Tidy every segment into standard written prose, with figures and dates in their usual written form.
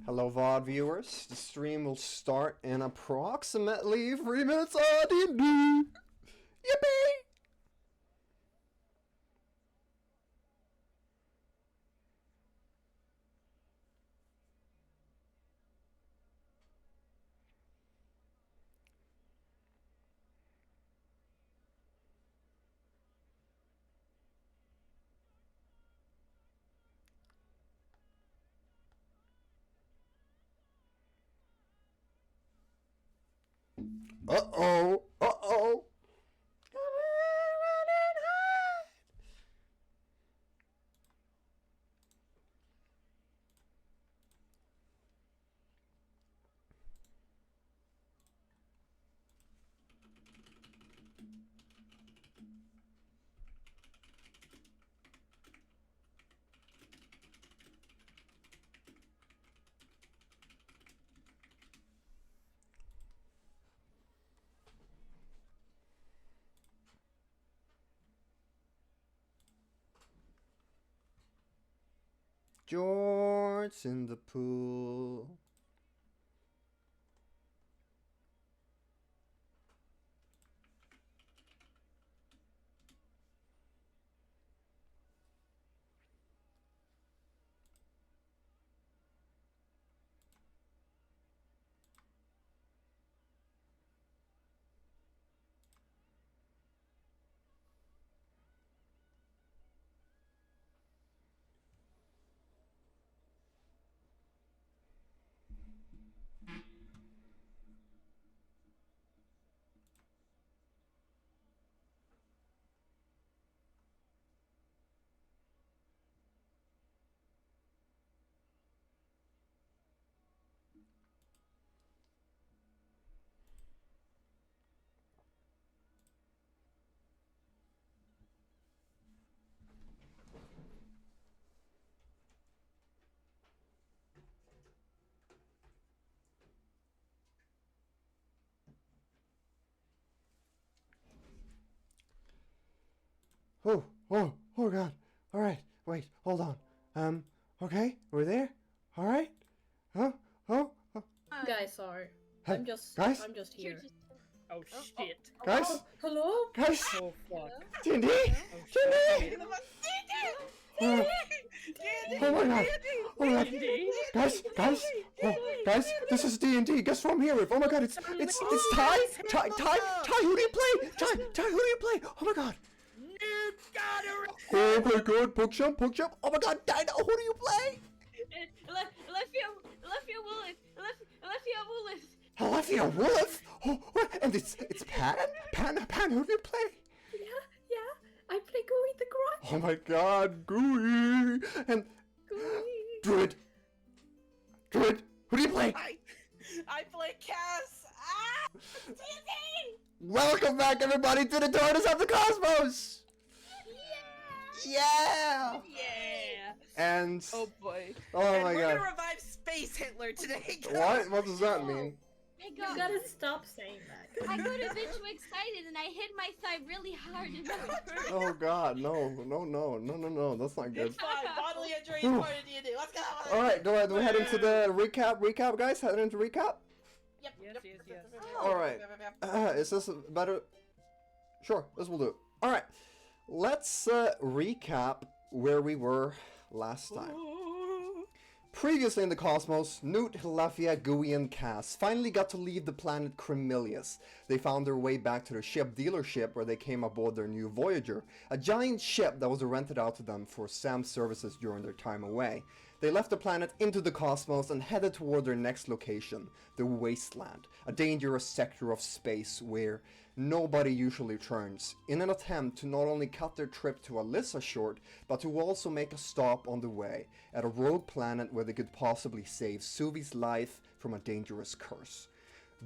Hello VOD viewers, the stream will start in approximately 3 minutes. Yippee! Uh-oh, uh-oh. George in the pool. Oh god. Alright, wait, hold on. Okay, we're there? Alright? Huh? Oh? Guys, sorry. Hey, I'm just here. Oh shit. Guys? Oh, hello? Guys? Oh fuck. D&D? Oh shit. Oh my god. Oh my god. D&D? Guys, guys, this is D&D. Guess what I'm here with? Oh my god, it's Ty? Ty, who do you play? Ty, who do you play? Oh my god. Noot got her. Oh my god, poke jump. Oh my god, Dino, who do you play? Helephya Woolith. Helephya Wolf? Oh, what? And it's Pan? Pan, who do you play? Yeah, I play Gooey the Grudge. Oh my god, Gooey! And Gooey. Druid, who do you play? I play CAS. Ah! Welcome back everybody to the Daughters of the Cosmos! Yeah! Yeah. And Oh boy. oh And my we're god. gonna revive Space Hitler today. What? What does that mean? You gotta stop saying that. I got a bit too excited and I hit my thigh really hard and it hurt. Oh god, no, that's not good. It's fine. Bodily injury is Ooh. part of D&D. Let's go. Alright, do we head into the recap guys? Head into recap? Yep. Yes. Alright. Is this better? Sure, this will do. Alright, let's recap where we were last time. Previously in the cosmos, Noot, Helephya, Gooey and CAS finally got to leave the planet Cremilius. They found their way back to their ship dealership where they came aboard their new Voyager, a giant ship that was rented out to them for SAM services during their time away. They left the planet into the cosmos and headed toward their next location, the Wasteland, a dangerous sector of space where nobody usually turns, in an attempt to not only cut their trip to Alyssa short, but to also make a stop on the way at a rogue planet where they could possibly save Suvi's life from a dangerous curse.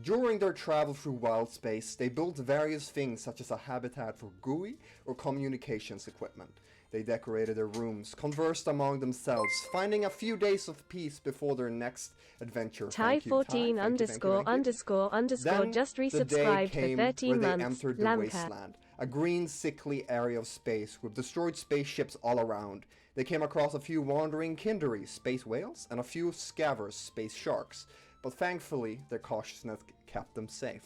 During their travel through wild space, they built various things such as a habitat for Gooey or communications equipment. They decorated their rooms, conversed among themselves, finding a few days of peace before their next adventure. Ty14 _ just resubscribed for 13 they months. entered the Lamcat. wasteland, a green sickly area of space with destroyed spaceships all around. They came across a few wandering kindery, space whales, and a few scavers, space sharks, but thankfully their cautiousness kept them safe.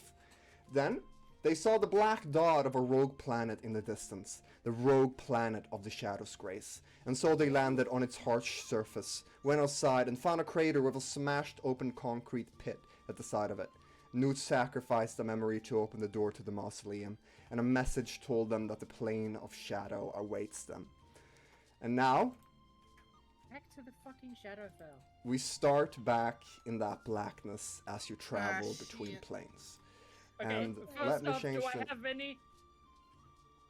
Then, they saw the black dot of a rogue planet in the distance, the rogue planet of the Shadow's Grace, and so they landed on its harsh surface, went outside and found a crater with a smashed open concrete pit at the side of it. Noot sacrificed a memory to open the door to the mausoleum, and a message told them that the plane of shadow awaits them. And now, back to the fucking Shadowfell. we start back in that blackness as you travel Ah, between shit. planes. Okay, And first let me off, change do I the... have any?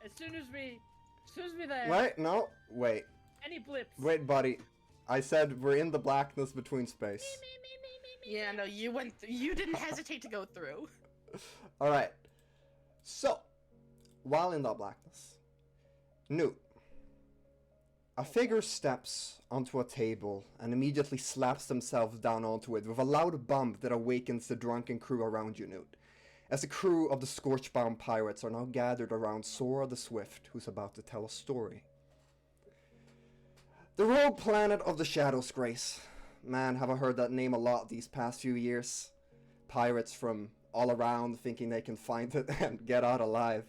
As soon as we there, Wait, no, wait. any blips? Wait, buddy. I said we're in the blackness between space. Yeah, no, you went. You didn't hesitate to go through. Alright. So, while in that blackness, Noot. A figure steps onto a table and immediately slaps themselves down onto it with a loud bump that awakens the drunken crew around you, Noot. As the crew of the Scorchbound pirates are now gathered around Sora the Swift, who's about to tell a story. The rogue planet of the Shadow's Grace. Man, have I heard that name a lot these past few years. Pirates from all around thinking they can find it and get out alive.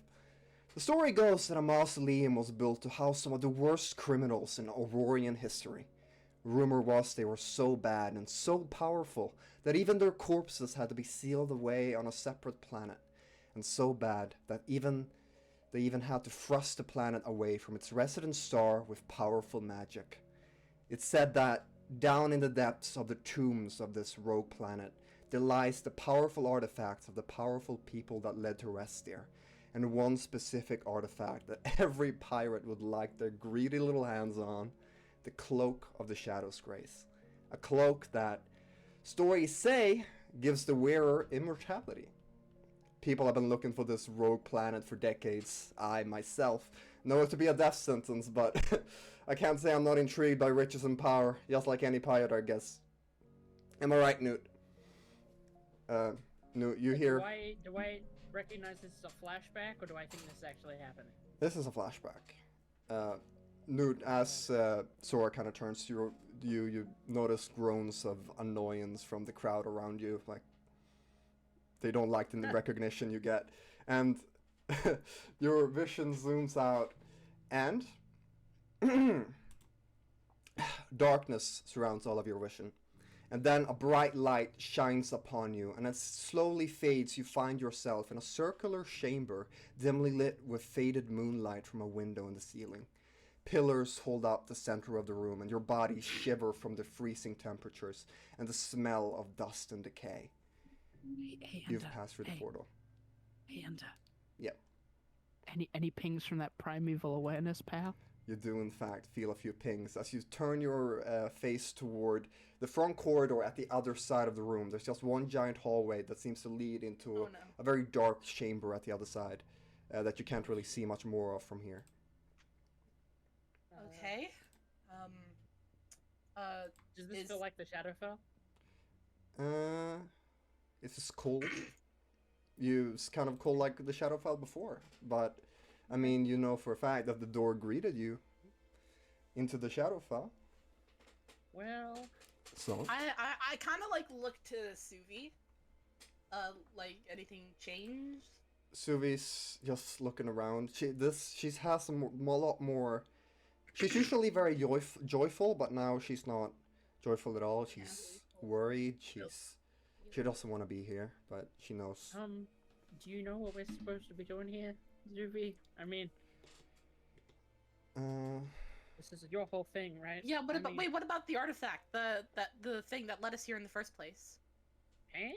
The story goes that a mausoleum was built to house some of the worst criminals in Aurorian history. Rumor was they were so bad and so powerful that even their corpses had to be sealed away on a separate planet, and so bad that they even had to thrust the planet away from its resident star with powerful magic. It's said that down in the depths of the tombs of this rogue planet, there lies the powerful artifacts of the powerful people that led to rest there, and one specific artifact that every pirate would like their greedy little hands on, the Cloak of the Shadow's Grace. A cloak that, stories say, gives the wearer immortality. People have been looking for this rogue planet for decades. I, myself, know it to be a death sentence, but I can't say I'm not intrigued by riches and power, just like any pirate, I guess. Am I right, Noot? Noot, you hear... Do I recognize this as a flashback, or do I think this is actually happening? This is a flashback. Noot, as Sora kind of turns to you notice groans of annoyance from the crowd around you, like they don't like the recognition you get, and your vision zooms out, and darkness surrounds all of your vision, and then a bright light shines upon you, and as it slowly fades, you find yourself in a circular chamber dimly lit with faded moonlight from a window in the ceiling. Pillars hold up the center of the room, and your body shiver from the freezing temperatures and the smell of dust and decay. Hey, You've passed through the portal. Hey, Ender. Yep. Any pings from that primeval awareness, pal? You do, in fact, feel a few pings. As you turn your face toward the front corridor at the other side of the room, there's just one giant hallway that seems to lead into a very dark chamber at the other side that you can't really see much more of from here. Okay. Does this feel like the Shadowfell? It's just cold. It's kind of cold like the Shadowfell before, but I mean, you know for a fact that the door greeted you into the Shadowfell. Well, so I kind of like look to Suvi. Like anything changed? Suvi's just looking around. She has a lot more. She's usually very joyful, but now she's not joyful at all. She's worried. She doesn't want to be here, but she knows. Do you know what we're supposed to be doing here, Zuvi? I mean, this is your whole thing, right? Yeah. Wait, what about the artifact? The thing that led us here in the first place? Eh?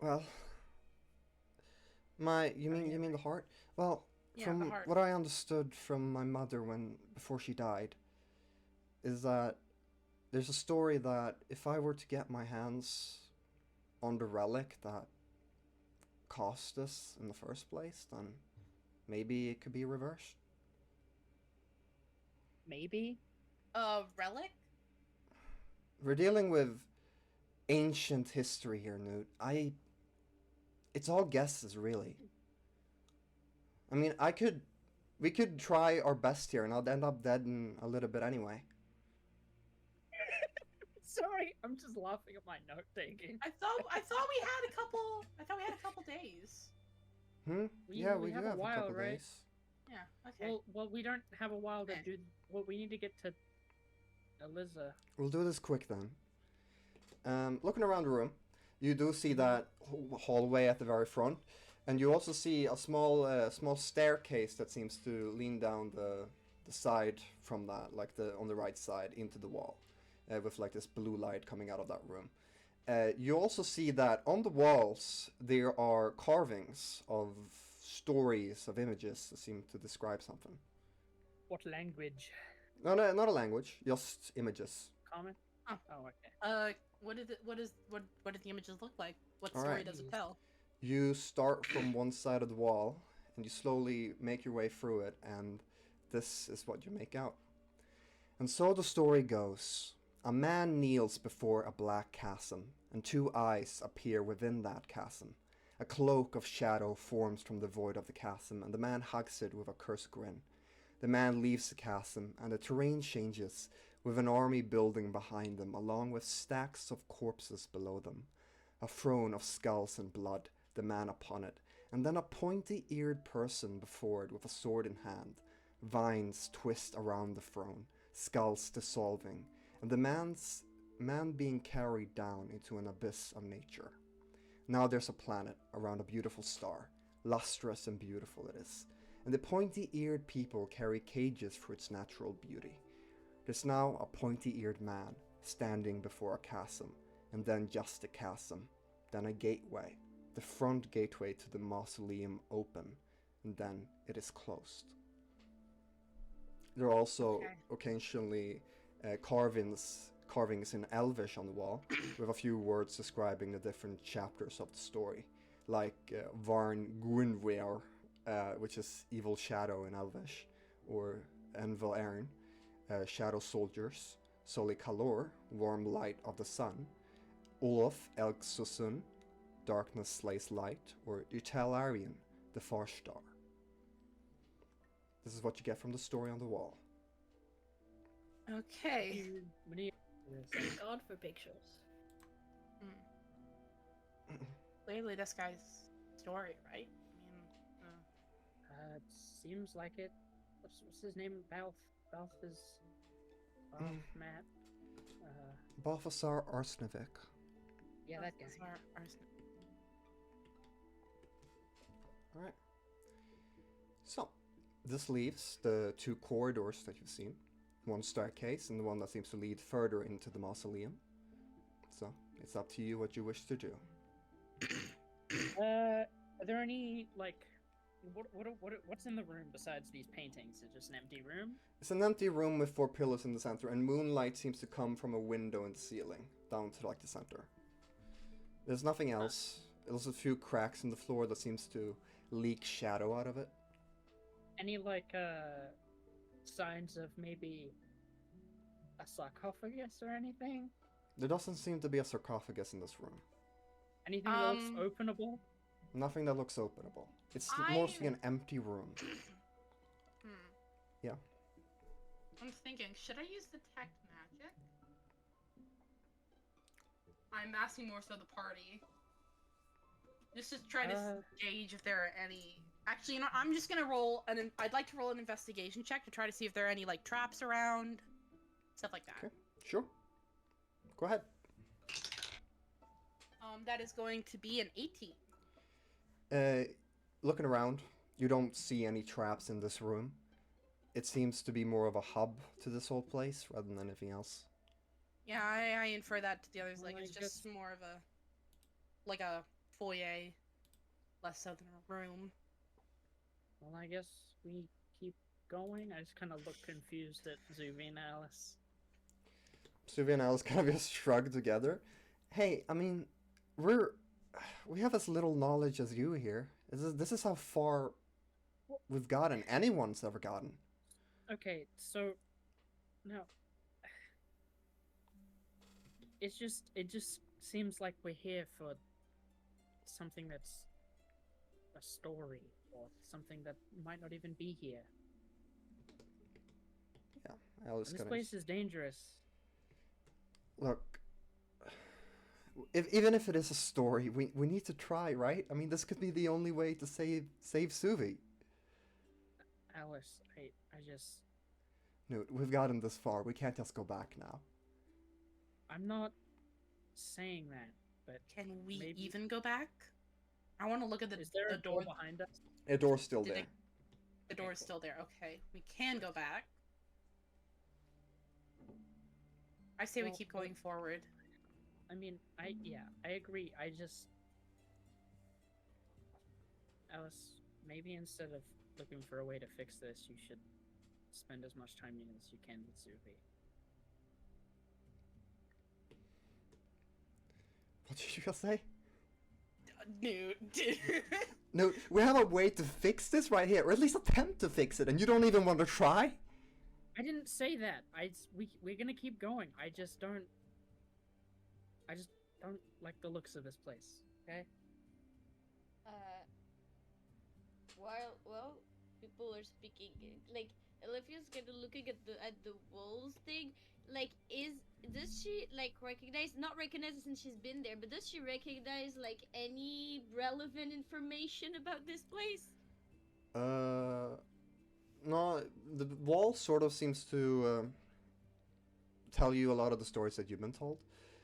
Well, you mean the heart? Well, Yeah, from the heart. what I understood from my mother before she died, is that there's a story that if I were to get my hands on the relic that caused this in the first place, then maybe it could be reversed. Maybe? Relic? We're dealing with ancient history here, Noot. It's all guesses, really. I mean, I could We could try our best here, and I'll end up dead in a little bit anyway. Sorry, I'm just laughing at my note taking. I thought we had a couple. I thought we had a couple days. Yeah, we do have have a while, couple right? days. Yeah. Okay. Well, we don't have a while to do. Well, we need to get to Eliza. We'll do this quick then. Looking around the room, you do see that hallway at the very front, and you also see a small staircase that seems to lean down the side from that, like on the right side into the wall, with like this blue light coming out of that room. You also see that on the walls there are carvings of stories of images that seem to describe something. What language? No, not a language, just images. Common. Oh. Okay. What did the images look like? What All story right. does it tell? You start from one side of the wall and you slowly make your way through it, and this is what you make out. And so the story goes. A man kneels before a black chasm, and two eyes appear within that chasm. A cloak of shadow forms from the void of the chasm, and the man hugs it with a cursed grin. The man leaves the chasm, and the terrain changes, with an army building behind them, along with stacks of corpses below them. A throne of skulls and blood, the man upon it, and then a pointy-eared person before it with a sword in hand. Vines twist around the throne, skulls dissolving, and the man being carried down into an abyss of nature. Now there's a planet around a beautiful star, lustrous and beautiful it is, and the pointy-eared people carry cages for its natural beauty. There's now a pointy-eared man standing before a chasm, and then just a chasm, then a gateway, the front gateway to the mausoleum open, and then it is closed. There are also occasionally carvings in Elvish on the wall, with a few words describing the different chapters of the story, like Varn Gwynweir, which is Evil Shadow in Elvish, or Envel Ern, Shadow Soldiers, Soli Kalor, Warm Light of the Sun, Olaf Elgsusun, Darkness Slays Light, or Utalarian, the Far Star. This is what you get from the story on the wall. Okay. Thank God for pictures. Clearly, this guy's story, right? It seems like it. What's his name? Balth is Matt. Balthasar Arsnevik. Yeah, that guy. Alright. So, this leaves the two corridors that you've seen. One staircase and the one that seems to lead further into the mausoleum. So, it's up to you what you wish to do. Are there any, like, what's in the room besides these paintings? Is it just an empty room? It's an empty room with 4 pillars in the center, and moonlight seems to come from a window in the ceiling, down to, like, the center. There's nothing else. There's a few cracks in the floor that seems to leak shadow out of it. Any, like, signs of maybe a sarcophagus or anything? There doesn't seem to be a sarcophagus in this room. Anything that looks openable? Nothing that looks openable. It's mostly an empty room. Yeah. I'm thinking, should I use detect magic? I'm asking more so the party. Just to try to gauge if there are any... Actually, you know, I'm just gonna roll I'd like to roll an investigation check to try to see if there are any, like, traps around. Stuff like that. Okay, sure. Go ahead. That is going to be an 18. Looking around, you don't see any traps in this room. It seems to be more of a hub to this whole place rather than anything else. Yeah, I infer that to the others. Like, Well, it's just more of a... like a foyer. Less so than a room. Well, I guess we keep going. I just kind of look confused at Zuvi and Alice. Suvi and Alice kind of just shrug together. Hey, I mean, we have as little knowledge as you here. This is how far we've gotten. Anyone's ever gotten. Okay, so no, it just seems like we're here for something that's a story or something that might not even be here. Alice This gonna place is dangerous. look. Even if it is a story, we need to try, right? I mean, this could be the only way to save Suvi. Alice, I just... Noot, we've gotten this far. We can't just go back now. I'm not saying that, but Can we maybe... even go back? I want to look at the Is there the a door behind us? The door's still Did there. The door's still there. Okay, we can go back. I say we Well, keep going forward. I mean, I agree. I just... Alice, maybe instead of looking for a way to fix this, you should spend as much time as you can with Zuvi. What did you just say? Noot. No, we have a way to fix this right here, or at least attempt to fix it, and you don't even want to try? I didn't say that. We're gonna keep going. I just don't like the looks of this place. Okay. Well, people are speaking. Like, Helephya's kind of looking at the walls thing. Like, does she like not recognize it since she's been there, but does she recognize like any relevant information about this place? No, the wall sort of seems to tell you a lot of the stories that you've been told.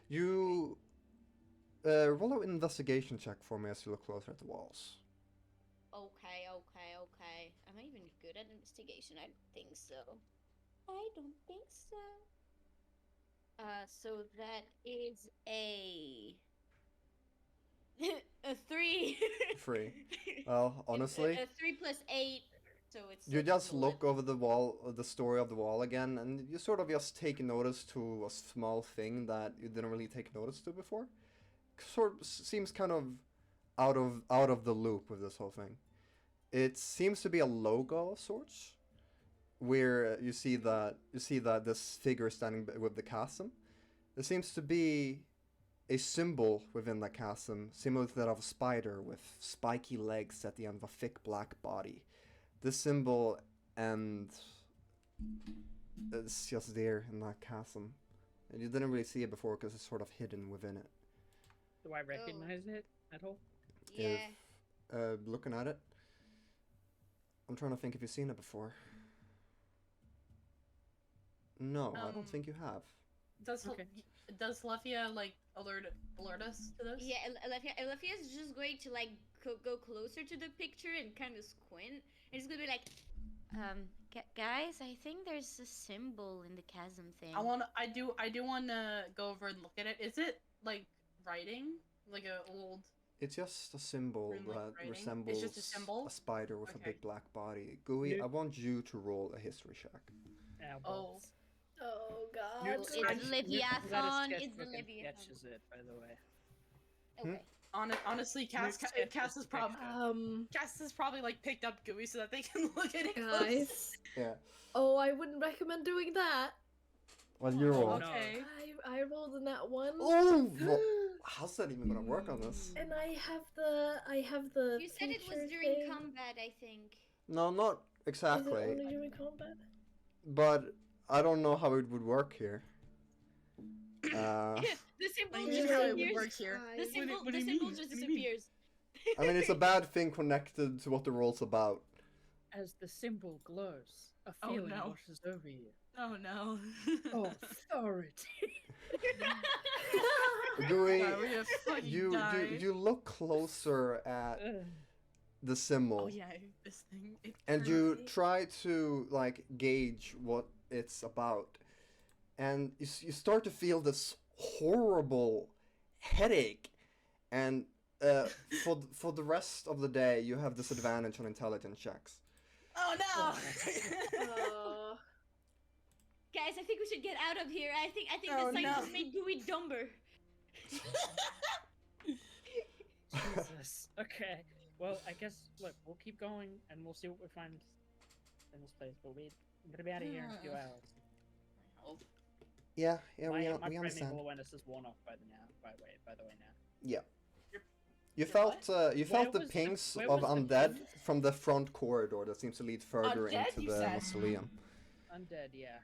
You roll an investigation check for me as you look closer at the walls. Okay. Am I even good at investigation? I don't think so. So that is a 3. 3. Well, honestly, a 3 plus 8. So it's. you just look over the wall, the story of the wall again, and you sort of just take notice to a small thing that you didn't really take notice to before. Sort of seems kind of out of the loop with this whole thing. It seems to be a logo of sorts, where you see that this figure standing with the chasm. There seems to be a symbol within the chasm, similar to that of a spider with spiky legs at the end of a thick black body. This symbol and it's just there in that chasm, and you didn't really see it before because it's sort of hidden within it. Do I recognize it at all? Yeah. Looking at it, I'm trying to think if you've seen it before. No, I don't think you have. Does Helephya like alert us to this? Yeah, Helephya's just going to like go closer to the picture and kind of squint, and he's gonna be like, guys, I think there's a symbol in the chasm thing. I do want to go over and look at it. Is it like writing, like a old? It's just a symbol that resembles It's just a symbol? a spider with a Okay. big black body. Gooey, I want you to roll a history check. Oh. Oh god. Newt's It's sketch- Leviathan, Newt's it's the sketchbook and Leviathan. sketches it, by the way. Okay. Honestly, Cass is probably Cass has probably like picked up Gooey so that they can look at it. Guys. Yeah. Oh, I wouldn't recommend doing that. Well, you roll. no. Okay. I rolled in that one. Oh! Well, how's that even gonna work on this? And I have the. You said it was picture during thing. combat, I think. No, not Is it exactly. only during combat? But I don't know how it would work here. The symbol What do just you mean how it would disappears. work here? The What do symbol, you the mean? symbol just What do you mean? disappears. I mean, it's a bad thing connected to what the role's about. As the symbol glows, a Oh, feeling no. washes over you. Oh no. Authority. Gooey, God, we're gonna fucking die. you look closer at the symbol. Oh yeah, this thing. And you try to like gauge what it's about, and you start to feel this horrible headache, and for the rest of the day you have disadvantage on intelligence checks. Oh no. Guys, I think we should get out of here. I think Oh, the sign no. just made Gooey dumber. Jesus. Okay. Well, I guess, look, we'll keep going and we'll see what we find in this place, but we're gonna be out of here in a few hours. Yeah, my we primeval understand. awareness is worn off by the way now. Yeah. You're- You You're felt what? you felt the was the- pings where of was the undead ping? from the front corridor that seems to lead further Undead, into you the said? mausoleum. Undead, yeah.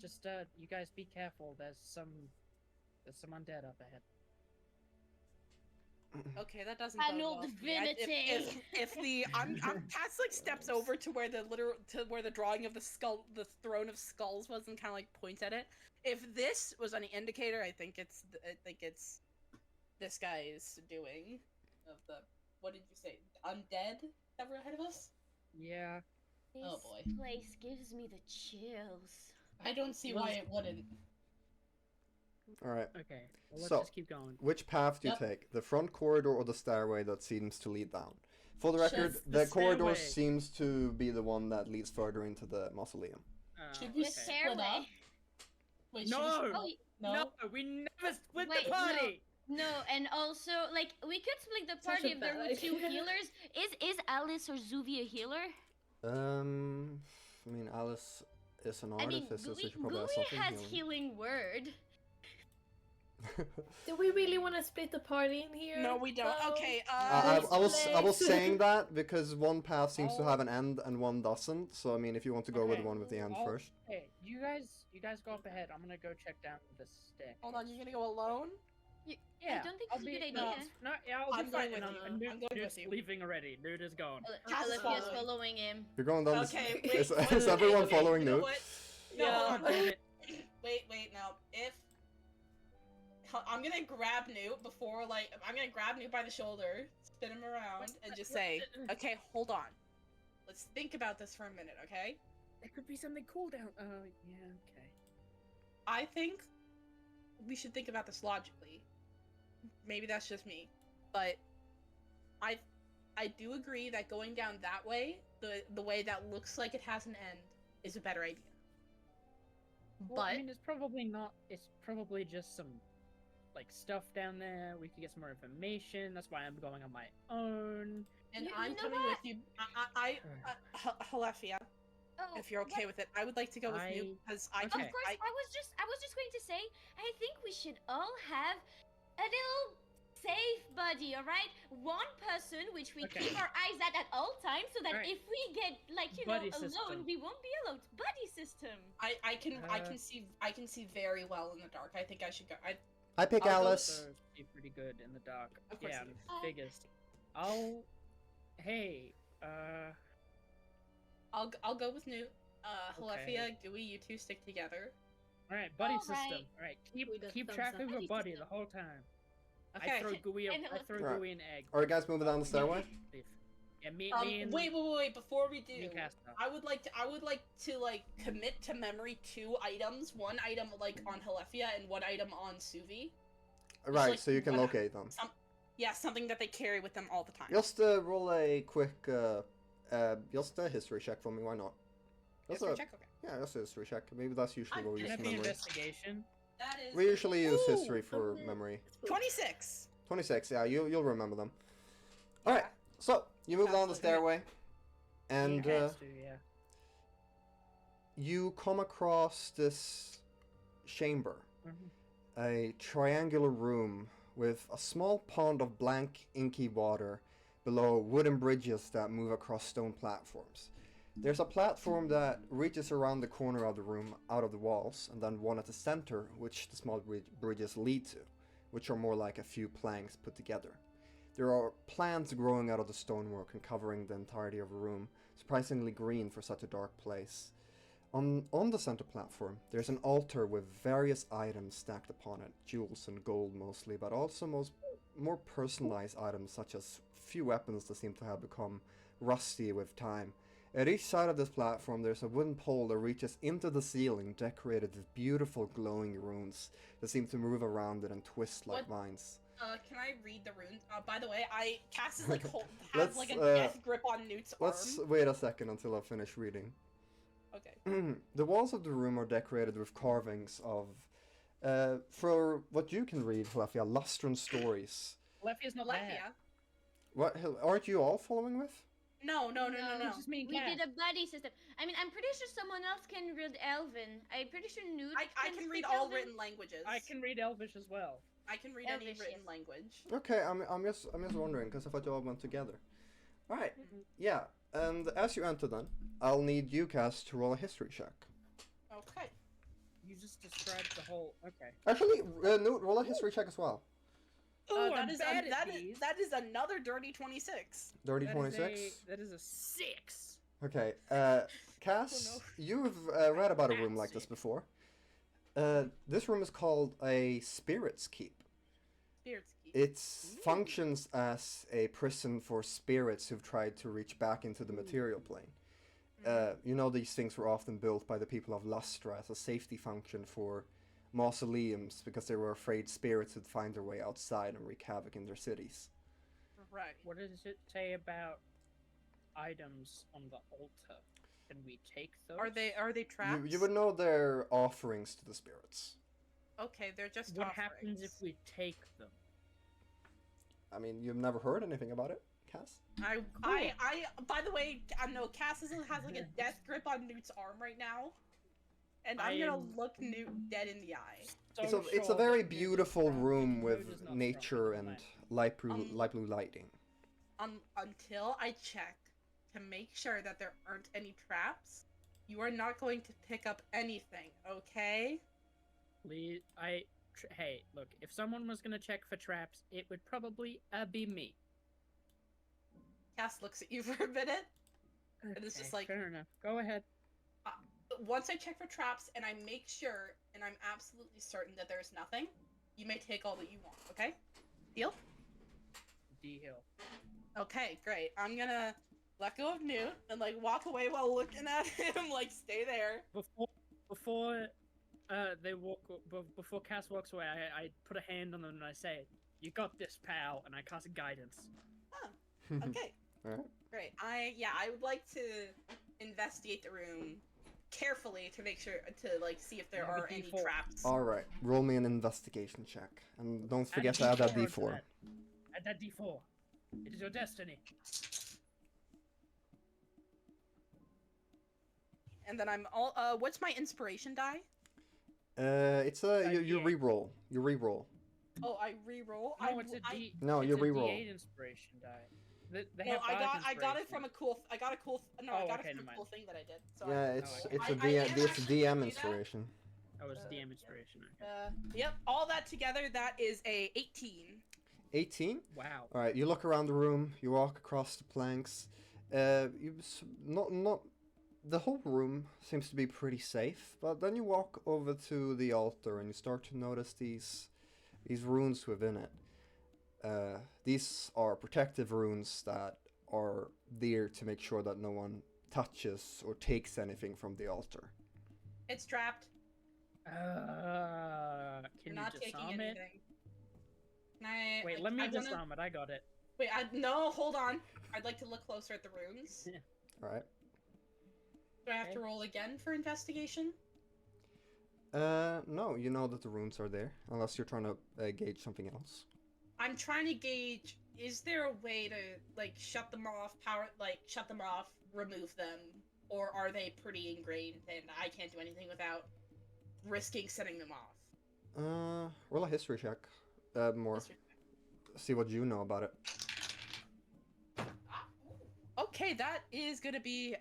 just you guys be careful. There's some undead up ahead. Okay, that doesn't Panel bode well for me. divinity. If the Cass like steps over to where the drawing of the skull, the throne of skulls was, and kind of like points at it. If this was any indicator, I think it's this guy's doing of the, what did you say, undead that were ahead of us? Yeah. This Oh boy. place gives me the chills. I don't see why it wouldn't. All right. Okay. Well, let's So- just keep going. Which path do you Yep. take? The front corridor or the stairway that seems to lead down? For the record, Just the the corridor stairway. seems to be the one that leads further into the mausoleum. Should we The split stairway. up? Wait, No! should we Oh, no? we never split Wait, the party. no, and also like we could split the Such party a if there bad were two idea. healers. Is Alice or Zuvi a healer? I mean, Alice is an I mean, artificer, so she Gooey probably has something has healing. healing word. Do we really want to split the party in here? No, we don't. though? Okay, I was place. saying that because one path seems to have an end and one doesn't. So I mean, if you want to go with the Okay. one with the end I'll- first. Hey, you guys go up ahead. I'm gonna go check down the stick. hold on, you're gonna go alone? Yeah, I don't think I'll it's a be- good no, idea. No, yeah, I'll I'm be going going with on. you. And I'm Noot, going Noot's with you. leaving already. Noot is gone. Cass is Helephya is following. following him. You're going down. Okay, the... wait. is wait, everyone okay, following you know Noot? what? Yeah. No, God damn it. wait, now, if... I'm gonna grab Noot before, like, I'm gonna grab Noot by the shoulder, spin him around, and just say, okay, hold on. Let's think about this for a minute, okay? There could be something cool down. Yeah, okay. I think we should think about this logically. Maybe that's just me, but I do agree that going down that way, the way that looks like it has an end, is a better idea. Well, I But mean, it's probably not. It's probably just some, like, stuff down there. We could get some more information. That's why I'm going on my own. and You I'm know coming what? with you. Helephia, Oh, if you're okay with it, I would like to go with you because I Okay. can. Of course, I was just going to say, I think we should all have a little safe buddy, all right? One person which we Okay. keep our eyes at all times, so that Alright. if we get like Buddy alone, system. we won't be alone. Buddy system. I can see very well in the dark. I think I should go. I pick I'll go Alice. So be pretty good in the dark. Of course Yeah, you do. biggest. Hey, I'll go with Noot. Helephia, Okay. Gooey, you two stick together. alright, buddy All system. right. Alright, With the keep thumbs track up. of your Buddy buddy system. the whole time. Okay. I throw Gooey And Alright. Gooey an egg. Are you guys moving down the stairway? Yeah, me and Wait! Before we do, me and Cass now. I would like to like commit to memory 2 items. One item like on Helephia and one item on Suvi. Right, like so you can one- locate them. Yeah, something that they carry with them all the time. Just roll a quick, just a history check for me. Why not? Just History a, check? Okay. yeah, just a history check. Maybe that's usually what we Can use that be memory. investigation? That is We usually use Ooh, history for okay. memory. 26. 26. Yeah, you'll remember them. All right. Yeah. So you move down the Absolutely. stairway, and Yeah, has to, yeah. you come across this chamber, Mhm. a triangular room with a small pond of blank, inky water below wooden bridges that move across stone platforms. There's a platform that reaches around the corner of the room out of the walls, and then one at the center, which the small bridges lead to, which are more like a few planks put together. There are plants growing out of the stonework and covering the entirety of the room, surprisingly green for such a dark place. On the center platform, there's an altar with various items stacked upon it, jewels and gold mostly, but also more personalized items such as few weapons that seem to have become rusty with time. At each side of this platform, there's a wooden pole that reaches into the ceiling, decorated with beautiful glowing runes that seem to move around it and twist like What? vines. Can I read the runes? By the way, Cass is like has Let's, like a uh, death grip on Noot's Let's arm. wait a second until I finish reading. Okay. The walls of the room are decorated with carvings of, for what you can read, Helephya, Lustron stories. Helephya's not bad. Helephia. What, aren't you all following with? No. It's just me and We Cass. did a buddy system. I mean, I'm pretty sure someone else can read Elven. I'm pretty sure Noot I can read speak all Elven. written languages. I can read Elvish as well. I can read any Elvish, written yes. language. Okay, I'm just wondering, because I thought you all went together. Alright, yeah, and as you enter then, I'll need you, Cass, to roll a history check. Okay. You just described the whole. Okay. Actually, Noot, roll a history check as well. Oh, that I'm is bad a, at that these. is that is another dirty 26. Dirty That is 26. That is a 6. Okay, Cass, Oh, you've read about a room like this before. This room is called a Spirit's Keep. Spirits keep. It functions as a prison for spirits who've tried to reach back into the material plane. You know, these things were often built by the people of Lustra as a safety function for mausoleums because they were afraid spirits would find their way outside and wreak havoc in their cities. Right. What does it say about items on the altar? Can we take those? Are they traps? You would know they're offerings to the spirits. Okay, they're just What offerings. happens if we take them? I mean, you've never heard anything about it, Cass? By the way, no, Cass has like a death grip on Newt's arm right now. And I'm gonna look Newt dead in the eye. It's a very beautiful room with nature and light blue lighting. Until I check to make sure that there aren't any traps, you are not going to pick up anything, okay? Please, hey, look, if someone was gonna check for traps, it would probably be me. Cass looks at you for a minute, and it's just like, fair enough. Go ahead. once I check for traps and I make sure and I'm absolutely certain that there's nothing, you may take all that you want, okay? Deal? D-Hill. Okay, great. I'm gonna let go of Newt and like walk away while looking at him, like stay there. Before before Cass walks away, I put a hand on them and I say, "You got this, pal," and I cast guidance. Oh, okay. Alright. Great. I would like to investigate the room carefully to make sure to like see if there You have a are any D4. traps. Alright, roll me an investigation check. And don't Add forget to add that D4 to d4. that. Add that D4. It is your destiny. And then I'm all what's my inspiration die? It's you D8. re-roll. You re-roll. Oh, I re-roll. No, it's a D. No, it's you a re-roll. D8 inspiration die. They No, have five I got it inspiration. from a cool I got it from okay, a never mind. cool thing that I did. So Yeah, I it's a DM actually do that. inspiration. Oh, it's DM inspiration. Okay. Yep, all that together that is a 18. 18? Wow. Alright, you look around the room, you walk across the planks. Not the whole room seems to be pretty safe, but then you walk over to the altar and you start to notice these runes within it. These are protective runes that are there to make sure that no one touches or takes anything from the altar. It's trapped. Can You're you not taking disarm it? anything. Can I, Wait, like, let me I wanna- disarm it. I got it. Wait, no, hold on. I'd like to look closer at the runes. Alright. Do I have to Okay. roll again for investigation? No, you know that the runes are there, unless you're trying to gauge something else. I'm trying to gauge, is there a way to, like, shut them off, remove them, or are they pretty ingrained and I can't do anything without risking setting them off? Roll a history check. More. History. See what you know about it. Okay, that is gonna be,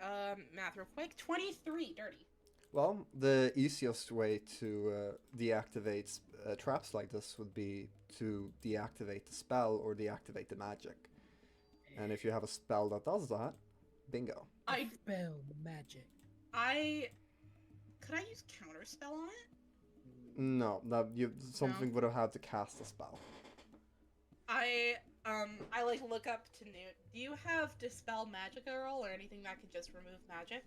math real quick. 23, dirty. Well, the easiest way to deactivate traps like this would be to deactivate the spell or deactivate the magic. And if you have a spell that does that, bingo. Spell magic. Could I use counterspell on it? No, something would have had to cast a spell. I like look up to Newt. Do you have Dispel Magic Earl or anything that could just remove magic?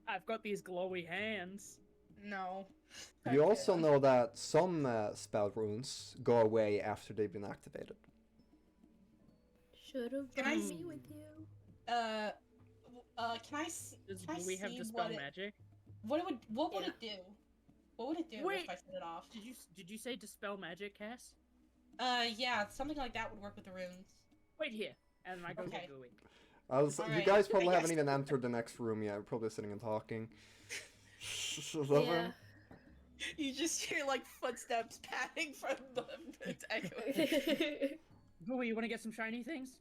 I've got these glowy hands. No. You also know that some spell runes go away after they've been activated. Should have Can I brought see- me with you. Can I see? Does Can I we have see dispel what it- magic? What would Yeah. it do? What would it do Wait. if I set it off? Did you say dispel magic, Cass? Yeah, something like that would work with the runes. Wait here, and I go Okay. get Gooey. You Alright. guys probably Yes. haven't even entered the next room yet. We're probably sitting and talking. Yeah. You just hear like footsteps padding from the it's echoing. Gooey, you want to get some shiny things?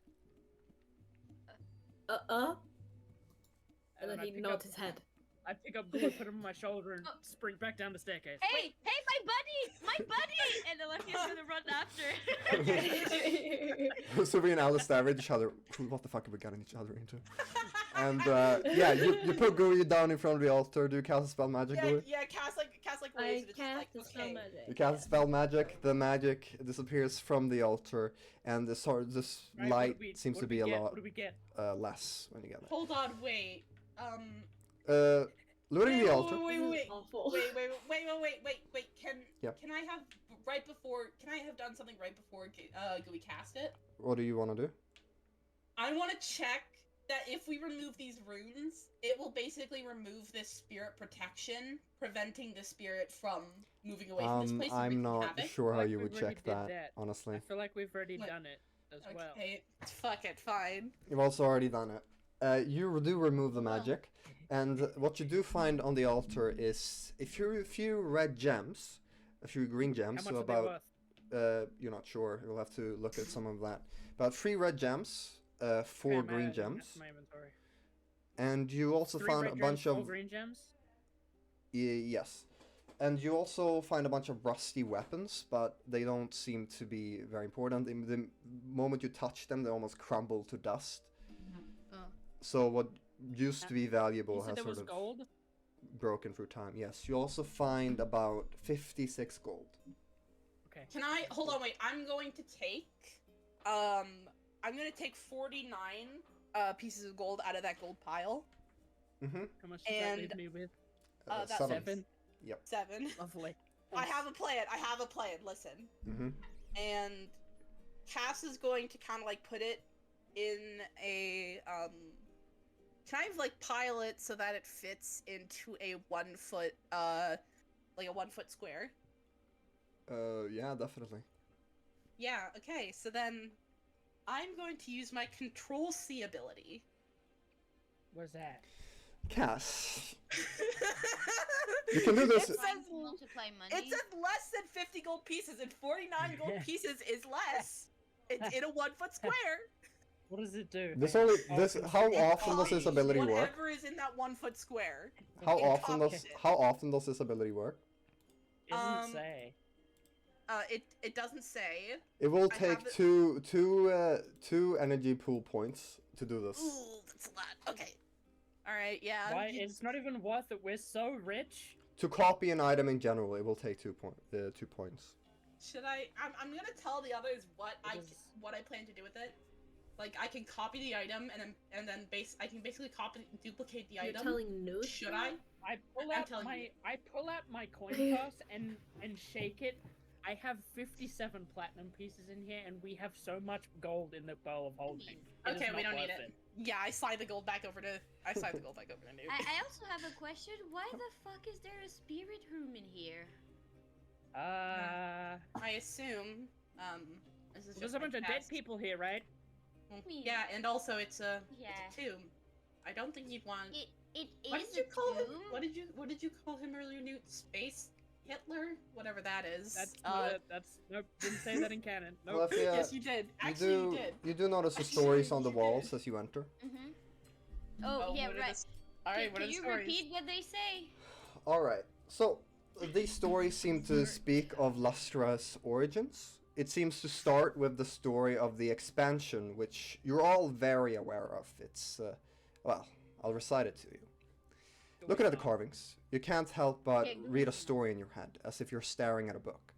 And then I he pick nods up- his head. I pick up Gooey, put him on my shoulder, and sprint back down the staircase. Hey, my buddy! And Helephia's gonna run after. Sylvie and Alice stare at each other. What the fuck have we gotten each other into? And yeah, you put Gooey down in front of the altar. Do you cast a spell magic, Gooey? Yeah, cast like I waves. It's just cast like, the spell okay. magic. You cast spell magic. The magic disappears from the altar, and this Right, what light do we- seems what to do be we a get? lot What do we get? less when you get it. Hold on, wait. Looting the altar. Wait. This is awful. Wait. Yep. Can I have done something right before Gooey cast it? What do you want to do? I want to check that if we remove these runes, it will basically remove this spirit protection, preventing the spirit from moving away from this place. and I'm wreaking not havoc. sure how Like you we would already check did that, that. honestly. I feel like we've already Like- done it as well. Okay, fuck it, fine. You've also already done it. You do remove the magic, and what you do find on the altar is a few red gems, a few green gems, How so much are they about worth? you're not sure. You'll have to look at some of that. About 3 red gems, 4 Okay, green that's gems, my inventory. and you also 3 found red a bunch gems, 4 of green gems. yes, and you also find a bunch of rusty weapons, but they don't seem to be very important. In the moment you touch them, they almost crumble to dust. Oh. So what used to be valuable You has said there sort was of gold. broken through time. Yes, you also find about 56 gold. Okay. Can I hold on? Wait, I'm going to take 49 pieces of gold out of that gold pile. Mm-hmm. How much does that And- leave me with? That's 7. 7. Lovely. I have a plan. Listen. Mm-hmm. And Cass is going to kind of like put it in a kind of like pile it so that it fits into a 1 foot like a 1 foot square. Yeah, definitely. Yeah, okay, so then I'm going to use my Control C ability. Where's that? Cass, you can do this. It says, Multiply money. it says less than 50 gold pieces, and 49 gold pieces is less. It's in a 1 foot square. What does it do? This Hang on. only this. How It often does this copies ability work? whatever is in that 1 foot square. How It often does copies it. how often does this ability work? It doesn't um, say. It doesn't say. It will I take have it- two energy pool points to do this. Ooh, that's a lot. Okay. All right. Yeah. Why? It's not even worth it. We're so rich. To copy an item in general, it will take 2 points. Should I? I'm gonna tell the others what I It is- plan to do with it. Like I can copy the item and then I can basically duplicate the You're item. telling Noot? Should I? I pull I'm out telling my you. I pull out my coin purse and shake it. I have 57 platinum pieces in here, and we have so much gold in the bowl of holding. It is Okay, we not don't need worth it. Yeah, I slide the gold back over to. I slide the gold back over to Noot. I also have a question. Why the fuck is there a spirit room in here? I assume. This is There's just a my bunch of dead guess. people here, right? Yeah, and also it's a Yeah. tomb. I don't think you'd want. It What is did you a call him? tomb. What did you call him earlier, Newt? Space Hitler? Whatever that is. That's nope. Didn't say that in canon. Nope. Helephya, yes, you did. Actually, you did. You do notice the Actually, stories on the you walls did. as you enter. Mm-hmm. Oh, yeah, what are right. the- All right, what Can are the you stories? repeat what they say? Alright, so these stories seem to speak of Lustra's origins. It seems to start with the story of the expansion, which you're all very aware of. It's, well, I'll recite it to you. Looking at the carvings, you can't help but Yeah, go read a on. story in your head, as if you're staring at a book.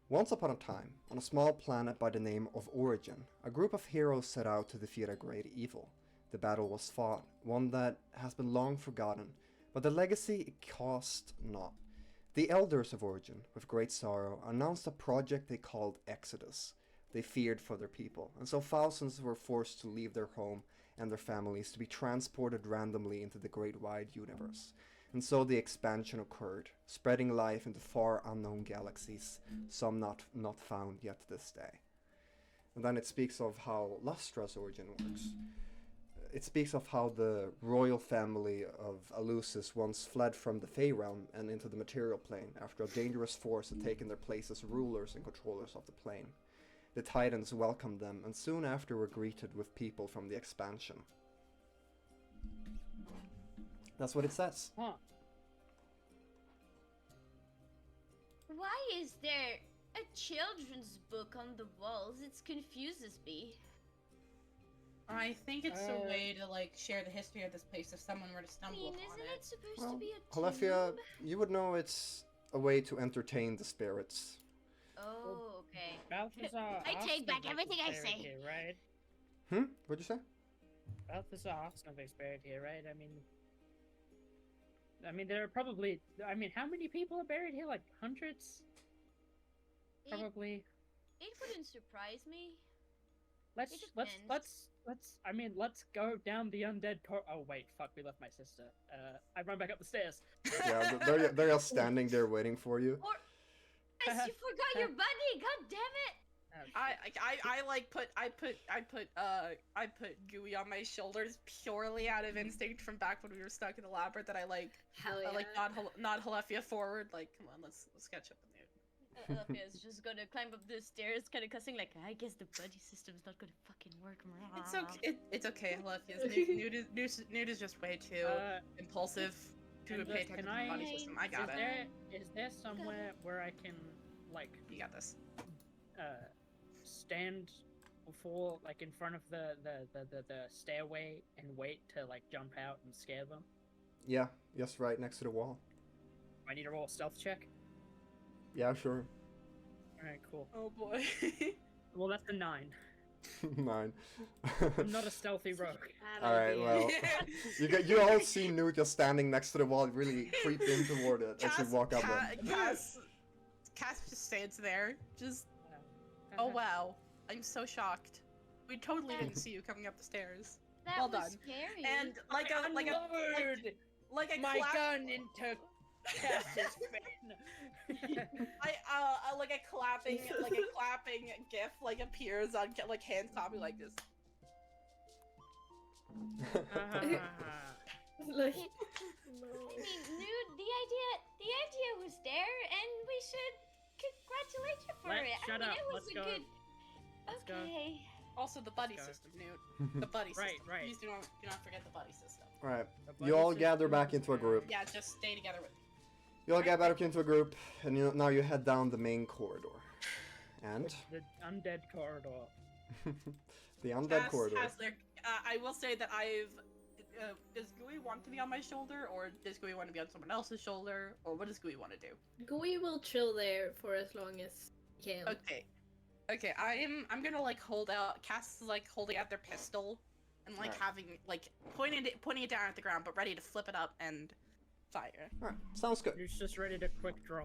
Once upon a time, on a small planet by the name of Origin, a group of heroes set out to defeat a great evil. The battle was fought, one that has been long forgotten, but the legacy it caused not. The elders of Origin, with great sorrow, announced a project they called Exodus. They feared for their people, and so thousands were forced to leave their home and their families to be transported randomly into the great wide universe. And so the expansion occurred, spreading life into far unknown galaxies, some not found yet to this day. And then it speaks of how Lustra's origin works. It speaks of how the royal family of Eleusis once fled from the Fey realm and into the material plane after a dangerous force had taken their place as rulers and controllers of the plane. The Titans welcomed them and soon after were greeted with people from the expansion. That's what it says. Huh. Why is there a children's book on the walls? It confuses me. I think it's a way to like share the history of this place if someone were to I stumble mean, upon isn't it. it supposed Well, to be a Helephya, tomb? you would know it's a way to entertain the spirits. Oh, okay. Balthazar. I take back Arsenovic everything is I buried say. Here, right? What'd you say? Balthazar Arsenovic's buried here, right? I mean, there are probably. I mean, how many people are buried here? Like hundreds, probably. It wouldn't surprise me. Let's It let's depends. let's. I mean, let's go down the undead Oh wait, fuck, we left my sister. I run back up the stairs. Yeah, they're all standing there waiting for you. Or yes, you forgot your buddy. God damn it! I put Gooey on my shoulders purely out of instinct from back when we were stuck in the labyrinth. That I Hell yeah. nod Helephya forward. Like, come on, let's catch up with you. Helephya is just gonna climb up the stairs, kind of cussing like, I guess the buddy system's not gonna fucking work. It's okay. It's okay, Helephya. Newt is just way too impulsive to And pay attention to the body system. I got it. Is there somewhere where I can like You got this. stand before, like, in front of the stairway and wait to like jump out and scare them? Yeah, yes, right next to the wall. I need to roll a stealth check. Yeah, sure. All right, cool. Oh boy. Well, that's a 9. 9. I'm not a stealthy rogue. All right, well, you all see Noot just standing next to the wall, really creep in toward it as you walk up there. Cass just stands there, just. Oh wow, I'm so shocked. We totally didn't see you coming up the stairs. That Well was done. scary. And like a My clap- gun into Cass's fin. like a clapping gif like appears on like hands copy like this. Like, I mean, Nude, the idea was there, and we should congratulate you for it. Shut I mean, up. it was Let's a go. good. Let's go. Okay. Also the buddy Let's go. system, Newt. The buddy system. Right. Please do not forget the buddy system. Alright, The you all buddy gather system. back into a group. Yeah, just stay together with. You all get back into a group, and now you head down the main corridor. And The undead corridor. the undead Cass corridor. has their, I will say that I've. Does Gooey want to be on my shoulder, or does Gooey want to be on someone else's shoulder, or what does Gooey want to do? Gooey will chill there for as long as he can. Okay. I'm gonna like hold out. Cass is like holding out their pistol, and like Alright. having like pointing it down at the ground, but ready to flip it up and fire. Alright, sounds good. He's just ready to quick draw.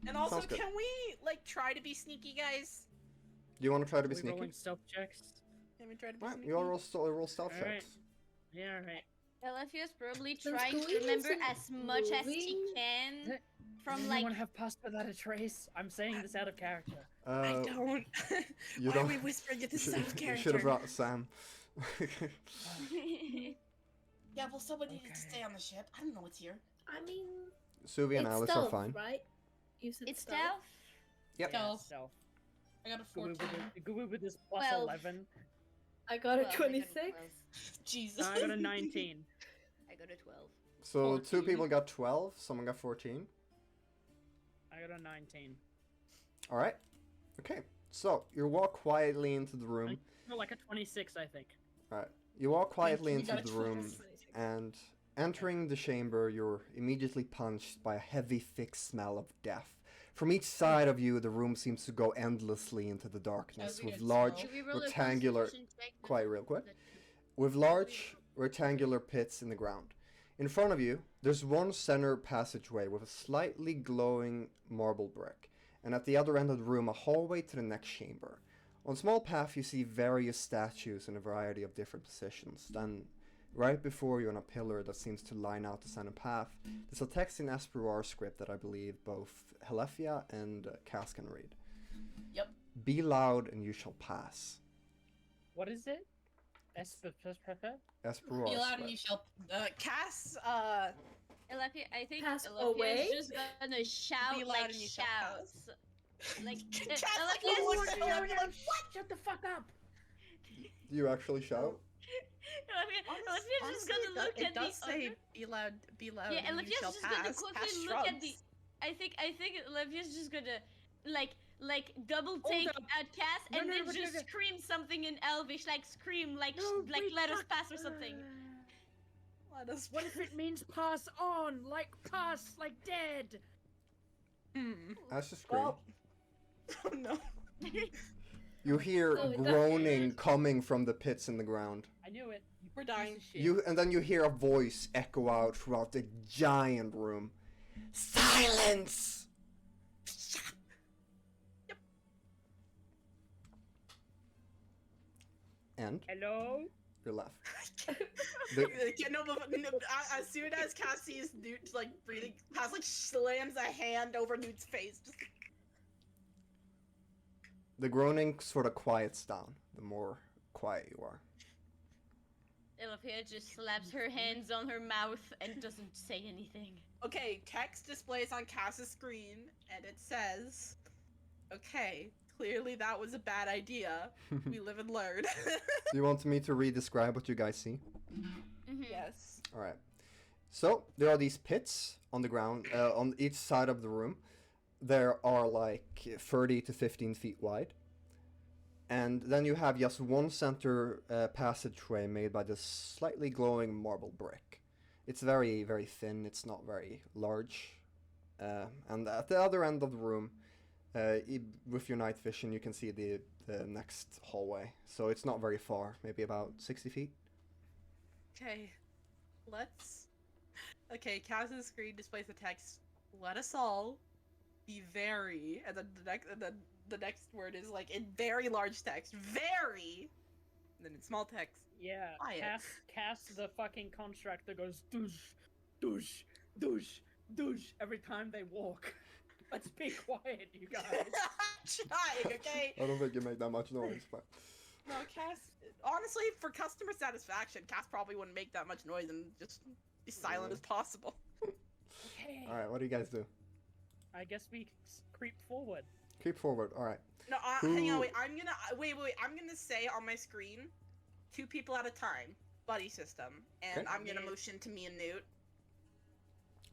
And also, Sounds good. can we like try to be sneaky, guys? Do you want to try to be We sneaky? rolling stealth checks. Can we try to be Alright, sneaky? you all roll stealth Alright. checks. Yeah, right. Helephya's probably Since trying to Gooey remember isn't as much as she moving- can from Does like. anyone have passed without a trace? I'm saying this out of character. I don't. You Why don't. are we whispering it You this should, out of you character? should have brought Sam. Yeah, well, someone needed to Okay. stay on the ship. I don't know what's here. I mean, Suvi and it's Alice stealth, are fine. right? You said It's stealth. Yep. Stealth. Stealth. I got a Gooey 14. with this plus 12. 11. I got a 12, I got a 26. 12. Jesus. I got a 19. I got a 12. So 2 14. people got 12, someone got 14. I got a 19. Alright. Okay, so you walk quietly into the room. No, like a 26, I think. Alright. You walk quietly You into got the a room, 26. and entering the chamber, you're immediately punched by a heavy, thick smell of death. From each side of you, the room seems to go endlessly into the darkness, Heavy with and large, slow. Should we roll a rectangular, constitution check? quite real quick, with large, rectangular pits in the ground. In front of you, there's one center passageway with a slightly glowing marble brick, and at the other end of the room, a hallway to the next chamber. On a small path, you see various statues in a variety of different positions. Then, right before you on a pillar that seems to line out the center path, there's a text in Esperar script that I believe both Helephya and CAS can read. Yep. Be loud and you shall pass. What is it? Esperar Be loud and script. you shall. Cass. Helephya, I think Pass Helephya away? is just gonna shout Be loud like and you shall shouts. Like Cass, Helephya like, is what? Shut the fuck up! Do you actually shout? Olivia just gonna look at it does the say other. be loud, Yeah, and you Olivia's shall just gonna pass. quickly Pass look at shrugs. the. I think Olivia's just gonna like double Hold take up. at Cass No, and no, then no, just no, no. scream something in Elvish, like scream like No, like wait, let us fuck. pass or something. Let us. What if it means pass on? Like pass, like dead. That's a scream. Well, oh no. You hear Oh, it does. groaning coming from the pits in the ground. I knew it. You We're piece of dying. shit. And then you hear a voice echo out throughout the giant room. Silence! And Hello? you're left. Yeah, no, as soon as Cass sees Noot like breathing, Cass like slams a hand over Noot's face. Just... The groaning sort of quiets down the more quiet you are. Helephya just slaps her hands on her mouth and doesn't say anything. Okay, text displays on Cass's screen, and it says, "Okay, clearly that was a bad idea. We live and learn." Do you want me to re-describe what you guys see? Yes. Alright. So, there are these pits on the ground, on each side of the room. There are like 30 to 15 feet wide. And then you have just one center passageway made by this slightly glowing marble brick. It's very, very thin, it's not very large. And at the other end of the room, with your night vision, you can see the next hallway. So it's not very far, maybe about 60 feet. Okay, let's. Okay, Cass's screen displays the text. Let us all be very, and then the next word is like in very large text. Very, and then in small text. Yeah, Quiet. Cass the fucking construct that goes douche, douche, douche, douche every time they walk. Let's be quiet, you guys. Trying, okay. I don't think you make that much noise, but... No, Cass. Honestly, for customer satisfaction, Cass probably wouldn't make that much noise and just be silent as possible. Okay. Alright, what do you guys do? I guess we creep forward. Creep forward, alright. No, Who- hang on, wait. I'm gonna wait. I'm gonna say on my screen, 2 people at a time, buddy system, and Okay. I'm gonna motion to me and Noot.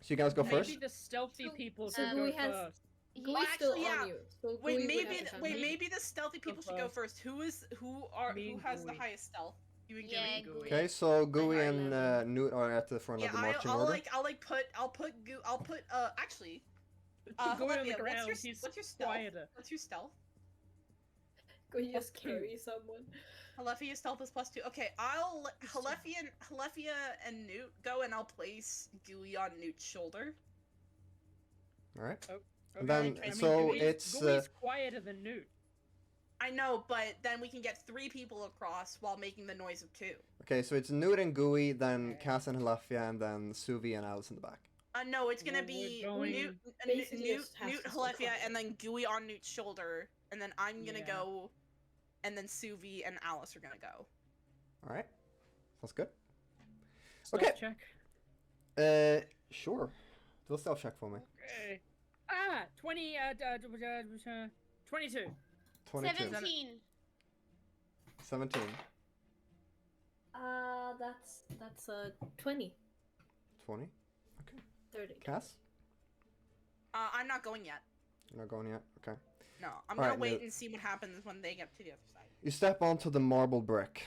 So you guys go Maybe first? the stealthy So- people so should Gooey go has- first. Well, Gooey's still actually, yeah. on you. So Wait, Gooey would maybe have to come. maybe the stealthy people should go first. Who Me and has the Gooey. highest stealth? You and Yeah, Gooey. Gooey. Okay, so Gooey Alright, and Noot are at the front Yeah, of the marching I'll order. put actually. Gooey on the Helephya, ground, he's what's your stealth? quieter. What's your stealth? Gooey just +2. carry someone. Helephya stealth is +2. Okay, I'll let Helephya and Noot go, and I'll place Gooey on Noot's shoulder. Alright. Okay. Then- I mean, so Gooey's- it's, Gooey's quieter than Noot. I know, but then we can get 3 people across while making the noise of 2. Okay, so it's Noot and Gooey, then Cass and Helephya, and then Suvi and Alice in the back. No, it's gonna Well, be we're going- Noot, Basically Noot, just has Noot, to Helephya, survive. and then Gooey on Noot's shoulder, and then I'm gonna Yeah. go, and then Suvi and Alice are gonna go. Alright. Sounds good. Stealth Okay. check. Sure. Do a stealth check for me. Okay. Ah, 22. 22. 17. 17. That's 20. 20. 30. Cass? I'm not going yet. You're not going yet? Okay. No, I'm Alright, gonna wait Noot. and see what happens when they get to the other side. You step onto the marble brick.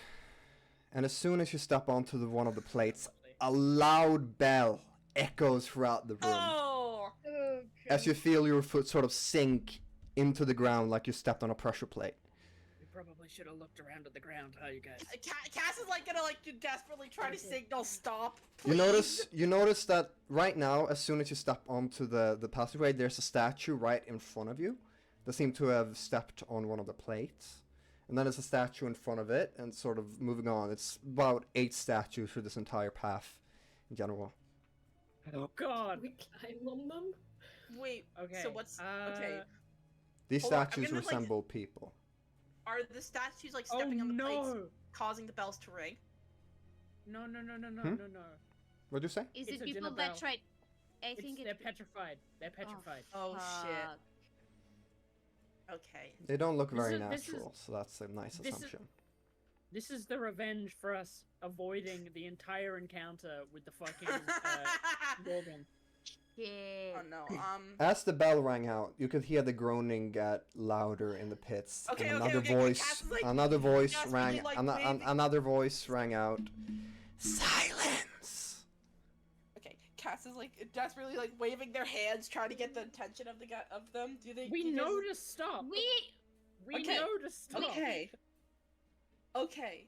And as soon as you step onto one of the plates, a loud bell echoes throughout the room. Oh! As you feel your foot sort of sink into the ground like you stepped on a pressure plate. We probably should have looked around at the ground, huh, you guys? Cass is like gonna desperately try to signal stop. You Please. notice that right now, as soon as you step onto the passageway, there's a statue right in front of you. They seem to have stepped on one of the plates. And then there's a statue in front of it, and sort of moving on. It's about 8 statues through this entire path in general. Oh god. We climb on them? Wait. Okay. So what's okay? These Hold on, I'm statues gonna, like- resemble people. Are the statues like Oh stepping on the plates, no. causing the bells to ring? No. Hmm? No. What'd you say? Is It's it a people dinner that bell. tried? I think They're it's. petrified. They're petrified. Oh shit. Fuck. Okay. They don't look This very is- this is- natural, so that's a nice this is- assumption. This is the revenge for us avoiding the entire encounter with the fucking Morgan. Yeah. Oh no. As the bell rang out, you could hear the groaning get louder in the pits. Okay, and okay, another okay, voice, Cass is, like, another voice desperately, rang, like, waving. another voice rang out. Silence. Okay, Cass is like desperately like waving their hands, trying to get the attention of them. Do they? We do you guys- know to stop. We Okay, know to stop. Okay. Okay.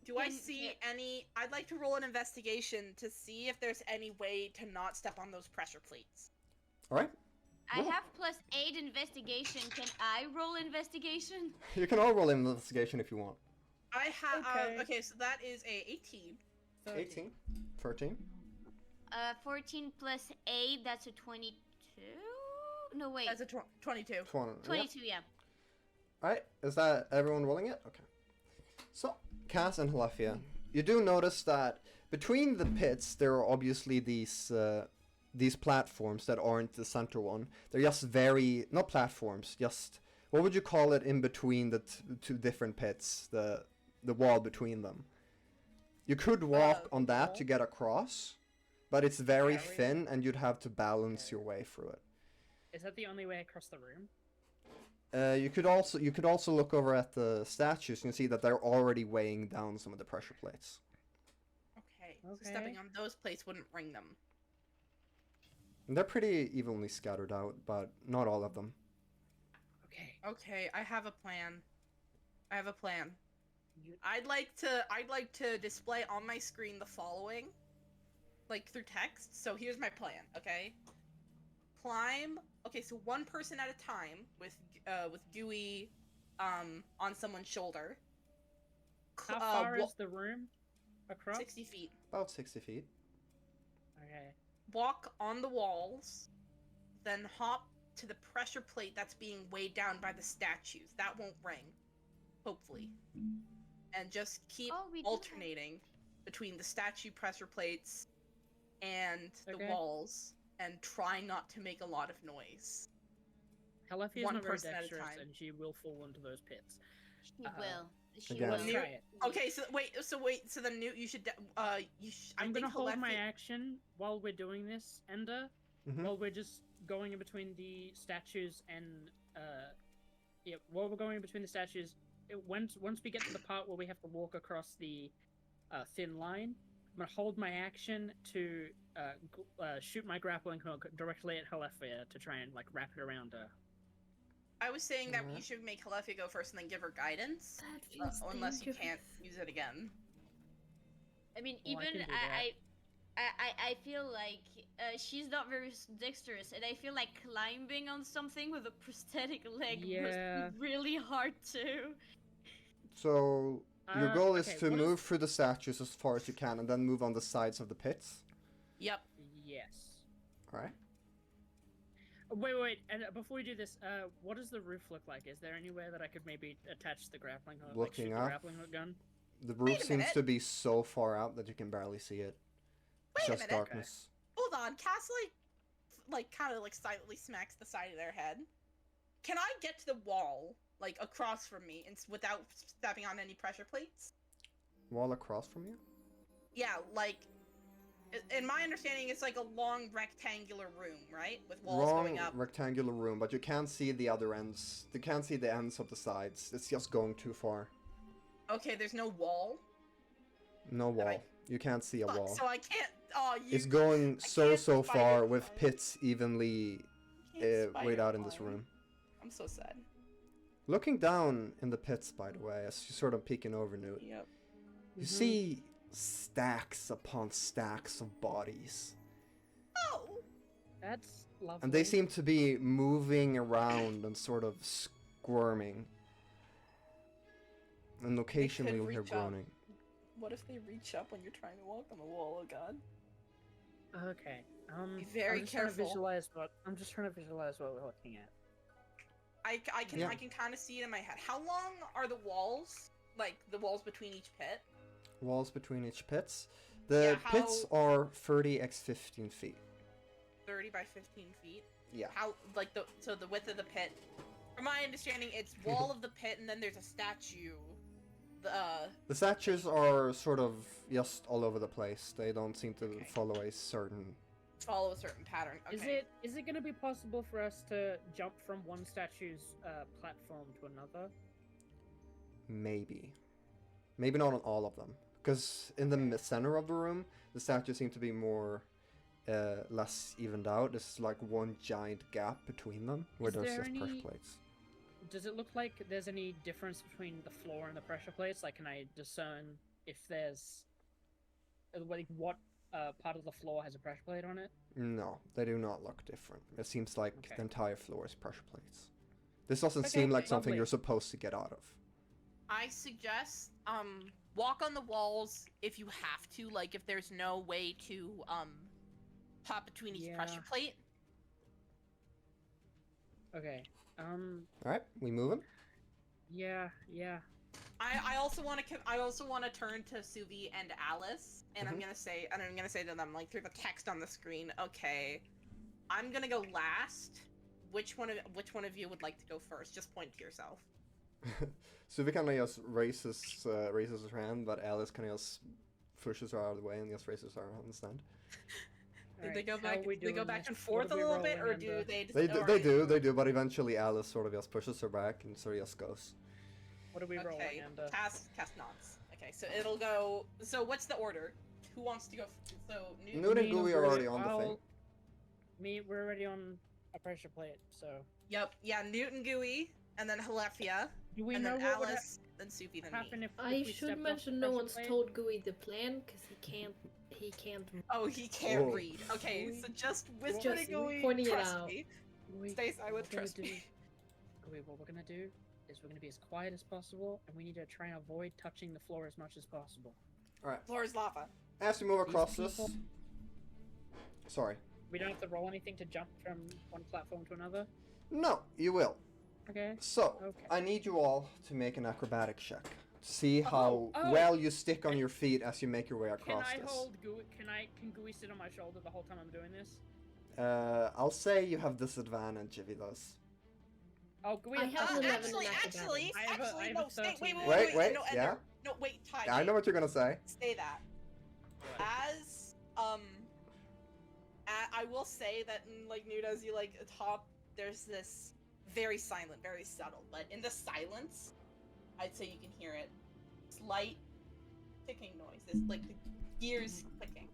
Do I see any? I'd like to roll an investigation to see if there's any way to not step on those pressure plates. All right. I have +8 investigation. Can I roll investigation? You can all roll an investigation if you want. I have. Okay. Okay, so that is a 18. 18, 13. 14 plus 8. That's a 22. No wait. That's a 22. 22. Yeah. All right. Is that everyone rolling it? Okay. So, CAS and Helephya, you do notice that between the pits there are obviously these platforms that aren't the center one. They're just not platforms, just what would you call it in between the two different pits, the wall between them. You could walk on that to get across, but it's very thin and you'd have to balance your way through it. Is that the only way across the room? You could also look over at the statues and see that they're already weighing down some of the pressure plates. Okay. So stepping on those plates wouldn't ring them. And they're pretty evenly scattered out, but not all of them. Okay. Okay, I have a plan. I'd like to display on my screen the following, like through text. So here's my plan. Okay. Climb. Okay, so one person at a time with Gooey, on someone's shoulder. How far is the room across? 60 feet. About 60 feet. Okay. Walk on the walls, then hop to the pressure plate that's being weighed down by the statues. That won't ring, hopefully. And just keep alternating between the statue pressure plates and the walls, and try not to make a lot of noise. Helephya is One not very person at a dexterous, time. and she will fall into those pits. She will. She Again. will. Let's try it. Okay, so then Noot, you should. I'm gonna hold my action while we're doing this, Ender. Mhm. While we're just going in between the statues and while we're going in between the statues, once we get to the part where we have to walk across the thin line, I'm gonna hold my action to shoot my grappling hook directly at Helephya to try and like wrap it around her. I was saying that you should make Helephya go first and then give her guidance, That feels unless you dangerous. can't use it again. I mean, Well, I even can do that. I feel like she's not very dexterous, and I feel like climbing on something with a prosthetic leg must be really hard too. So your goal is okay, to what move through the statues as far as you can, and then move on the sides of the pits. Yep. Yes. All right. Wait, and before we do this, what does the roof look like? Is there anywhere that I could maybe attach the grappling hook, like shoot Looking the up. grappling hook gun? The Wait roof a seems minute. to be so far out that you can barely see it. Wait a Just minute. darkness. Hold on, Cass kind of silently smacks the side of their head. Can I get to the wall, like across from me, and without stepping on any pressure plates? Wall across from you? Yeah, like. In my understanding, it's like a long rectangular room, right, with walls Long going up. rectangular room, but you can't see the other ends. You can't see the ends of the sides. It's just going too far. Okay, there's no wall. No wall. I- You can't see a Fuck, wall. so I can't. Oh, you. It's going I so can't so spy far it with on. pits evenly Can't spy laid it out in this on. room. I'm so sad. Looking down in the pits, by the way, as you're sort of peeking over Noot, Yep. you see stacks upon stacks of bodies. Oh. That's lovely. And they seem to be moving around and sort of squirming. And occasionally you'll hear reach up. groaning. What if they reach up when you're trying to walk on the wall? Oh God. Okay. Be very I'm just careful. I'm just trying to visualize what we're looking at. I can Yeah. I can kind of see it in my head. How long are the walls? Like the walls between each pit? Walls between each pits. The Yeah, pits are 30 x 15 feet. 30 by 15 feet. Yeah. How like the width of the pit? From my understanding, it's wall of the pit, and then there's a statue. The statues are sort of just all over the place. They don't seem to follow a certain... Follow a certain pattern. Okay. Is it going to be possible for us to jump from one statue's platform to another? Maybe. Maybe not on all of them. Because in the center of the room, the statues seem to be more... less evened out. There's like one giant gap between them where there's just pressure plates. Does it look like there's any difference between the floor and the pressure plates? Like, can I discern if there's like what part of the floor has a pressure plate on it? No, they do not look different. It seems like the entire floor is pressure plates. This doesn't seem like something you're supposed to get out of. I suggest walk on the walls if you have to. Like, if there's no way to hop between each pressure plate. Okay. Alright, we moving? Yeah. I also want to turn to Suvi and Alice, and I'm gonna say to them, like, through the text on the screen. Okay, I'm gonna go last. Which one of you would like to go first? Just point to yourself. Suvi kind of just raises her hand, but Alice kind of just pushes her out of the way and just raises her hand instead. Did they go back? They go back and forth a little bit, or do they? Just They do, but eventually Alice sort of just pushes her back and sort of just goes. What are we rolling? Okay, cast nods. Okay, so it'll go. So what's the order? Who wants to go? So Noot and Gooey are already on the thing. We're already on a pressure plate, so. Yep. Yeah, Noot and Gooey, and then Helephya, and then Alice, then Suvi, then me. I should mention no one's told Gooey the plan because he can't. Oh, he can't read. Okay, so just whisper to Gooey. Pointing it Trust out. me. Stay silent. Trust me. Gooey, what we're gonna do is we're gonna be as quiet as possible, and we need to try and avoid touching the floor as much as possible. All right. Floor is lava. As we move across this. Sorry. We don't have to roll anything to jump from one platform to another? No, you will. Okay. So, I need you all to make an acrobatic check. To see how well you stick on your feet as you make your way across this. Can I hold Gooey? Can Gooey sit on my shoulder the whole time I'm doing this? I'll say you have disadvantage if he does. Oh, Gooey, I have an 11 actually, no, stay, wait, wait, no, yeah? No, wait, Ty. I know what you're gonna say. Say that. As, I will say that in, like, Noot, as you, like, top, there's this very silent, very subtle, but in the silence, I'd say you can hear it. Slight ticking noise. This, like, the gears clicking.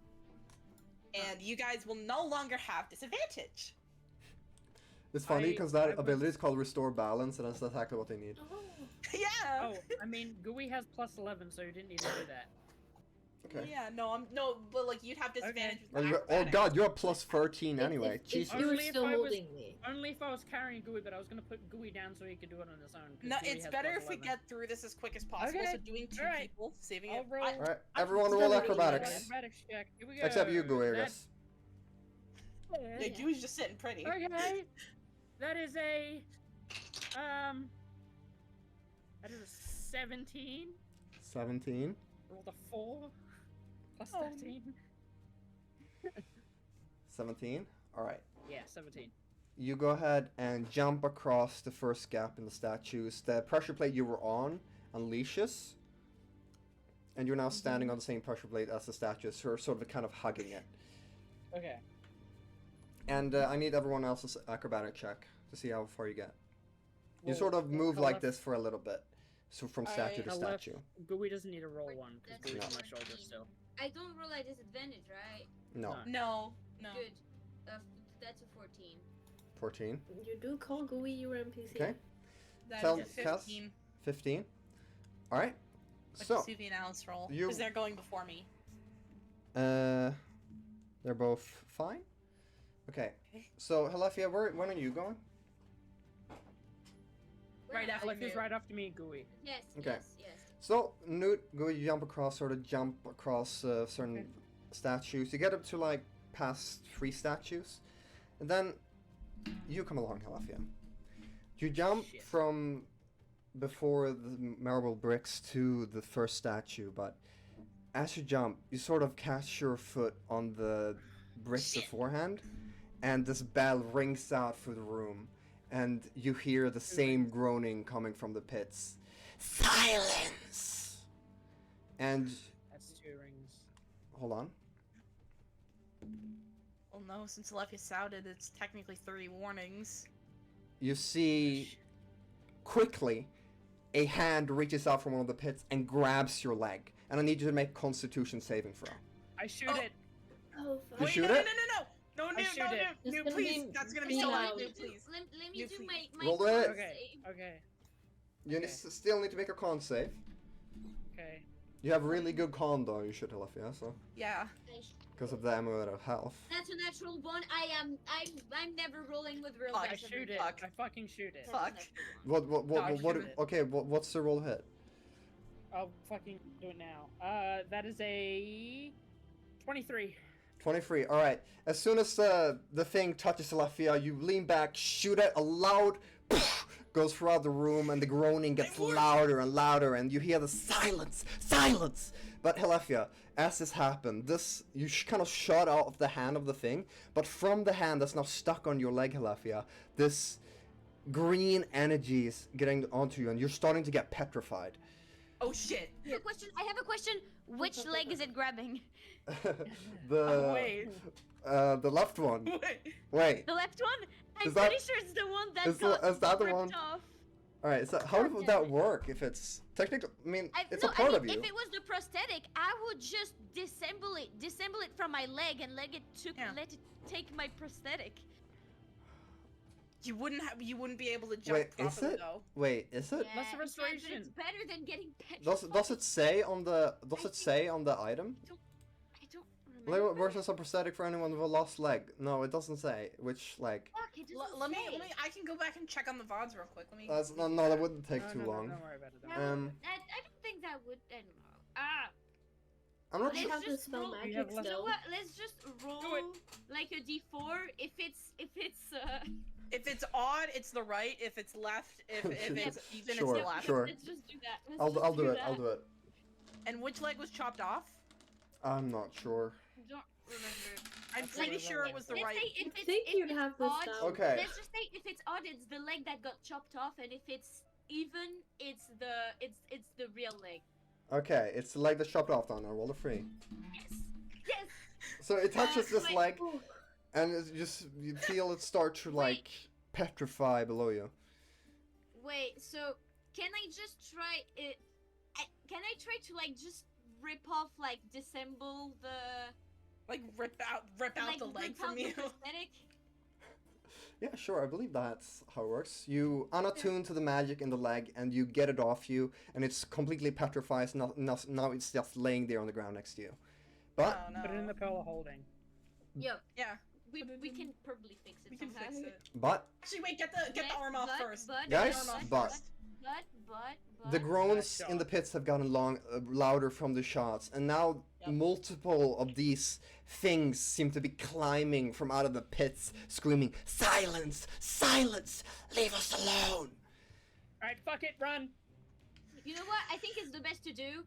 And you guys will no longer have disadvantage. It's funny because that ability is called Restore Balance, and that's exactly what they need. Yeah! Oh, I mean, Gooey has +11, so you didn't need to do that. Okay. Yeah, but like you'd have disadvantage. Oh god, you're a +13 anyway. Jesus. You were still holding me. Only if I was carrying Gooey, but I was gonna put Gooey down so he could do it on his own. No, it's better if we get through this as quick as possible. Okay. So doing two people, saving it. Alright, everyone roll acrobatics. Acrobatics check. Here we go. Except you, Gooey, I guess. Yeah, Gooey's just sitting pretty. Okay. That is a 17. 17. Rolled a 4. Plus 13. 17. Alright. Yeah, 17. You go ahead and jump across the first gap in the statues. The pressure plate you were on unleashes. And you're now standing on the same pressure plate as the statues, so you're sort of kind of hugging it. Okay. And I need everyone else's acrobatic check to see how far you get. You sort of move like this for a little bit. So from statue to statue. Gooey doesn't need to roll one, because Gooey's on my shoulder still. I don't roll at disadvantage, right? No. No. Good. That's a 14. 14. You do call Gooey your NPC. Okay. That's 15. 15. Alright. So. Suvi and Alice roll. Because they're going before me. They're both fine? Okay. So, Helephya, when are you going? Right after Helephya's right after me, Gooey. Yes, okay. yes. So, Noot, Gooey, you jump across certain statues. You get up to, like, past 3 statues. And then, you come along, Helephya. You jump from before the marble bricks to the first statue, but as you jump, you sort of catch your foot on the bricks beforehand, and this bell rings out through the room, and you hear the same groaning coming from the pits. Silence! And That's 2 rings. hold on. Well, no, since Helephya sounded, it's technically 30 warnings. You see, quickly, a hand reaches out from one of the pits and grabs your leg. And I need you to make Constitution saving throw. I shoot it. Oh, fuck. You Wait, shoot no, it? No, I Newt, shoot no, it. Newt, It's Newt, gonna please. be That's gonna be me so now. loud, Let Newt, please. me Newt, do please. my Roll con it. Okay. save. Okay. You Okay. still need to make a con save. Okay. You have really good con though, you should, Helephya, so. Yeah. Because of the amulet of health. That's a natural one. I'm never rolling with real Fuck. I dice. shoot it. Fuck. I fucking shoot it. That's a Fuck. natural one. Dodge What, shoot it. okay, what's the roll hit? I'll fucking do it now. That is a 23. 23, alright. As soon as the thing touches Helephya, you lean back, shoot it, a loud goes throughout the room, and the groaning gets louder and louder, and you hear the silence! But Helephya, as this happened, you kind of shot out of the hand of the thing, but from the hand that's now stuck on your leg, Helephya, this green energy is getting onto you, and you're starting to get petrified. Oh shit. I have a question. Which leg is it grabbing? Wait. The left one. Wait. The left one? I'm Is that- pretty sure it's the one that is got that the ripped one? off. Alright, so how would that work if it's technically? I mean, it's a No, part I of mean, you. if it was the prosthetic, I would just disassemble it from my leg and let it take my prosthetic. You wouldn't be able to jump Wait, is properly it? though. Wait, is it? That's a but restoration. it's better than getting petrified. Does it say on the item? I don't remember. Like, versus a prosthetic for anyone with a lost leg? No, it doesn't say. Which like Fuck, it doesn't Let me. say. I can go back and check on the VODs real quick. Let me. that's no, that wouldn't take too No, long. Don't worry about it. Don't That worry. would- I don't think that would. I don't know. I'm not I sure. have to just spell roll- You magic have less- You know still. what? Let's just roll it. like a d4. If If it's odd, it's the right. If it's left, if it's even, Sure, it's the left. sure. let's just do that. Let's I'll just do it. that. I'll do it. And which leg was chopped off? I'm not sure. Don't remember. I'm That's pretty like- sure it was the Let's right. say if I it's, think if you'd it's have this odd, down. Okay. Let's just say if it's odd, it's the leg that got chopped off, and if it's even, it's the real leg. Okay, it's the leg that's chopped off down. I roll a 3. Yes. Yes. So it touches this Wait. leg, and you feel it start to like petrify below you. Wait. So can I just try it? Can I try to like just rip off, like disassemble the Like rip out like the leg rip from out you. the prosthetic? Yeah, sure. I believe that's how it works. You unattune to the magic in the leg, and you get it off you, and it's completely petrified. Now it's just laying there on the ground next to you. But Oh no. Put it in the pillow holding. Yo, Yeah. we can probably fix it We can somehow. fix it. but Actually, wait. Get the arm off first. Guys, but- the groans Shot. in the pits have gotten louder from the shots, and now Yep. multiple of these things seem to be climbing from out of the pits, screaming, "Silence! Silence! Leave us alone!" Alright, fuck it, run! You know what? I think it's the best to do.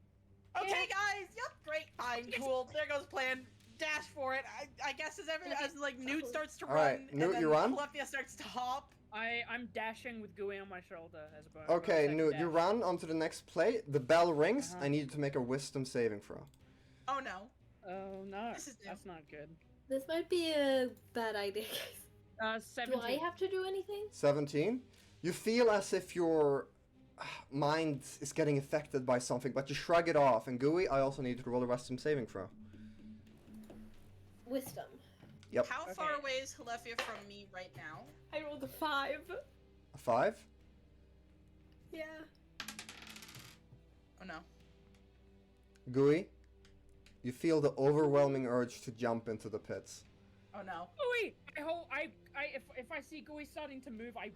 Okay, guys. Yep. Great. Fine. Cool. There goes plan. Dash for it. I guess as like Newt starts to All right, run, Newt, and then you run? Helephya starts to hop. I'm dashing with Gooey on my shoulder as a bonus. Okay, Bonus Newt, dash. you run onto the next plate. The bell rings. Uh-huh. I need you to make a wisdom saving throw. Oh no. Oh no, This is new. that's not good. This might be a bad idea, guys. 17. Do I have to do anything? 17. You feel as if your mind is getting affected by something, but you shrug it off. And Gooey, I also need you to roll a wisdom saving throw. Wisdom. Yep. How far Okay. away is Helephya from me right now? I rolled a 5. A 5. Yeah. Oh no. Gooey, you feel the overwhelming urge to jump into the pits. Oh no. Gooey! If I see Gooey starting to move, I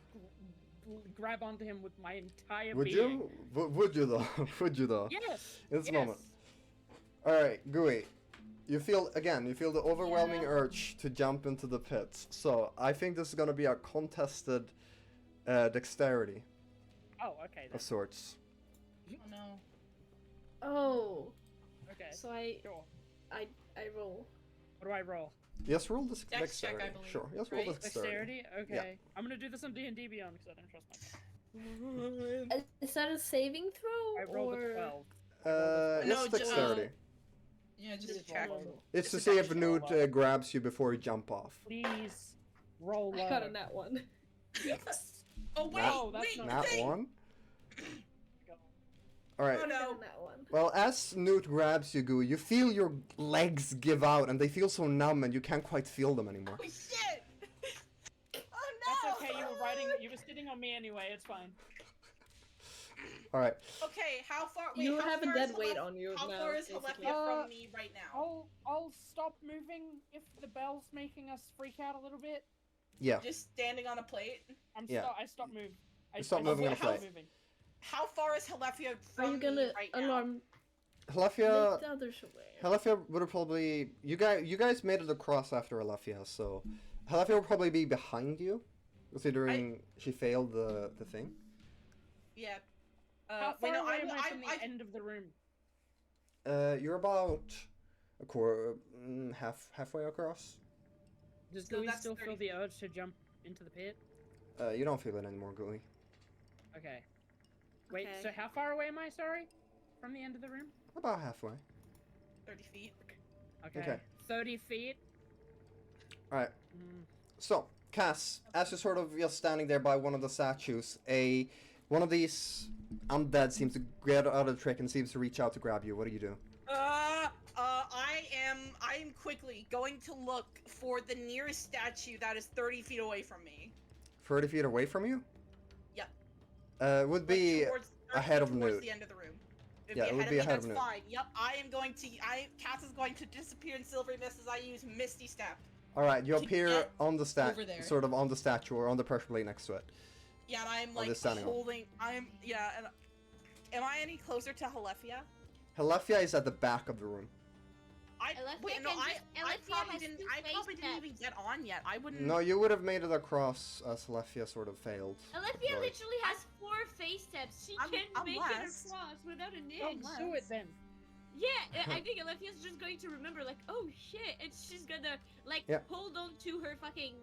grab onto him with my entire Would being. you? Would you though? Would you though? Yes! In this yes. moment. Alright, Gooey. You feel the overwhelming urge to jump into the pits. So, I think this is gonna be a contested dexterity Oh, okay. of Then. sorts. Oh no. Oh. Okay. So I Sure. roll. What do I roll? Yes, roll the Dex check, dexterity. I believe, Sure, yes, roll right? dexterity. Okay. I'm gonna do this on D&D Beyond because I don't trust myself. Is that a saving throw? I rolled or... a 12. Yes, No, dexterity. Yeah, just Just check. roll. It's to it's see a if dash Noot grabs you before you jump off. Please roll low. I got a nat 1. Yes. Oh wait, Nat- that's wait, not- Nat wait. 1? Go. Alright. Oh I got no. a nat 1. Well, as Noot grabs you, Gooey, you feel your legs give out and they feel so numb and you can't quite feel them anymore. Oh shit! Oh no! That's okay. You were sitting on me anyway. It's fine. Alright. Okay, how far? Wait, You how have a far dead is weight Halef- on you How now, far is basically. Helephya from me right now? I'll stop moving if the bell's making us freak out a little bit. Yeah. Just standing on a plate. I stop moving. You stop moving on a plate. Moving. How far is Helephya Are from you gonna me right now? alarm? Helephya, Make the others aware. Helephya would have probably... You guys made it across after Helephya, so... Helephya will probably be behind you, considering she failed the thing. Yeah. How far wait, no, away am I from the end of the room? You're about a quarter, halfway across. Does So Gooey that's still feel 30 the urge to jump into the pit? You don't feel it anymore, Gooey. Okay. Wait, Okay. so how far away am I, sorry? From the end of the room? About halfway. 30 feet. Okay. 30 feet? Alright. Mm. So, Cass, as you're sort of just standing there by one of the statues, one of these undead seems to get out of the trick and seems to reach out to grab you. What do you do? I am quickly going to look for the nearest statue that is 30 feet away from me. 30 feet away from you? Yep. Would be Like, towards ahead of towards Noot. the end of the room. If Yeah, it would be ahead of that's Noot. fine. Yep, Cass is going to disappear in silvery mist as I use Misty Step. Alright, you to appear get on the over there. sort of on the statue or on the pressure plate next to it. Yeah, and I'm Oh, like they're standing up. and am I any closer to Helephya? Helephya is at the back of the room. Wait, no, Helephya I probably has didn't. two I probably face didn't even get on yet. I wouldn't. No, you would have made it across as Helephya sort of failed. Helephya Right. literally has 4 face steps. She I'm can't make less. it across without an Oh, inch. do it then. Yeah, I think Helephya's just going to remember, like, oh shit, and she's gonna, like, Yeah. hold on to her fucking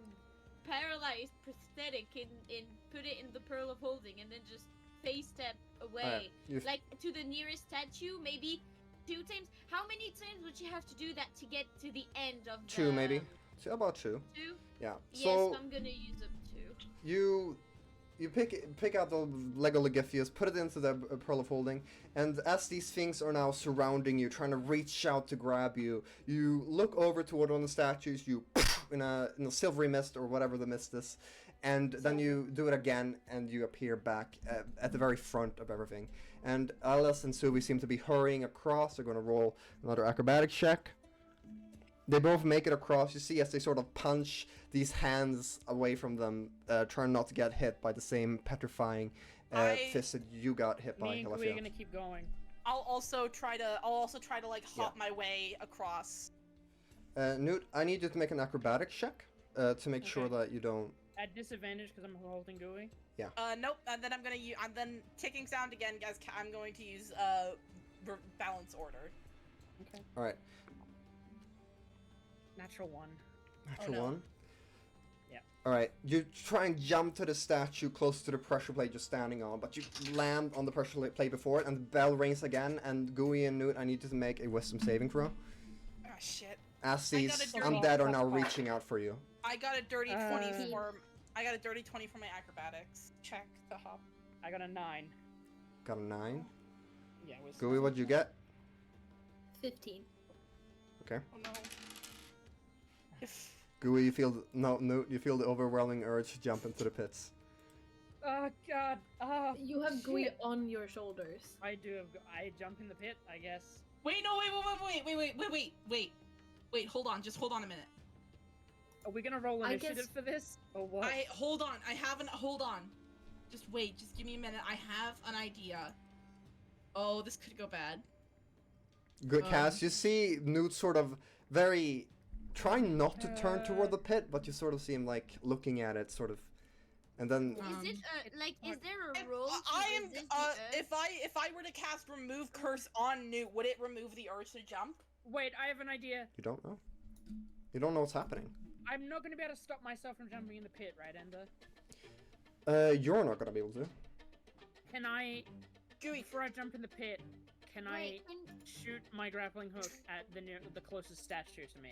paralyzed prosthetic and put it in the pearl of holding, and then just face step away. Like, to the nearest statue, maybe 2 times. How many times would you have to do that to get to the end of the... 2 maybe. So about 2. 2? Yeah. Yes, So I'm gonna use up 2. you pick out the Lego Legithius, put it into the Pearl of Holding, and as these things are now surrounding you, trying to reach out to grab you, you look over toward one of the statues, you in a silvery mist or whatever the mist is, and then you do it again, and you appear back at the very front of everything. And Alice and Subi seem to be hurrying across. They're going to roll another acrobatics check. They both make it across. You see as they sort of punch these hands away from them, trying not to get hit by the same petrifying fist that you got hit by. Me and Gooey are gonna keep going. I'll also try to like hop my way across. Noot, I need you to make an acrobatics check to make sure Okay. that you don't. At disadvantage because I'm holding Gooey. Nope. And then I'm gonna use. And then ticking sound again, guys. I'm going to use balance order. Okay. All right. Natural 1. Natural no. 1. Yeah. All right. You try and jump to the statue close to the pressure plate you're standing on, but you land on the pressure plate before it, and the bell rings again. And Gooey and Noot, I need you to make a wisdom saving throw. Ah, shit. As I these got a dirty undead are now plus reaching out for you. I got a dirty 20 Uh. for. I got a dirty 20 for my acrobatics check to hop. I got a 9. Got a 9. Yeah, it was. Gooey, what'd you get? 15. Oh no. If Gooey, you feel Noot, you feel the overwhelming urge to jump into the pits. Oh god. Oh. You have Gooey shit. on your shoulders. I do. I jump in the pit, I guess. wait, no, wait. Hold on. Just hold on a minute. Are we gonna roll I initiative guess- for this? Or what? Hold on. I haven't. Hold on. Just wait. Just give me a minute. I have an idea. Oh, this could go bad. Good, Cass. You see Noot sort of very trying not to turn toward the pit, but you sort of see him like looking at it, sort of, and then Is it, like, is there a If roll to I am. resist the urge? If I were to cast remove curse on Newt, would it remove the urge to jump? Wait, I have an idea. you don't know. You don't know what's happening. I'm not gonna be able to stop myself from jumping in the pit, right, Ender? You're not gonna be able to. Can I, Gooey. before I jump in the pit, can I Wait, can, shoot my grappling hook at the closest statue to me?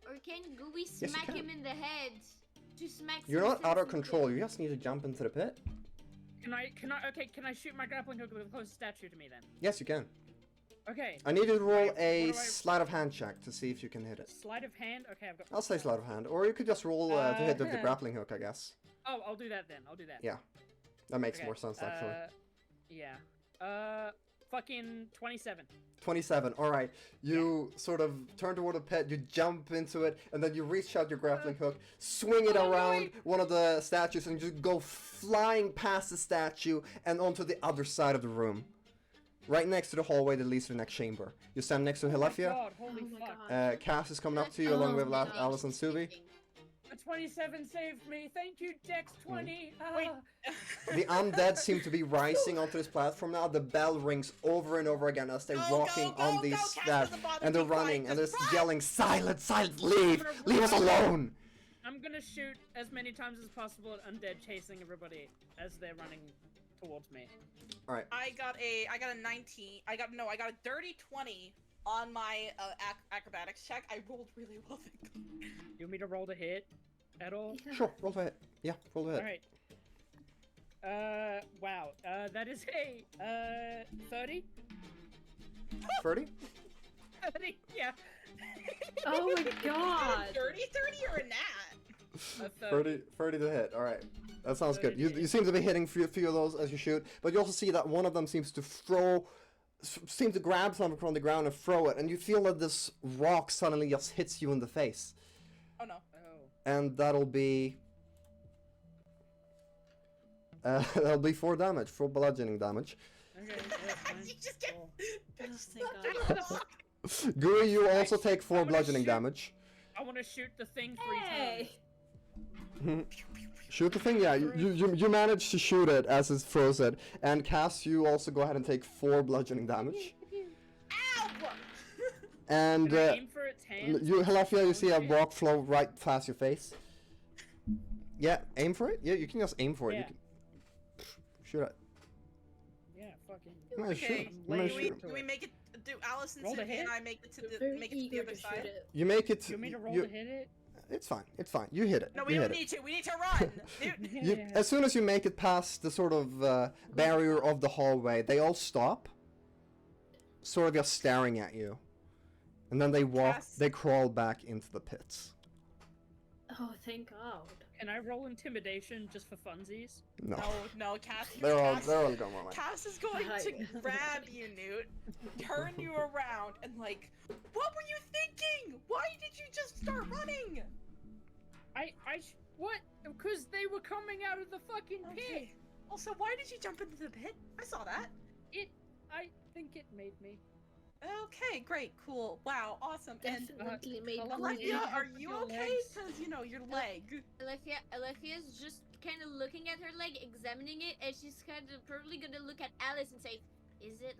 or can Gooey you smack can. him in the head? To smack You're some not out of sense into control. him? You just need to jump into the pit. Can I shoot my grappling hook at the closest statue to me then? Yes, you can. Okay. I need you to roll What a do I- sleight of hand check to see if you can hit it. Sleight of hand? Okay, I've got... I'll say sleight of hand. Or you could just roll to hit with the grappling hook, I guess. Oh, I'll do that then. I'll do that. Yeah. That makes Okay, more sense, actually. Yeah. Fucking 27. 27, alright. You sort of turn toward the pit, you jump into it, and then you reach out your grappling hook, swing it around one of the statues, and just go flying past the statue and onto the other side of the room. Right next to the hallway that leads to the next chamber. You stand next to Helephya. God, holy Oh my fuck. God. Cass is coming up to you along with Alice and Subi. A 27 saved me. Thank you, Dex 20. Wait. The undead seem to be rising onto this platform now. The bell rings over and over again as they're walking on these steps. And they're running and they're yelling, "Silence, silence, leave! Leave us alone!" I'm gonna shoot as many times as possible at undead chasing everybody as they're running towards me. Alright. I got a 19. I got a dirty 20 on my acrobatics check. I rolled really well. You want me to roll to hit at all? Sure, roll for hit. Yeah, roll for hit. Alright. Wow. That is a 30? 30? 30, yeah. Oh my god. Dirty 30 or a nat? A 30 to hit, alright. That sounds good. 30 You, to hit. you seem to be hitting a few of those as you shoot, but you also see that one of them seems to grab something from the ground and throw it, and you feel that this rock suddenly just hits you in the face. Oh no. Oh. And that'll be... that'll be 4 damage, 4 bludgeoning damage. Okay, that's fine. You just get Cool. Oh, thank God. Gooey, you also take 4 I'm gonna bludgeoning shoot- damage. I want to shoot the thing 3 Hey. times. Shoot the thing, yeah, you manage to shoot it as it throws it. And Cass, you also go ahead and take 4 bludgeoning damage. Ow! And Can I aim for its hands? Helephya, you see a Shoot? rock flow right past your face. Yeah, aim for it? Yeah, you can just aim for it. You Yeah. can... Shoot it. Yeah, fucking. I'm gonna shoot Okay, it. I'm gonna do shoot it. do we make it? Do Alice and Roll the Subi hit? and I make it to You're the very make it to the eager other to shoot side? it. You make it. You want me to roll you- to hit it? It's fine. It's fine. You hit it. No, we you don't hit it. need to. We need to run. Dude. You, as soon as you make it past the sort of barrier of the hallway, they all stop, sort of just staring at you, and then they walk. Cass. They crawl back into the pits. Oh, thank God. Can I roll intimidation just for funsies? No, No, Cass. they're all Cass, going away. Cass is going to grab you, Newt, turn you around, and like, what were you thinking? Why did you just start running? What? Because they were coming out of the fucking pit. Okay. Also, why did you jump into the pit? I saw that. I think it made me. Okay, great, cool, wow, awesome. And Definitely made Alethea, Gooey. Alethea, are you Your okay? legs. Because you know your leg. Alethea's just kind of looking at her leg, examining it, and she's kind of probably gonna look at Alice and say, is it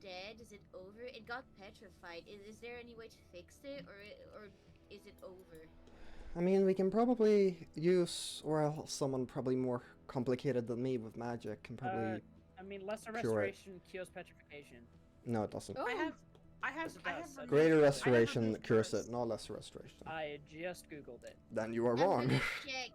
dead? Is it over? It got petrified. Is there any way to fix it, or is it over? I mean, we can probably use, or else someone probably more complicated than me with magic can probably. I mean, lesser Cure it. restoration cures petrification. No, it doesn't. Oh, I have Yes, it does. removed- Greater I have restoration removed cures curse. it, not lesser restoration. I just googled it. Then you are I'm wrong. gonna check.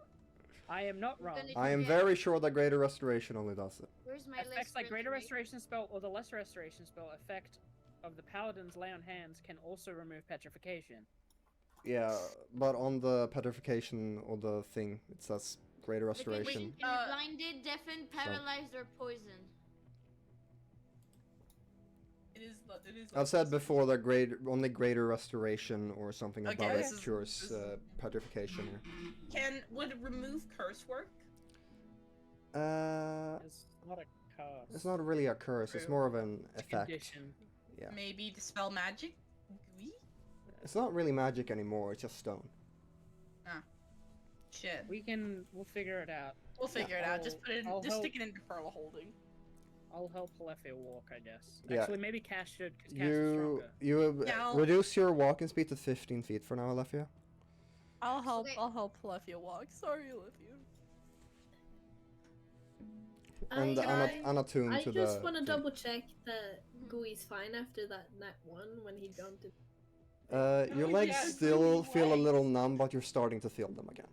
I am not wrong. gonna- I am very sure that greater restoration only does it. Where's my Effects like greater restoration? restoration spell or the lesser restoration spell effect of the paladin's lay on hands can also remove petrification. Yeah, but on the petrification or the thing, it says greater Like, restoration. Can be blinded, deafened, paralyzed, or poisoned. It is. I've said before that only greater restoration or something Okay, above it this is- cures this is- petrification. Would remove curse work? It's not a curse. It's not really a curse. It's True. more of an It's a effect. condition. Yeah, Maybe dispel magic? Oui? it's not really magic anymore. It's just stone. Shit. We'll figure it out. We'll figure it out. Just I'll- put it in, I'll just help. stick it into Pearl holding. I'll help Helephya walk, I guess. Yeah. Actually, maybe Cass should, because Cass is stronger. You Now- reduce your walking speed to 15 feet for now, Helephya. I'll help. Okay. I'll help Helephya walk. Sorry, Helephya. And unattuned I to just the want to thing. double check that Gooey's fine after that nat 1 when he jumped in. Your Oh, legs yeah, still Gooey's feel a legs. little numb, but you're starting to feel them again.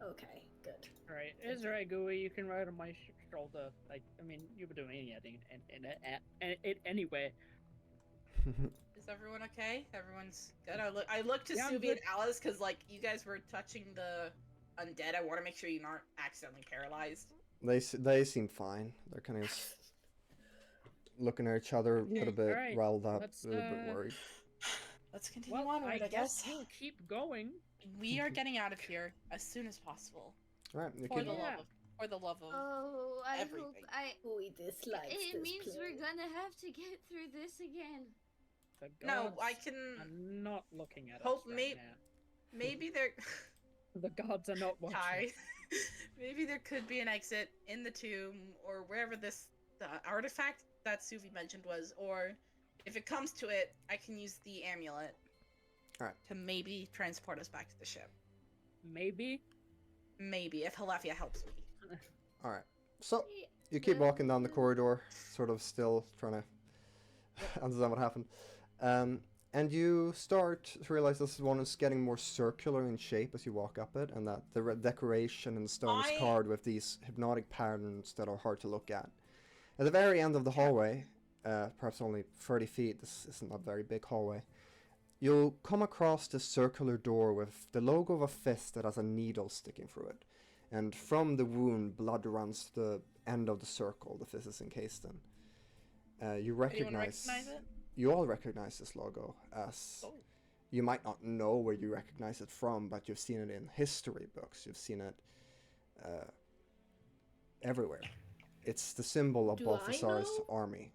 Okay, good. Alright, it's alright, Gooey. You can ride on my shoulder. Like, I mean, you were doing it anyway. Is everyone okay? Everyone's good. I look to Yeah, I'm Subi good. and Alice because like you guys were touching the undead. I want to make sure you aren't accidentally paralyzed. They seem fine. They're kind of looking at each other, a little bit Alright, riled up, let's, a little bit worried. Let's continue Well, onward, I guess. we'll keep going. We are getting out of here as soon as possible. Alright, you For keep the Yeah. love of, for the love of. Oh, I hope Everything. Gooey dislikes It this means place. we're gonna have to get through this again. The No, gods I can. are not looking at Hope us right may- now. Maybe there. The gods are not watching. Ty. Maybe there could be an exit in the tomb or wherever the artifact that Suvi mentioned was, or if it comes to it, I can use the amulet. Alright. To maybe transport us back to the ship. Maybe. Maybe if Helephya helps me. Alright, so you keep walking down the corridor, sort of still trying to understand what happened. And you start to realize this one is getting more circular in shape as you walk up it, and that the decoration in the stone is carved with these hypnotic patterns that are hard to look at. At the very end of the hallway, perhaps only 30 feet, this isn't a very big hallway, you'll come across this circular door with the logo of a fist that has a needle sticking through it. And from the wound, blood runs to the end of the circle the fist is encased in. You Anyone recognize it? you all recognize this logo as Oh. you might not know where you recognize it from, but you've seen it in history books. You've seen it everywhere. It's the symbol of Do I Balthasar's know? army.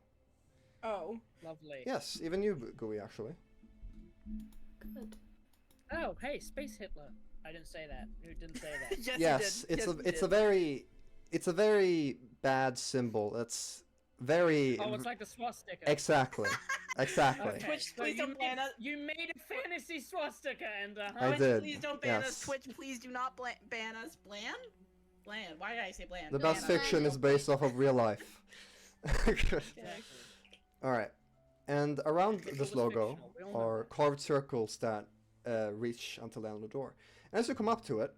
Oh. Lovely. Yes, even you, Gooey, actually. Good. Oh, hey, Space Hitler. I didn't say that. Who didn't say that? Yes, you Yes, did. it's Yes, a you it's did. a very it's a very bad symbol. It's very Oh, it's like the swastika. exactly. Exactly. Okay, Twitch, so please don't ban us. You made a fantasy swastika, and I Twitch, did, please don't ban us. yes. Twitch, please do not ban us. Bland? Bland. Why did I say bland? The No, best no, fiction no. is based off of real life. Exactly. All right. And around It this was logo fictional, we all know are that. carved circles that reach until the end of the door. And as you come up to it,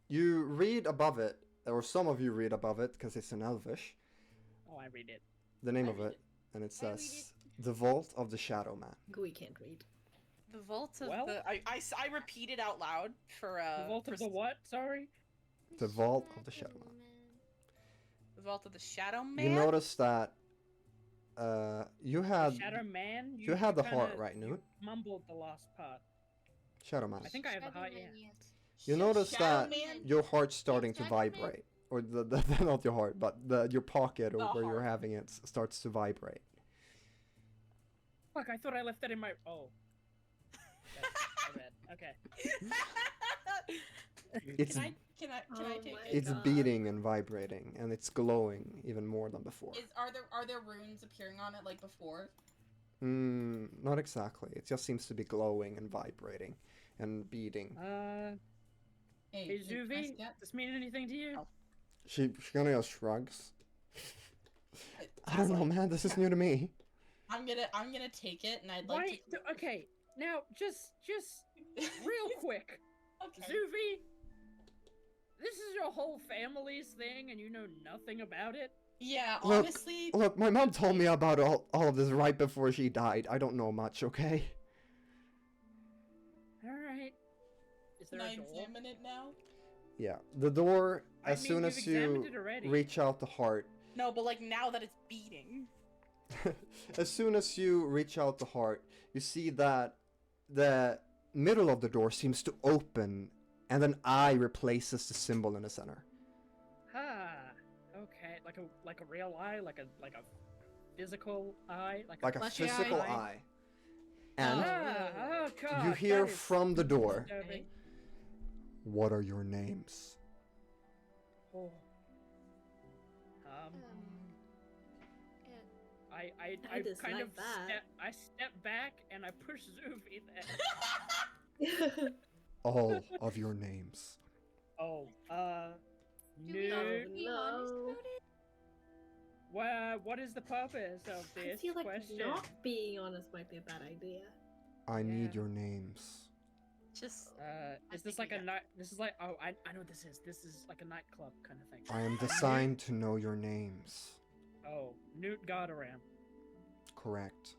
you read above it, or some of you read above it, because it's in Elvish, Oh, I read it. the name I of read it, and it I read says, The Vault of the Shadow Man. Gooey can't read. The vault of Well- the. I repeated out loud for The vault for of the what? Sorry. The Vault of the Shadow Man. The vault of the Shadow Man. You notice that you had The Shadow Man. you had the heart, kinda- right, you Noot? Mumbled the last part. Shadow Man. I think I have the heart. Yeah. You notice Shadow that Man? your heart's starting to Shadow Man? vibrate, or the not your heart, but your pocket, or The where you're heart. having it, starts to vibrate. Fuck! I thought I left that in my. Oh. That's bad. Okay. It's Can I Oh take my it? it's God. beating and vibrating, and it's glowing even more than before. Are there runes appearing on it like before? Not exactly. It just seems to be glowing and vibrating and beating. Hey, can I see Zuvi, that? does this mean anything to you? Oh. She kind of shrugs. I don't know, man. This is new to me. I'm gonna take it, and I'd Why? like to. Okay. Now, just real quick, Okay. Zuvi. This is your whole family's thing, and you know nothing about it. Yeah, Look, honestly. Look, my mom told me about all of this right before she died. I don't know much, okay? All right. Is Can there I a door? examine it now? Yeah. The door, I as mean, soon you've as you examined it already. reach out the heart, No, but like now that it's beating. as soon as you reach out the heart, you see that the middle of the door seems to open, and an eye replaces the symbol in the center. Ah. Okay. Like a real eye, like a physical eye, Like a Fleshy physical eye. eye. And Oh God. you hear that is from the door, disturbing. "What are your names?" Oh. I dislike kind of that. step back and I push Zuvi there. All of your names. Oh, Do we have Noot. to be honest no. about it? What is the purpose of I this feel like question? not being honest might be a bad idea. I need Yeah. your names. Just Is this think like we a night? This is like, oh, I know what this is. This is like a nightclub kind of thing. I am designed to know your names. Oh, Noot Gardaram. Correct.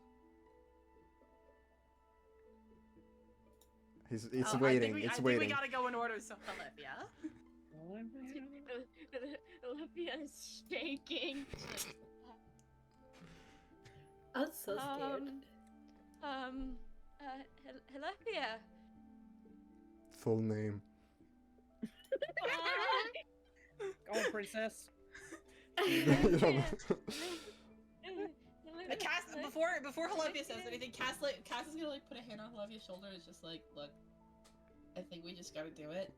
It's I waiting. think It's we waiting. gotta go in order. So Helephya. Helephya is shaking. I'm so scared. Helephya. Full name. Go on, princess. Cass, before Helephya says anything, Cass is gonna like put a hand on Helephya's shoulder. It's just like, look, I think we just gotta do it.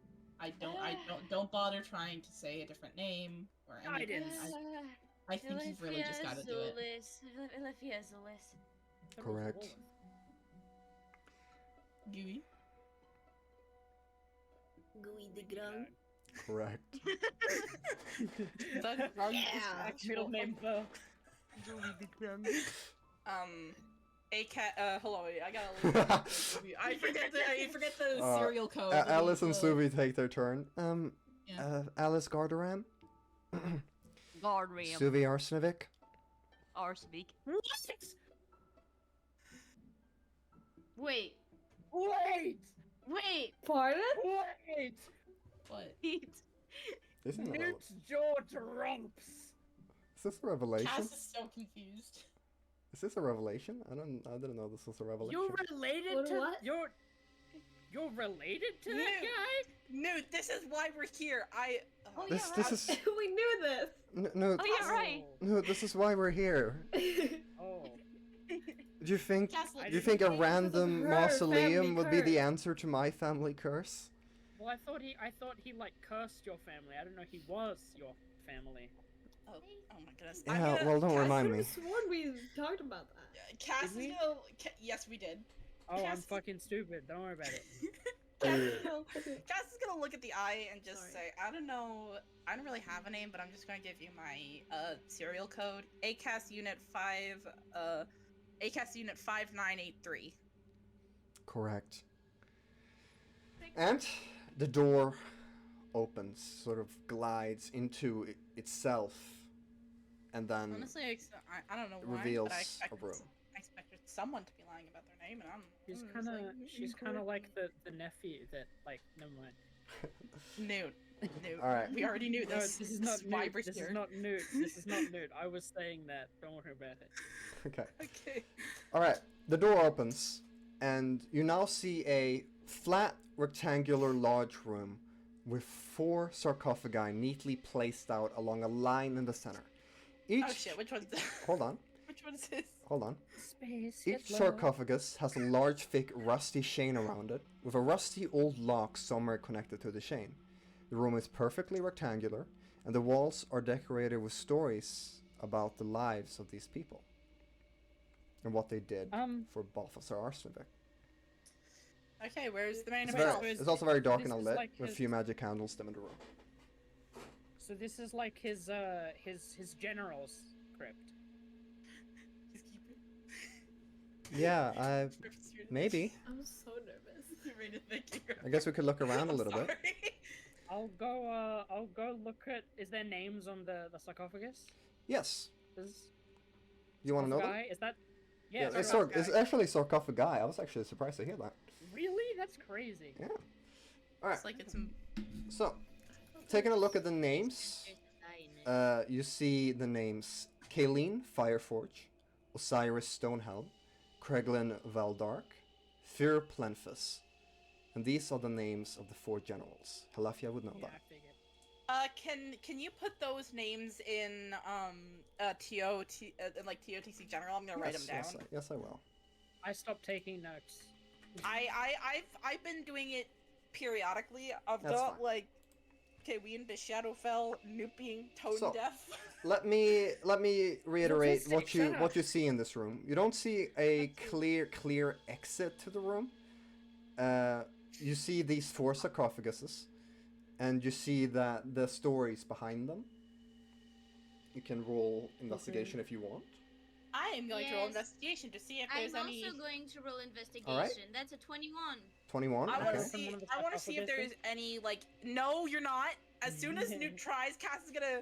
Don't bother trying to say a different name or anything. I think you've really just gotta do it. Helephya Zulus. Correct. Gooey. Gooey the Grung. Correct. Yeah. Middle name Bo. Hello, I gotta leave. I forget the serial code. Alice and Suvi take their turn. Yeah. Alice Gardaram. Guardraam. Suvi Arsenovic. Arsenic. Wait. Wait! Pardon? Wait! What? Isn't that Noot's jaw drops. Is this a revelation? Cass is so confused. Is this a revelation? I didn't know this was a revelation. You're related What, to what? You're related to that Noot. guy? Newt, this is why we're here. Oh, This yeah, is We knew this. no, Oh, yeah, right. no. This is why we're here. Oh. Do you think Cass, I do you think a didn't- random Her mausoleum family would be the curse. answer to my family curse? Well, I thought he like cursed your family. I don't know he was your family. Oh my goodness. Yeah, well, don't remind me. I could have sworn we talked about that. Cass Did is we? gonna. Yes, we did. Oh, I'm Cass- fucking stupid. Don't worry about it. Cass is gonna look at the eye and just Sorry. say, I don't know, I don't really have a name, but I'm just gonna give you my serial code. ACAS Unit 5, ACAS Unit 5983. Correct. And the door opens, sort of glides into itself, and then Honestly, I don't know why, reveals but I a room. expected someone to be lying about their name, and She's kind of like the nephew that like. Never mind. Newt. All right. We already knew No, this. this is not why Noot. we're This here. is not Noot. This is not Noot. I was saying that. Don't worry about it. Okay. Okay. All right. The door opens, and you now see a flat rectangular large room with 4 sarcophagi neatly placed out along a line in the center. Each. Oh shit, which one's Hold on. Which one is this? Hold on. Space. Each sarcophagus has a large, thick, rusty chain around it, with a rusty old lock somewhere connected to the chain. The room is perfectly rectangular, and the walls are decorated with stories about the lives of these people and what they did for Balthasar Arsenovic. Okay, where's the main It's, event? it's also very dark This and is unlit, like with a his- few magic candles dim in the room. So this is like his general's crypt. Just keep it. Yeah, maybe. I'm so nervous. You made it thinking. I guess we could look around a I'm little bit. sorry. I'll go look at. Is there names on the sarcophagus? Yes. Is You want to know that? sarcophagi? Is that? Yeah, Yeah. it's, sarcophagi. it's actually sarcophagi. I was actually surprised to hear that. Really? That's crazy. Yeah. All right. It's like it's So, taking a look at the names, you see the names Kayleen Fireforge, Osiris Stonehelm, Creglin Valdark, Fyr Plenfus. And these are the names of the 4 generals. Helephya would know Yeah, that. I figured. can you put those names in TOTC general? I'm gonna write them down. Yes, I will. I stopped taking notes. I've been doing it periodically. I've That's got fine. like Okay, we into Shadowfell, Noot being tone So, deaf. Let me reiterate What is it? what you see in this room. You don't see a clear exit to the room. You see these 4 sarcophaguses, and you see that the stories behind them. You can roll investigation if you want. I am going to roll Yes. investigation to see if I'm there's also any. going to roll investigation. Alright. That's a 21. 21. I want to Okay. see. One of the I want to see if there's any like. No, you're not. As soon as Noot tries, Cass is gonna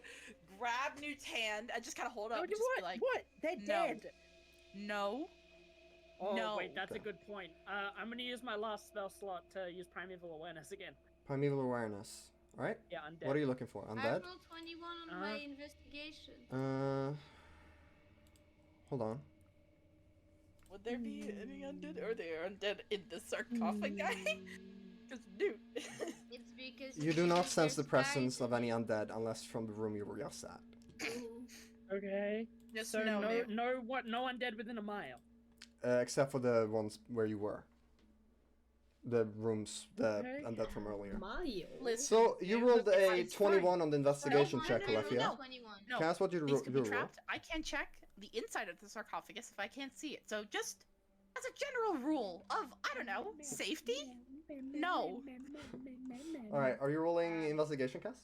grab Noot's hand and just kind of hold up. Oh, And just be like, what? They're no. dead. no. Oh, No. wait, that's Okay. a good point. I'm gonna use my last spell slot to use Primeval Awareness again. Primeval awareness. All right. Yeah, undead. What are you looking for? I Undead. rolled 21 on my investigation. Hold on. Would there be any undead? Or are there undead in the sarcophagi? Because Noot. It's because You do not sense the there's presence guys of any undead unless from the room you were just at. Okay. Just So no, Noot. no undead within a mile. Except for the ones where you were. The rooms, the Okay. undead from earlier. Listen, So you Noot, rolled a it's 21 on the investigation No, check, I rolled Helephya. 21. No, Cass, what did you things roll? can be trapped. I can't check the inside of the sarcophagus if I can't see it. So just as a general rule of, I don't know, safety? No. Alright, are you rolling investigation, Cass?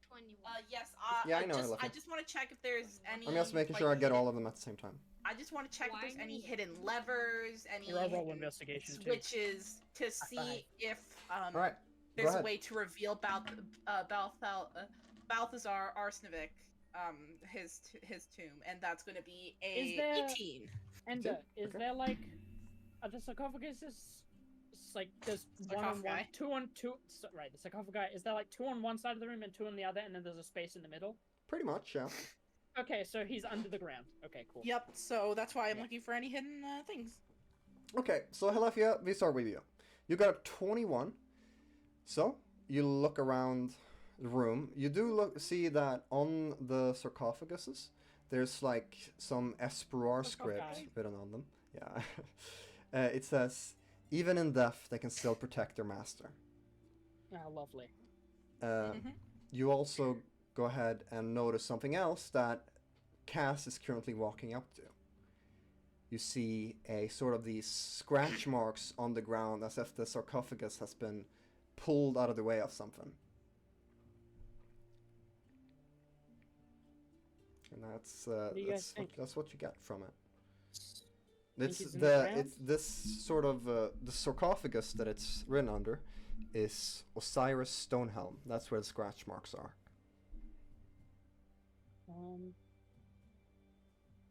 21. Yes. Yeah, I know, I Helephya. just want to check if there's any. I'm just making sure I get all of them at the same time. I just want to check if there's any hidden levers, any You're all roll hidden investigation too. switches to see if Alright, go there's a ahead. way to reveal Balthazar Arsenovic, his tomb, and that's going to be a Is there- 18. And Okay, is okay. there like, are the sarcophaguses? It's like there's one on one, Sarcophagi? 2 on 2. Right, the sarcophagi. Is there like 2 on one side of the room and 2 on the other, and then there's a space in the middle? Pretty much, yeah. Okay, so he's under the ground. Okay, cool. Yep. So that's why I'm Yeah. looking for any hidden things. Okay, so Helephya, we start with you. You got a 21. So, you look around the room. You do see that on the sarcophaguses, there's like some Esperar script Sarcophagi. written on them. Yeah. It says, even in death, they can still protect their master. Ah, lovely. Mhm. You also go ahead and notice something else that Cass is currently walking up to. You see a sort of these scratch marks on the ground as if the sarcophagus has been pulled out of the way of something. And that's do you guys think? that's what you get from it. Think It's he's in the ground? it's this sort of the sarcophagus that it's written under is Osiris Stonehelm. That's where the scratch marks are.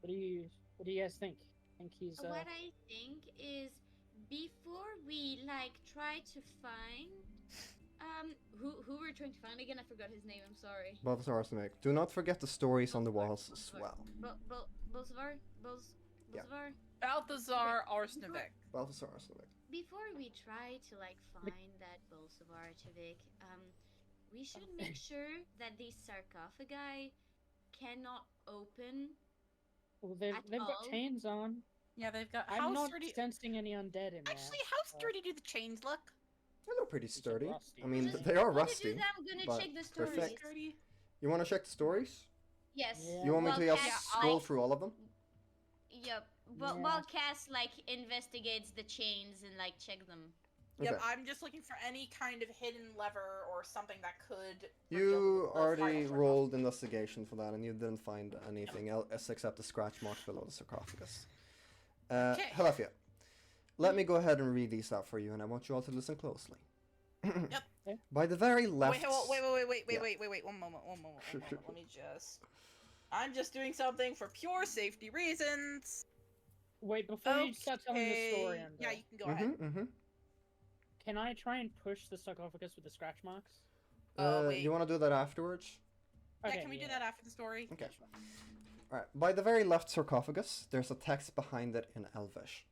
What do you guys think? Think he's What I think is, before we like try to find, who we're trying to find again? I forgot his name. I'm sorry. Balthazar Arsenic. Do not forget the stories on the walls as well. Bolsovar. Yeah. Bolsovar. Balthazar Arsenovic. Balthazar Arsenic. Before we try to like find that Bolsovar Tivik, we should make sure that these sarcophagi cannot open. well, they've at got all? chains on. Yeah, they've got. I'm How not sturdy? sensing any undead in there. Actually, how sturdy do the chains look? They look pretty sturdy. rusty. I mean, Just- they are While you do rusty. that, I'm gonna but check the they're stories. thick. Sturdy. You want to check the stories? Yes. Yeah. You want me While to just Cass, scroll like- through all of them? Yep. Yeah. While Cass like investigates the chains and like check them. Yep, Okay. I'm just looking for any kind of hidden lever or something that could. You reveal the already final sarcophagus. rolled investigation for that, and you didn't find anything else except the scratch marks below the sarcophagus. Okay. Helephya, let me go ahead and read these out for you, and I want you all to listen closely. Yep. Okay. By the very left. Wait, Yeah. wait. One moment. Let me just. I'm just doing something for pure safety reasons. Wait, before you start telling the story, Okay. and Yeah, you can go ahead. Mm-hmm. can I try and push the sarcophagus with the scratch marks? Wait. You want to do that afterwards? Yeah, can we do that after the story? Okay. Alright, by the very left sarcophagus, there's a text behind it in Elvish.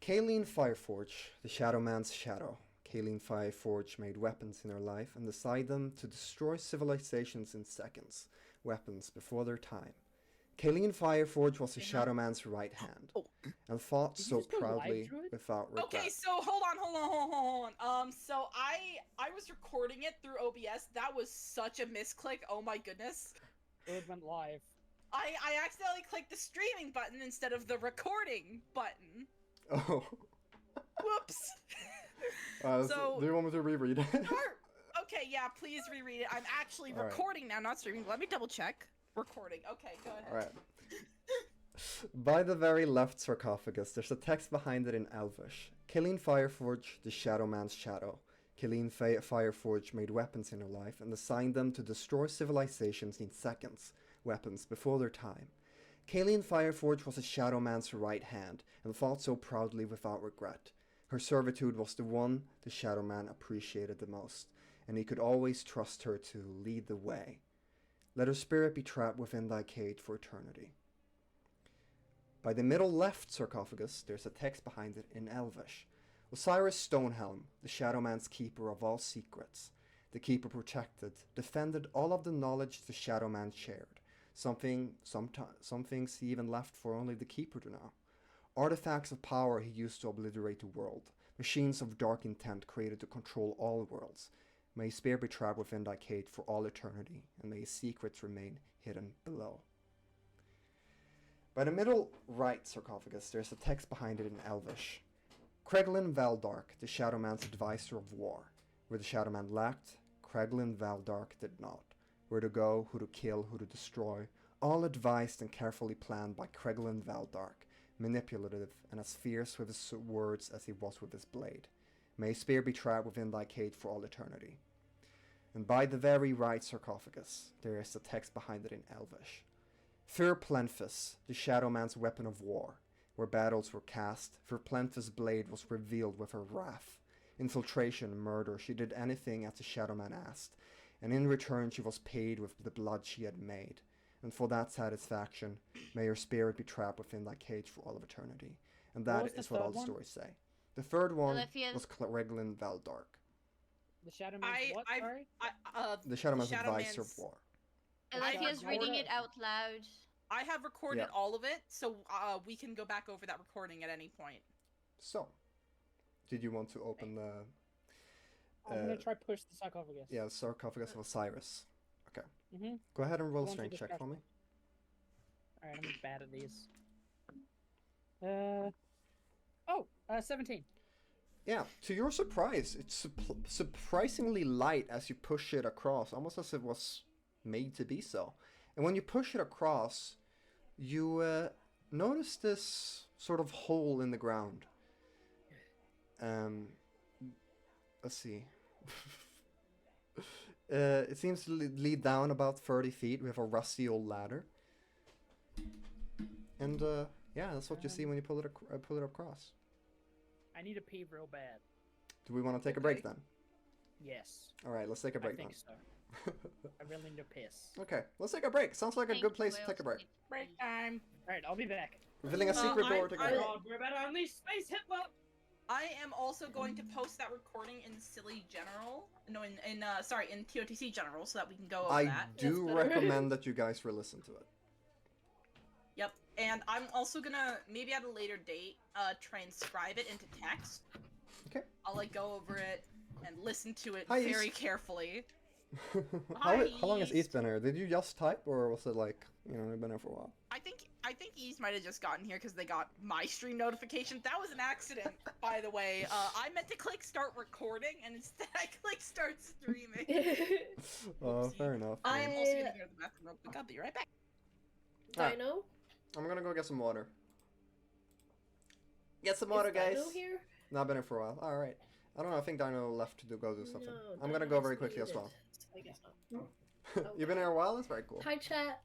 Kaleen Fireforge, the Shadow Man's shadow. Kaleen Fireforge made weapons in her life and decided them to destroy civilizations in seconds, weapons before their time. Kaleen Fireforge was the Shadow Man's right hand, and fought Did you so just go live proudly through it? without regret. Okay, so hold on. So I was recording it through OBS, that was such a misclick. Oh my goodness. It went live. I accidentally clicked the streaming button instead of the recording button. Oh. Whoops. So, do you want me to reread it? Okay, yeah, please reread it. I'm actually All right. recording now, not streaming. Let me double check. Recording. Okay, go ahead. Alright. By the very left sarcophagus, there's a text behind it in Elvish. Killing Fireforge, the Shadow Man's shadow. Killing Fireforge made weapons in her life and assigned them to destroy civilizations in seconds, weapons before their time. Killing Fireforge was a Shadow Man's right hand and fought so proudly without regret. Her servitude was the one the Shadow Man appreciated the most, and he could always trust her to lead the way. Let her spirit be trapped within thy cage for eternity. By the middle left sarcophagus, there's a text behind it in Elvish. Osiris Stonehelm, the Shadow Man's keeper of all secrets. The keeper protected, defended all of the knowledge the Shadow Man shared. Some things he even left for only the keeper to know. Artifacts of power he used to obliterate the world. Machines of dark intent created to control all worlds. May his spirit be trapped within thy cage for all eternity, and may his secrets remain hidden below. By the middle right sarcophagus, there's a text behind it in Elvish. Creglin Valdark, the Shadow Man's advisor of war. Where the Shadow Man lacked, Creglin Valdark did not. Where to go, who to kill, who to destroy, all advised and carefully planned by Creglin Valdark, manipulative and as fierce with his words as he was with his blade. May his spear be trapped within thy cage for all eternity. And by the very right sarcophagus, there is a text behind it in Elvish. Fir Plenfis, the Shadow Man's weapon of war. Where battles were cast, Fir Plenfis' blade was revealed with her wrath. Infiltration, murder, she did anything as the Shadow Man asked, and in return she was paid with the blood she had made. And for that satisfaction, may her spirit be trapped within thy cage for all of eternity. And that is what all the stories say. The third one was Reglin Valdark. The Shadow Man's what, sorry? The Shadow Man's advisor of war. Helephya's reading it out loud. I have recorded all of it, so we can go back over that recording at any point. So, did you want to open the... I'm gonna try push the sarcophagus. Yeah, the sarcophagus of Osiris. Okay. Mm-hmm. Go ahead and roll a strength check for me. Alright, I'm bad at these. 17. Yeah, to your surprise, it's surprisingly light as you push it across, almost as it was made to be so. And when you push it across, you notice this sort of hole in the ground. Let's see. It seems to lead down about 30 feet with a rusty old ladder. And yeah, that's what you see when you pull it across. I need a pee real bad. Do we want to take a break then? Yes. Alright, let's take a break I think then. so. I really need to piss. Okay, let's take a break. Sounds like a good place to take a break. Break time. Alright, I'll be back. Revealing a secret door together. We're about to unleash Space Hitler! I am also going to post that recording in Silly General. No, in TOTC General, so that we can go over that. I do recommend that you guys re-listen to it. Yep, and I'm also gonna, maybe at a later date, transcribe it into text. Okay. I'll, like, go over it and listen to it Hi, very East. carefully. How long has East been here? Did you just type, or was it like, you know, you've been here for a while? I think East might have just gotten here because they got my stream notification. That was an accident, by the way. I meant to click start recording, and instead I clicked start streaming. Oh, fair enough. I am also gonna go to the bathroom real quick. I'll be right back. Dino? I'm gonna go get some water. Get some water, Is guys. Dino here? No, I've been here for a while. Alright. I don't know, I think Dino left to go do something. No, I'm gonna Dino's go very quickly as muted. well. I guess not. You've been here a while? That's very cool. Hi chat.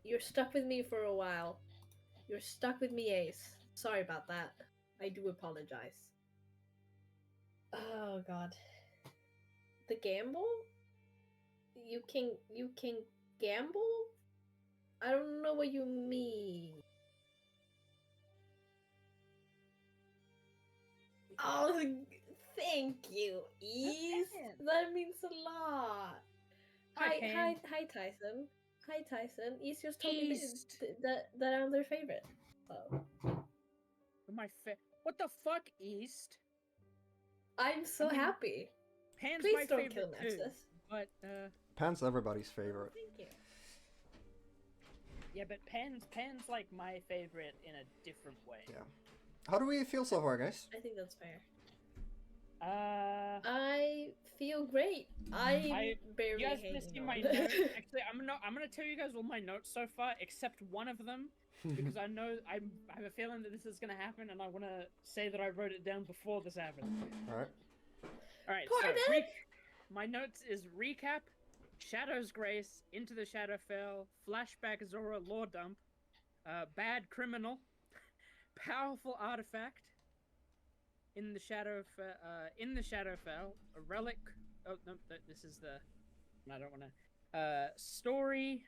You're stuck with me for a while. You're stuck with me, Ace. Sorry about that. I do apologize. Oh god. The gamble? You can gamble? I don't know what you mean. Oh, thank you, Ease. That means a lot. Hi, Tyson. Hi, Tyson. East just told me that I'm their favorite. So. What the fuck, East? I'm so happy. Pan's Please my don't kill favorite too, Nexus. but Pan's everybody's favorite. Thank you. yeah, but Pan's like my favorite in a different way. Yeah. How do we feel so far, guys? I think that's fair. Uh, I feel great. I barely you guys hanging gonna see on. my notes? Actually, I'm gonna tell you guys all my notes so far, except one of them, because I know I have a feeling that this is gonna happen, and I want to say that I wrote it down before this happened. All right. All right. Pardon? So my notes is recap, Shadow's Grace, Into the Shadowfell, Flashback Zora Lore Dump, Bad Criminal, Powerful Artifact, In the Shadowfell, a Relic. Oh no, this is the. I don't want to. Story.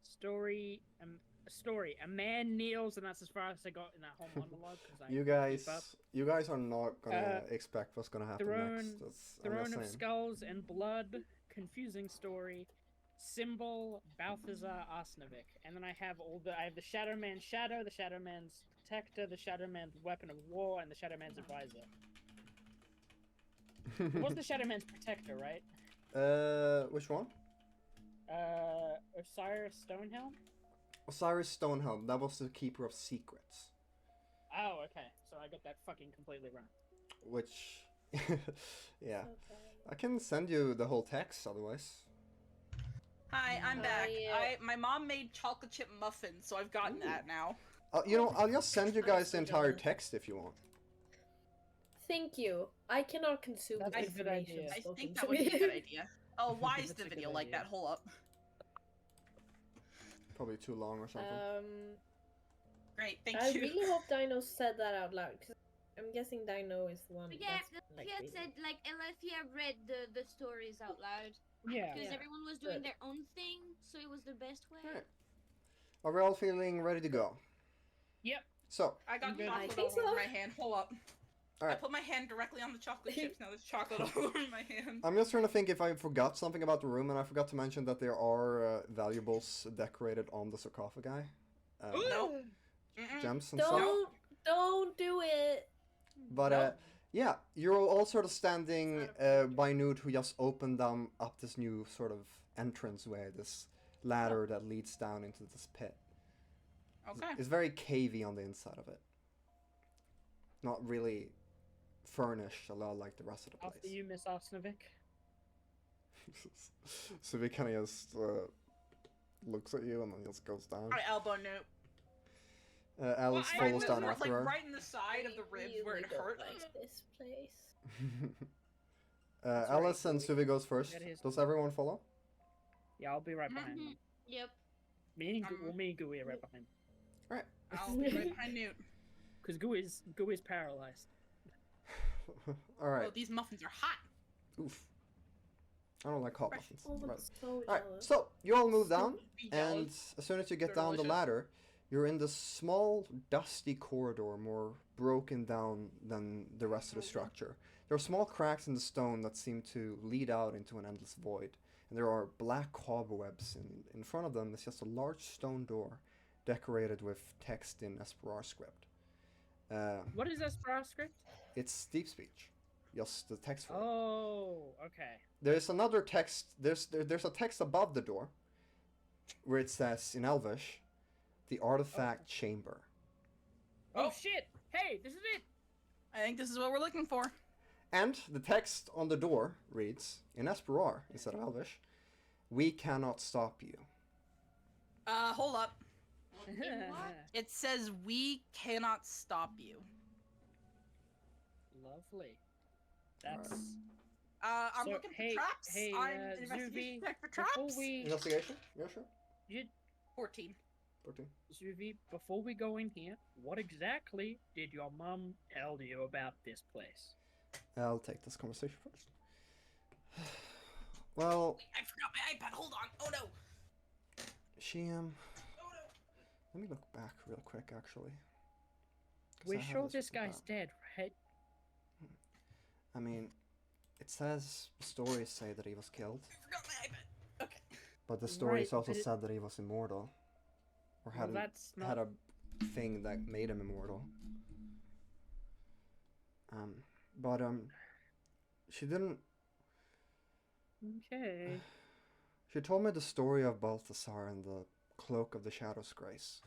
Story. Story. A man kneels, and that's as far as I got in that whole monologue. You guys are not gonna expect what's gonna happen next. Throne of Skulls and Blood. Confusing story. Symbol, Balthazar Arsenovic, and then I have the Shadow Man's Shadow, the Shadow Man's Protector, the Shadow Man's Weapon of War, and the Shadow Man's Advisor. It was the Shadow Man's Protector, right? Which one? Osiris Stonehelm? Osiris Stonehelm, that was the Keeper of Secrets. Oh, okay. So I got that fucking completely wrong. Which, yeah. I can send you the whole text otherwise. Hi, I'm back. My mom made chocolate chip muffins, so I've gotten that now. You know, I'll just send you guys the entire text if you want. Thank you. I cannot consume That's a good information idea. I spoken think to that would be me. a good idea. Oh, why is That's the a good video like idea. that? Hold up. Probably too long or something. Great, thank I you. really hope Dino said that out loud, because I'm guessing Dino is the one. But yeah, that's, like, Helephya reading. said, like, Helephya read the stories out loud. Yeah. Because Yeah. everyone was doing Good. their own thing, so it was the best way. Alright. Are we all feeling ready to go? Yep. So, I got Good. chocolate I think all over so. my hand. Hold up. Alright. I put my hand directly on the chocolate chips. Now there's chocolate all over my hand. I'm just trying to think if I forgot something about the room, and I forgot to mention that there are valuables decorated on the sarcophagi. No. Gems and stuff. Don't do it. But yeah, you're all sort of standing by Noot, who just opened up this new sort of entranceway, this ladder that leads down into this pit. Okay. It's very cavey on the inside of it. Not really furnished a lot like the rest of the place. After you, Miss Arsenovic. So he kind of just looks at you and then just goes down. I elbow Noot. Alice Well, follows down like after her. right in the side of the ribs where it Really hurts. don't like this place. Alice and Suvi goes first. That is- Does everyone follow? Yeah, I'll be right behind them. Yep. Me and Gooey are right behind. Right. I'll be right behind Noot. Because Gooey's paralyzed. All right. Oh, these muffins are hot. Oof. I don't like hot Fresh. muffins. Oh, I'm Right. so Alright, jealous. so you all move down, Be and jealous. as soon as you get They're down the delicious. ladder, you're in this small, dusty corridor, more broken down than the rest of the structure. There are small cracks in the stone that seem to lead out into an endless void, and there are black cobwebs. In front of them is just a large stone door, decorated with text in Esperar script. What is Esperar script? It's deep speech, just the text for it. Oh, okay. There's another text. There's a text above the door, where it says in Elvish, "The artifact chamber." Oh Oh. shit! Hey, this is it. I think this is what we're looking for. And the text on the door reads in Esperar instead of Elvish, "We cannot stop you." Hold up. It says we cannot stop you. Lovely. That's I'm So, looking hey- for traps. hey, I'm an investigation Zuby, check for before traps. we Investigation? Yeah, sure. 14. 14. Zuvi, before we go in here, what exactly did your mom tell you about this place? I'll take this conversation first. Well, Wait, I forgot my iPad. Hold on. Oh no. she Oh no. let me look back real quick actually. 'Cause I We're have sure this this written guy's down. dead, right? I mean, it says stories say that he was killed, I forgot my iPad. Okay. but the stories Right, also but it- said that he was immortal, or Well, had that's not. had a thing that made him immortal. But she didn't. Okay. She told me the story of Balthasar and the Cloak of the Shadow's Grace.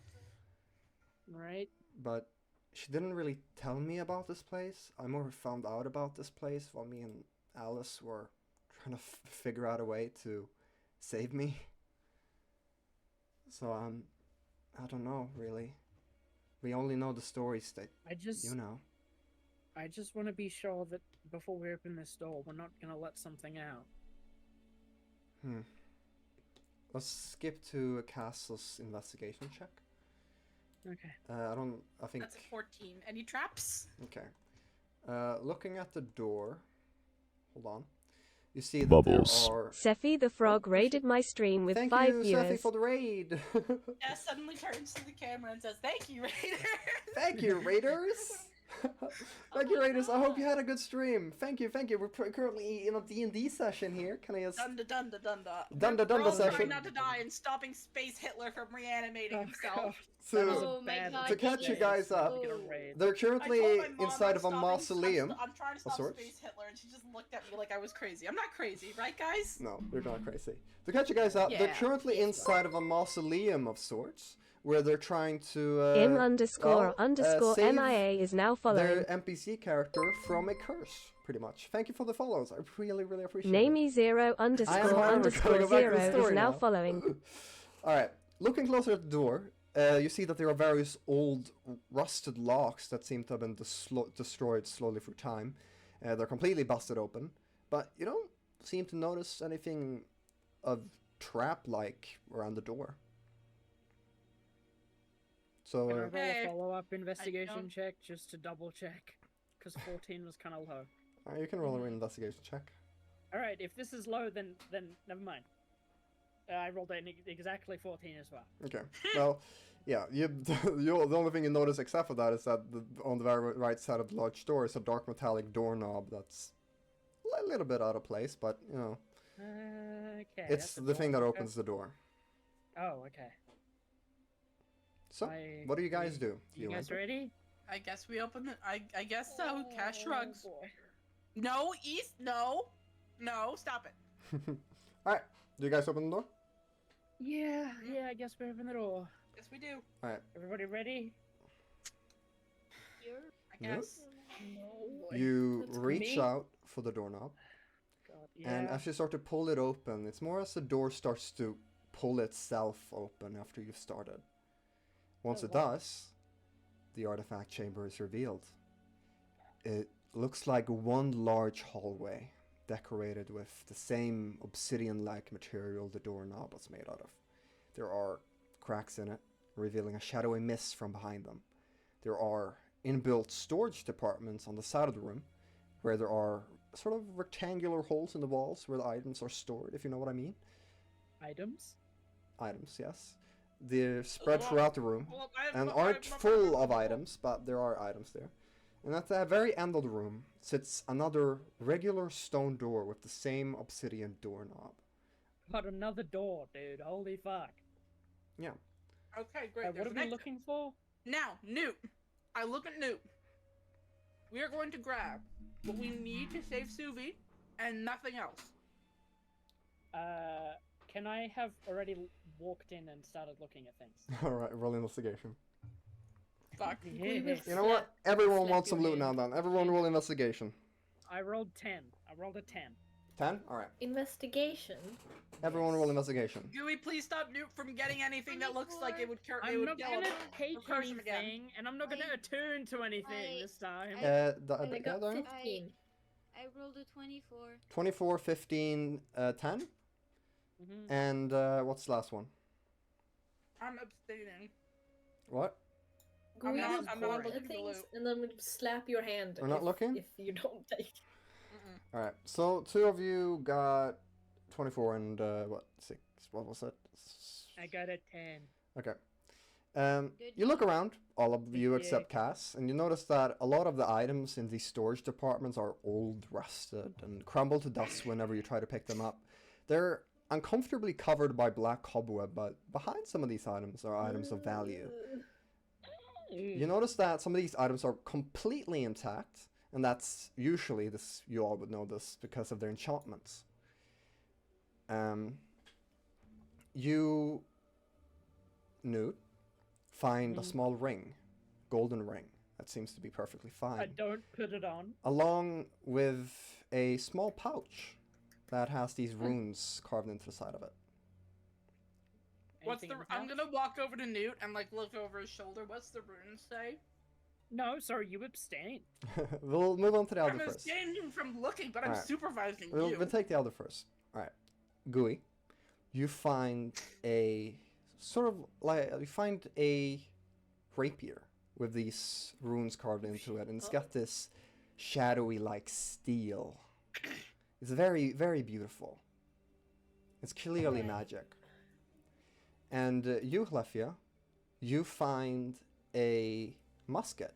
Right. But she didn't really tell me about this place. I more found out about this place while me and Alice were trying to figure out a way to save me. So I don't know really. We only know the stories that you know. I just want to be sure that before we open this door, we're not gonna let something out. Let's skip to a castle's investigation check. Okay. I think That's a 14. Any traps? Okay. Looking at the door. Hold on. You see that Bubbles. there are... Sephi the Frog raided my stream with 5 viewers. Thank you, Sephi, for the raid. Jess suddenly turns to the camera and says, "Thank you, Raiders." Thank you, Raiders. Thank you, Raiders. I hope you had a good stream. Thank you. We're currently in a D&D session here. Can I just... Dunda We're all session. trying not to die and stopping Space Hitler from reanimating himself. So, to catch you guys up, they're currently inside of a mausoleum. I'm trying to stop Space Hitler, and she just looked at me like I was crazy. I'm not crazy, right, guys? No, you're not crazy. To catch you guys up, they're currently inside of a mausoleum of sorts, where they're trying to __MIA is now following. Their NPC character from a curse, pretty much. Thank you for the follows. I really appreciate it. Namey 0__0 is now following. Alright, looking closer at the door, you see that there are various old rusted locks that seem to have been destroyed slowly through time. They're completely busted open, but you don't seem to notice anything of trap-like around the door. So, can I roll a follow-up investigation check just to double check? Because 14 was kind of low. Alright, you can roll an investigation check. Alright, if this is low, then never mind. I rolled exactly 14 as well. Okay. Well, yeah. The only thing you notice except for that is that on the very right side of the large door is a dark metallic doorknob that's a little bit out of place, but you know. Okay. It's the thing that opens the door. Oh, okay. So, what do you guys do? You guys ready? I guess we open the... I guess so. Cash shrugs. No, East, no. No, stop it. Alright. Do you guys open the door? Yeah, I guess we open the door. Yes, we do. Alright. Everybody ready? I guess. No. You reach out for the doorknob, God, and as you start to pull it open, it's more as the door starts to pull itself open after you've started. Once it does, the artifact chamber is revealed. It looks like one large hallway, decorated with the same obsidian-like material the doorknob was made out of. There are cracks in it, revealing a shadowy mist from behind them. There are inbuilt storage departments on the side of the room, where there are sort of rectangular holes in the walls where the items are stored, if you know what I mean. Items? Items, yes. They're spread throughout the room, and aren't full of items, but there are items there. And at the very end of the room sits another regular stone door with the same obsidian doorknob. But another door, dude. Holy fuck. Yeah. Okay, great. What are we looking for? Now, Noot. I look at Noot. We are going to grab what we need to save Suvi and nothing else. Can I have already walked in and started looking at things? Alright, roll investigation. Fuck. Yeah. You know what? Everyone wants some loot now then. Everyone roll investigation. I rolled 10. I rolled a 10. 10? Alright. Investigation. Everyone roll investigation. Gooey, please stop Noot from getting anything that looks like it would kill him. I'm not gonna take anything, and I'm not gonna attune to anything this time. And I got Dorian? 15. I rolled a 24. 24, 15, 10? And what's the last one? I'm abstaining. What? I'm not looking at for things, loot. and then slap your hand. We're not looking? If you don't take. Alright, so 2 of you got 24 and, 6? What was it? I got a 10. Okay. You look around, all of you except CAS, and you notice that a lot of the items in these storage departments are old, rusted, and crumble to dust whenever you try to pick them up. They're uncomfortably covered by black cobweb, but behind some of these items are items of value. You notice that some of these items are completely intact, And that's usually this. You all would know this because of their enchantments. You, Noot, find a small ring, golden ring, that seems to be perfectly fine. I don't put it on. Along with a small pouch that has these runes carved into the side of it. What's the? I'm gonna walk over to Noot and like look over his shoulder. What's the runes say? No, sorry, you abstain. We'll move on to the elder I'm first. abstaining from looking, but I'm Alright. supervising We'll you. take the elder first. All right, Gooey, you find a sort of like rapier with these runes carved into it, and it's got this shadowy like steel. It's very, very beautiful. It's clearly magic. And you, Helephya, you find a musket.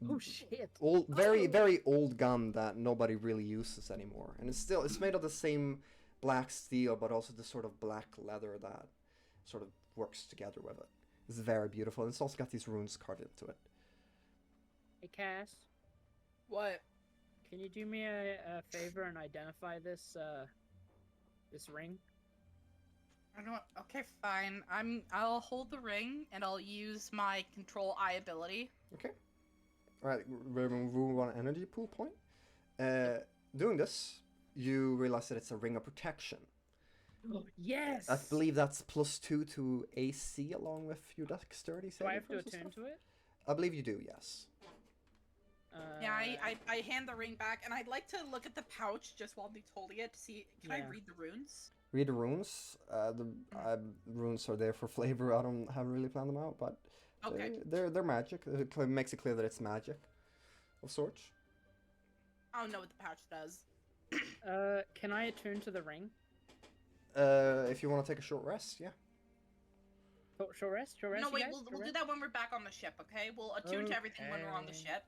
Oh shit! Very old gun that nobody really uses anymore, and it's made of the same black steel, but also the sort of black leather that sort of works together with it. It's very beautiful, and it's also got these runes carved into it. Hey, Cass. What? Can you do me a favor and identify this this ring? I don't. Okay, fine. I'll hold the ring and I'll use my control eye ability. Okay. All right. Remove 1 energy pool point. Doing this, you realize that it's a ring of protection. Oh, yes. I believe that's +2 to AC along with your dexterity Do I saving have to throws and attune stuff? to it? I believe you do. Yes. Yeah, I hand the ring back, and I'd like to look at the pouch just while he's holding it to see. Can I read the runes? Read the runes. The runes are there for flavor. Haven't really planned them out, but Okay. they're magic. It makes it clear that it's magic, of sorts. I don't know what the pouch does. Can I attune to the ring? If you want to take a short rest, yeah. Short rest? Short rest, No, you wait, guys? we'll Short do rest? that when we're back on the ship, okay? We'll attune to everything when we're on the Okay. ship.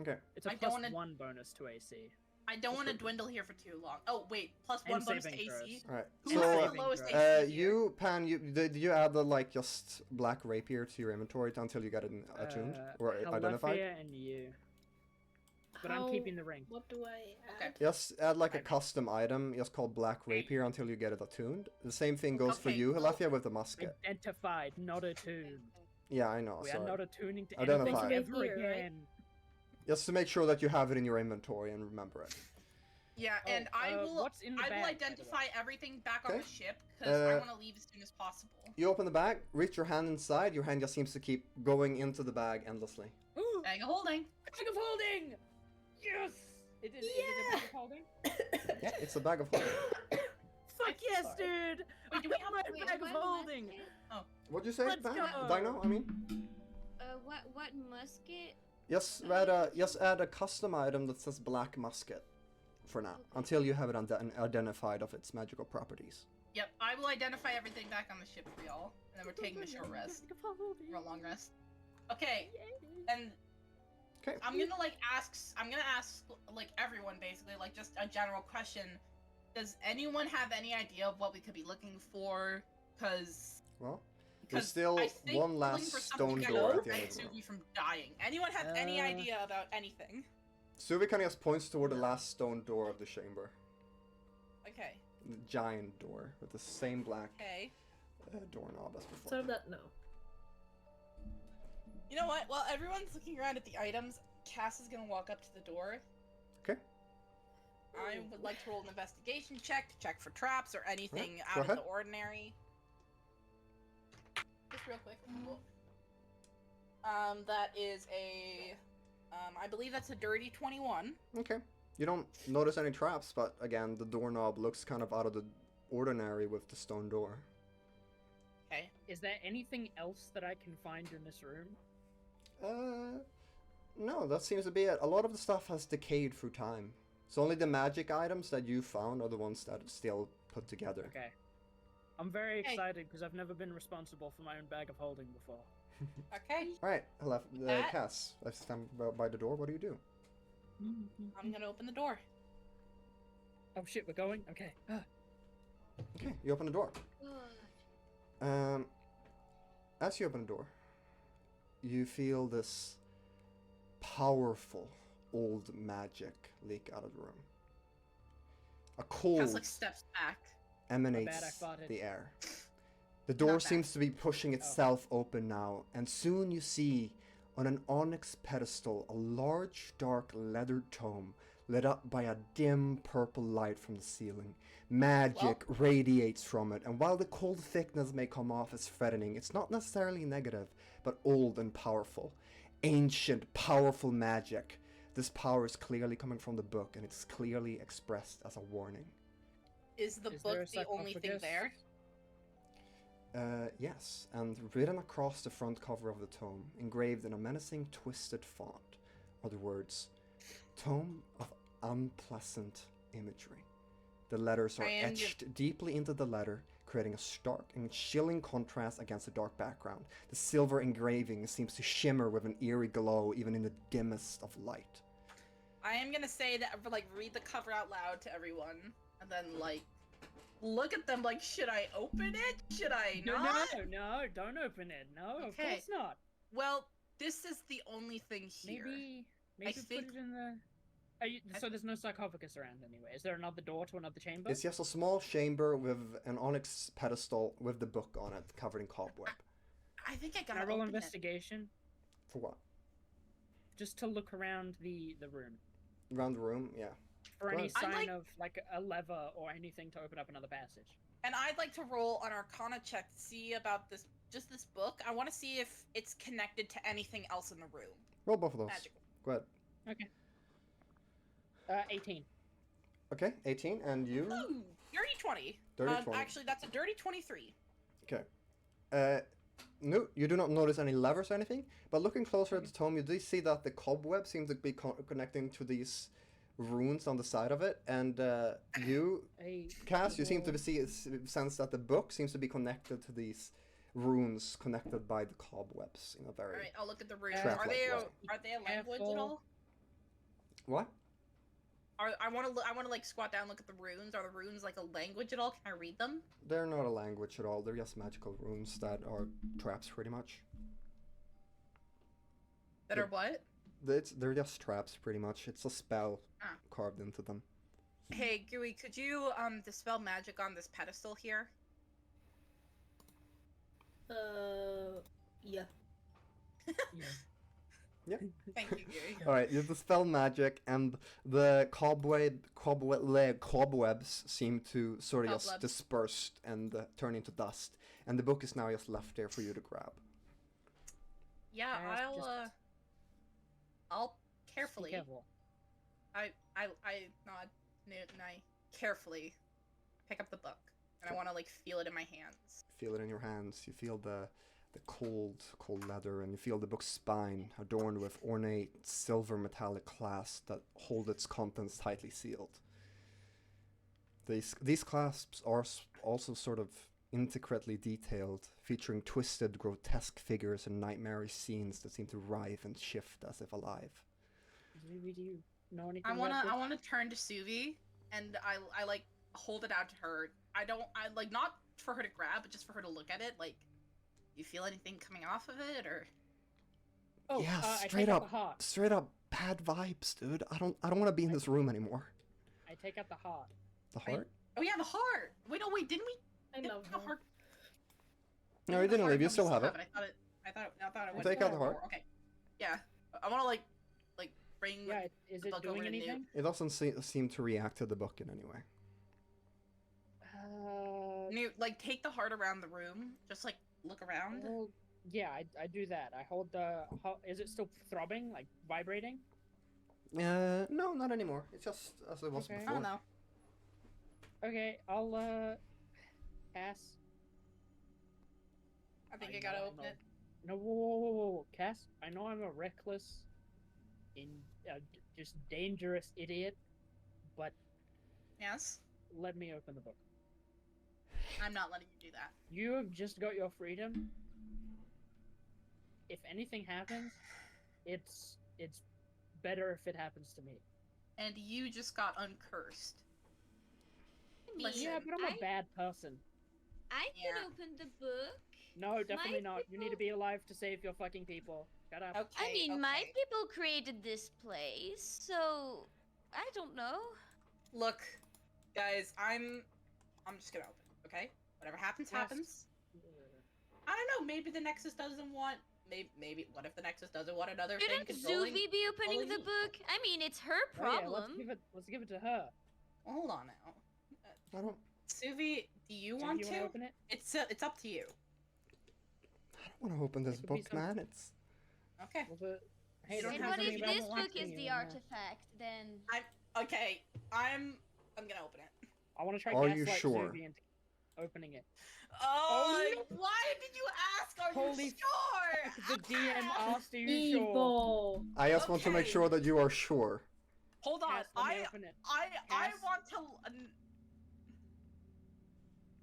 Okay. It's a I don't plus wanna- 1 bonus to AC. I don't want to dwindle here for too long. Oh, wait, +1 And bonus to saving AC. throws. All right. Who So, has the lowest AC here? you, Pan, did you add the like just black rapier to your inventory until you got it attuned or identified? Helephya and you. But I'm keeping the ring. What do I Okay. add? Just add like a custom item, just called black rapier until you get it attuned. The same thing goes for Okay, you, so- Helephya, with the musket. Identified, not attuned. Yeah, I know. We are Sorry. not attuning to Identified. anything ever Here, right? again. Just to make sure that you have it in your inventory and remember it. Yeah, Oh, and I will. what's in the I bag, will by the way? identify everything back on Okay. the ship because I Uh, want to leave as soon as possible. You open the bag, reach your hand inside. Your hand just seems to keep going into the bag endlessly. Ooh, Bag of holding. bag of holding! Yes! Is it a bag of holding? Yeah, it's a bag of holding. Fuck yes, sorry. dude! I Wait, do we got have- my Wait, bag of what holding! musket? What'd you say, Let's Dan? go. Dino? I mean, What musket? just add a custom item that says black musket for now, Okay. until you have it identified of its magical properties. Yep, I will identify everything back on the ship for y'all, and then we're taking a short rest or a long rest. Okay, and Okay. I'm gonna ask like everyone basically, like just a general question. Does anyone have any idea of what we could be looking for? Well, Because there's still I think one we're last looking for stone something that door will at the end prevent of the room. Suvi from dying. Anyone have any Uh, idea about anything? Suvi kind of just points toward the last stone door of the chamber. Okay. The giant door with the same black Okay. doorknob as before. So that no. You know what? While everyone's looking around at the items, Cass is gonna walk up to the door. Okay. I would like to roll an investigation check to check for traps or anything go out of ahead. the ordinary. Just real quick. That is a, I believe that's a dirty 21. Okay. You don't notice any traps, but again, the doorknob looks kind of out of the ordinary with the stone door. Okay. Is there anything else that I can find in this room? No, that seems to be it. A lot of the stuff has decayed through time. So only the magic items that you found are the ones that are still put together. Okay. I'm very Hey. excited because I've never been responsible for my own bag of holding before. Okay. Alright, That- Cass, I stand by the door. What do you do? I'm gonna open the door. Oh shit, we're going? Okay. Okay, you open the door. As you open the door, you feel this powerful old magic leak out of the room. A cold Cass like steps back. emanates the air. The door seems to be pushing itself open now, and soon you see on an onyx pedestal a large dark leathered tome lit up by a dim purple light from the ceiling. Magic radiates from it, and while the cold thickness may come off as threatening, it's not necessarily negative, but old and powerful. Ancient, powerful magic. This power is clearly coming from the book, and it's clearly expressed as a warning. Is the book the only thing there? Yes, and written across the front cover of the tome, engraved in a menacing, twisted font, are the words, Tome of Unpleasant Imagery. The letters are etched deeply into the letter, creating a stark and chilling contrast against the dark background. The silver engraving seems to shimmer with an eerie glow even in the dimmest of light. I am gonna say that, like, read the cover out loud to everyone, and then, like, look at them like, should I open it? Should I not? No, don't open it. No, of course not. Well, this is the only thing here. Maybe put it in the... So there's no sarcophagus around anyway. Is there another door to another chamber? It's just a small chamber with an onyx pedestal with the book on it, covered in cobweb. I think I gotta Can I roll open investigation? For what? Just to look around the room. Around the room, yeah. For any sign of, like, a lever or anything to open up another passage. And I'd like to roll an Arcana check to see about this book. I want to see if it's connected to anything else in the room. Roll both of those. Magical. Go ahead. Okay. 18. Okay, 18, and you? Ooh, dirty 20. Dirty 20. Actually, that's a dirty 23. Okay. No, you do not notice any levers or anything, but looking closer at the tome, you do see that the cobweb seems to be connecting to these runes on the side of it, and you, Cass, you seem to sense that the book seems to be connected to these runes connected by the cobwebs in a very. All right, I'll look at the runes. Are they a language at all? What? I want to like squat down and look at the runes. Are the runes like a language at all? Can I read them? They're not a language at all. They're just magical runes that are traps, pretty much. That are what? They're just traps, pretty much. It's a spell carved into them. Hey, Gooey, could you dispel magic on this pedestal here? Yeah. Yeah. Thank you, Gooey. All right, you dispel magic, and the cobwebs seem to sort of just disperse and turn into dust, and the book is now just left there for you to grab. Yeah, I'll carefully. Be careful. I nod Noot and I carefully pick up the book, and I want to like feel it in my hands. Feel it in your hands. You feel the cold leather, and you feel the book's spine adorned with ornate silver metallic clasps that hold its contents tightly sealed. These clasps are also sort of intricately detailed, featuring twisted, grotesque figures and nightmarish scenes that seem to writhe and shift as if alive. Do you know anything I about this? wanna turn to Suvi, and I like hold it out to her. I like not for her to grab, but just for her to look at it. Like, you feel anything coming off of it, or? Oh, yeah, straight up bad vibes, dude. I don't want to be in this room anymore. I take out the heart. The heart? Oh yeah, the heart. Wait, didn't we? I love the her. heart. No, you didn't leave. You still have it. I thought it went. Take out the heart. Okay. Yeah, I want to like bring. Yeah, is it doing anything? It doesn't seem to react to the book in any way. Noot, like take the heart around the room. Just like look around. Well, yeah, I do that. I hold the. Is it still throbbing, like vibrating? No, not anymore. It's just as it was before. Oh no. Okay, I'll Cass. I think I gotta open it. No, whoa, Cass. I know I'm a reckless, just dangerous idiot, but Yes. let me open the book. I'm not letting you do that. You have just got your freedom. If anything happens, it's better if it happens to me. And you just got uncursed. Listen, yeah, but I'm a bad person. I can open the book. No, definitely My not. You need to be alive to save your fucking people. Shut up. Okay. I mean, my okay. people created this place, so I don't know. Look, guys, I'm just gonna open it, okay? Whatever happens, Yes. happens. I don't know, maybe the Nexus doesn't want... Maybe, what if the Nexus doesn't want another thing Shouldn't controlling... Zuvi be opening the me? book? I mean, it's her Oh, yeah, problem. let's give it to her. Well, hold on now. I don't. Suvi, do you So want you to? wanna open it? It's up to you. I don't want to open this It could be book, some- man. It's. Okay. Well, hey, And don't And have what something if about this book watching is you the in there. artifact? Then Okay, I'm gonna open it. I want to try Are you gaslight sure? Zuvi into opening it. Oh, no. why did you ask? Are Holy you sure? The DM asked, "Are you sure?" Evil. I just want to make Okay. sure that you are sure. Hold on, Cass, let me open it. I Cass? want to.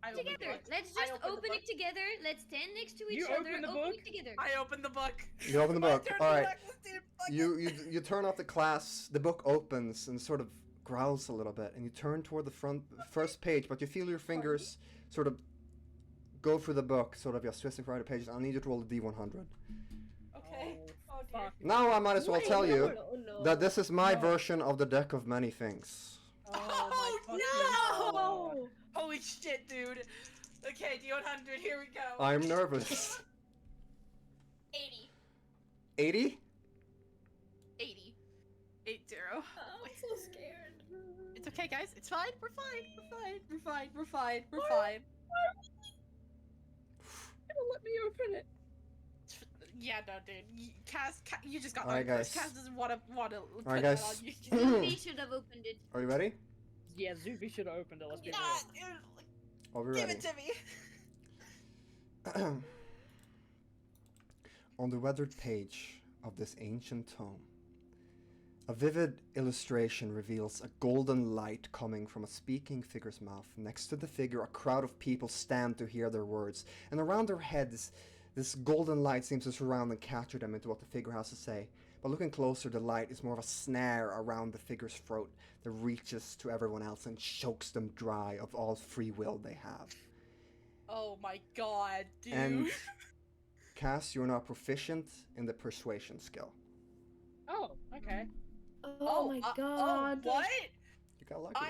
I opened the together. book. Let's I just opened the open book. it together. Let's stand next to each You other. open the open book? it together. I opened the book. You open the My book. turn All to right. reckless, dude. Fuck You turn off the class. The book opens and sort of growls a little bit, and you turn toward the first page, but you feel your fingers sort of go through the book, sort of just twisting through the pages. I'll need you to roll a d100. Okay. Oh, Oh, dear. fuck. Now I might as well Wait, tell no, you no, no. that this is my No. version of the deck of many things. Oh, my Oh, fucking no! God. Holy shit, dude. Okay, D100, here we go. I'm nervous. 80. 80? 80. 80. I'm so scared. It's okay, guys. It's fine. We're fine. We're fine. We're fine. We're fine. We're fine. Let me open it. Yeah, no, dude. CAS, you just got Alright, unclosed. guys. CAS doesn't want to put Alright, that guys. on you. Zuvi should have opened it. Are you ready? Yeah, Zuvi should have opened it. Let's be Yeah, real. dude, I'll be give ready. it to me. On the weathered page of this ancient tome, a vivid illustration reveals a golden light coming from a speaking figure's mouth. Next to the figure, a crowd of people stand to hear their words, and around their heads, this golden light seems to surround and capture them into what the figure has to say. But looking closer, the light is more of a snare around the figure's throat that reaches to everyone else and chokes them dry of all free will they have. Oh my god, dude. And Cass, you're now proficient in the persuasion skill. Oh, okay. Oh, my god. Oh, what? You got lucky.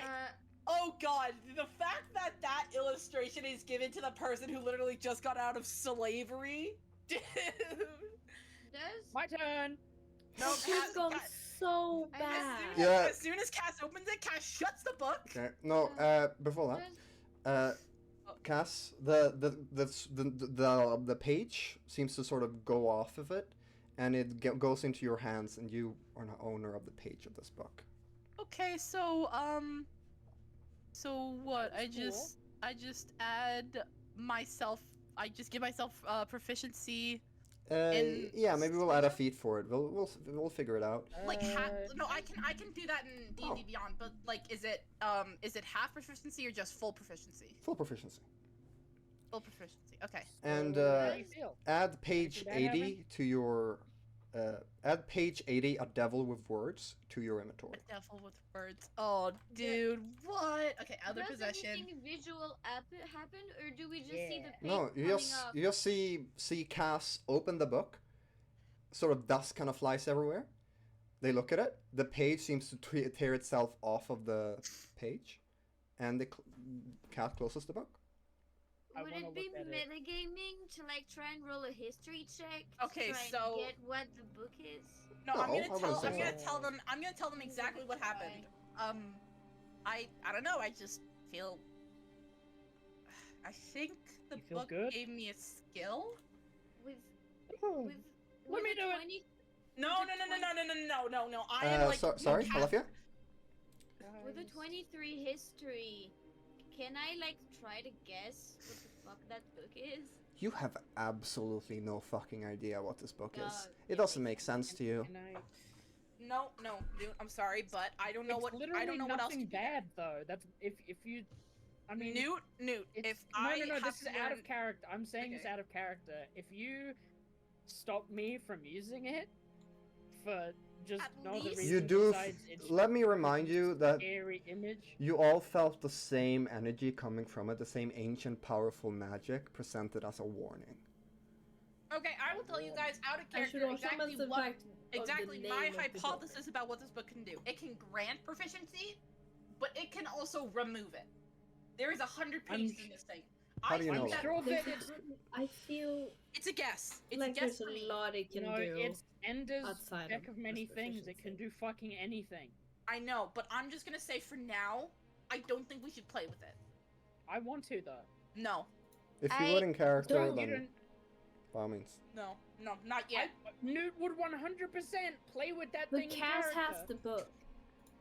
Oh god, the fact that that illustration is given to the person who literally just got out of slavery? Dude. Does My turn. No, This has gone so I- bad. Yeah. As soon as Cass opens it, Cass shuts the book. Okay. No. Before that, Cass, the page seems to sort of go off of it, and it goes into your hands, and you are now owner of the page of this book. Okay, so what? That's cool. I just add myself. I just give myself proficiency. Yeah, maybe we'll add a feat for it. We'll figure it out. Like no, I can do that in D&D Oh. Beyond, but like, is it half proficiency or just full proficiency? Full proficiency. Full proficiency. Okay. And How do you feel? add page Did that 80 happen? to your. Add page 80, a devil with words, to your inventory. A devil with words. Oh, dude, what? Okay, other Does possession. anything visual happen, or do we just see the Yeah. No, paint you coming just up? you just see Cass open the book. Sort of dust kind of flies everywhere. They look at it. The page seems to tear itself off of the page, and Cass closes the book. I Would wanna it be look at it. metagaming to like try and roll a history check? Okay, to try so- and get what the book is. No, No, I'm I wouldn't say I'm gonna so. tell them. I'm gonna tell them exactly what happened. I don't know. I just feel. I think the You feel book good? gave me a skill. With Oh, with let me with a do it. 20 No, no, no, no, no, no, no, no, no, no. I am like. Sorry, no, Helephya? with a 23 history. Can I like try to guess what the fuck that book is? You have absolutely no fucking idea what this book is. No, It doesn't make sense to you. Can I... No, no, dude. I'm sorry, but I don't know It's what. literally I don't know what else. nothing bad though. That's if you. I mean, Newt. it's, If no, I no, have this is to out learn- of character. I'm saying this Okay. out of character. If you stop me from using it for just At no other least- reason You do. besides it's Let me remind you that scary image. you all felt the same energy coming from it, the same ancient, powerful magic presented as a warning. Okay, I will tell you guys out of I should character exactly the what fact of exactly the my name of the book. hypothesis about what this book can do. It can grant proficiency, but it can also remove it. There is 100 pages in this thing. How do you know I'm that? sure that I feel It's a guess. It's like a guess there's for a me. lot it can you know, do. it's Ender's outside deck of of many this things. It can proficiency. do fucking anything. I know, but I'm just gonna say for now, I don't think we should play with it. I want to though. No, If you would in character, don't- You then don't. by all means. no, not yet. Noot would 100% play with that But thing in Cass has character. the book.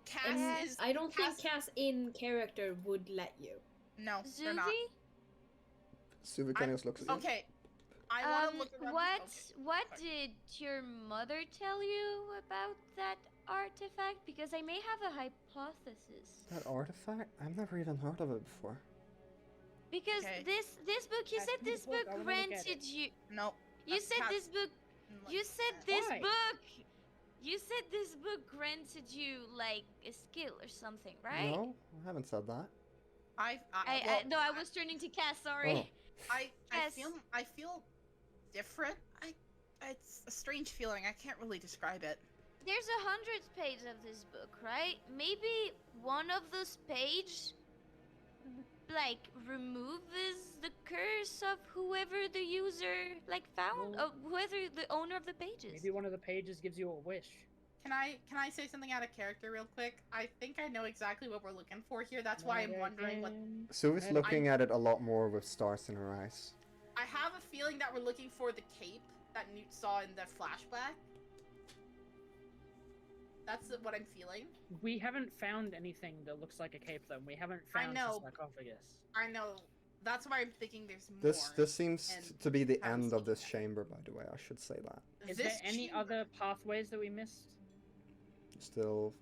Cass And is. I don't Cass- think Cass in character would let you. No, they're not. Zuvi? Suvicanius looks at you. Okay, I want to look around. What Okay. what sorry. did your mother tell you about that artifact? Because I may have a hypothesis. That artifact? I've never even heard of it before. Because Okay. this book, you Pass said me the this book, book I wanna look at granted it. you. No. You that's said Cass- this book. Like, You said this Why? book. You said this book granted you like a skill or something, right? No, I haven't said that. No, I was turning to Cass. Sorry. Oh. I Yes. feel different. It's a strange feeling. I can't really describe it. There's 100 pages of this book, right? Maybe one of those pages, like, removes the curse of whoever the user, like, found, Well- whoever the owner of the pages. Maybe one of the pages gives you a wish. Can I say something out of character real quick? I think I know exactly what we're looking for here. That's why I'm wondering what. Suvi's And looking at it a lot more with stars in her eyes. I have a feeling that we're looking for the cape that Newt saw in the flashback. That's what I'm feeling. We haven't found anything that looks like a cape, though. We haven't found the know. sarcophagus. I know. That's why I'm thinking there's more. This seems and to be the haven't end of seen this that. chamber, by the way. I should say that. Is This there any chamber- other pathways that we missed? Still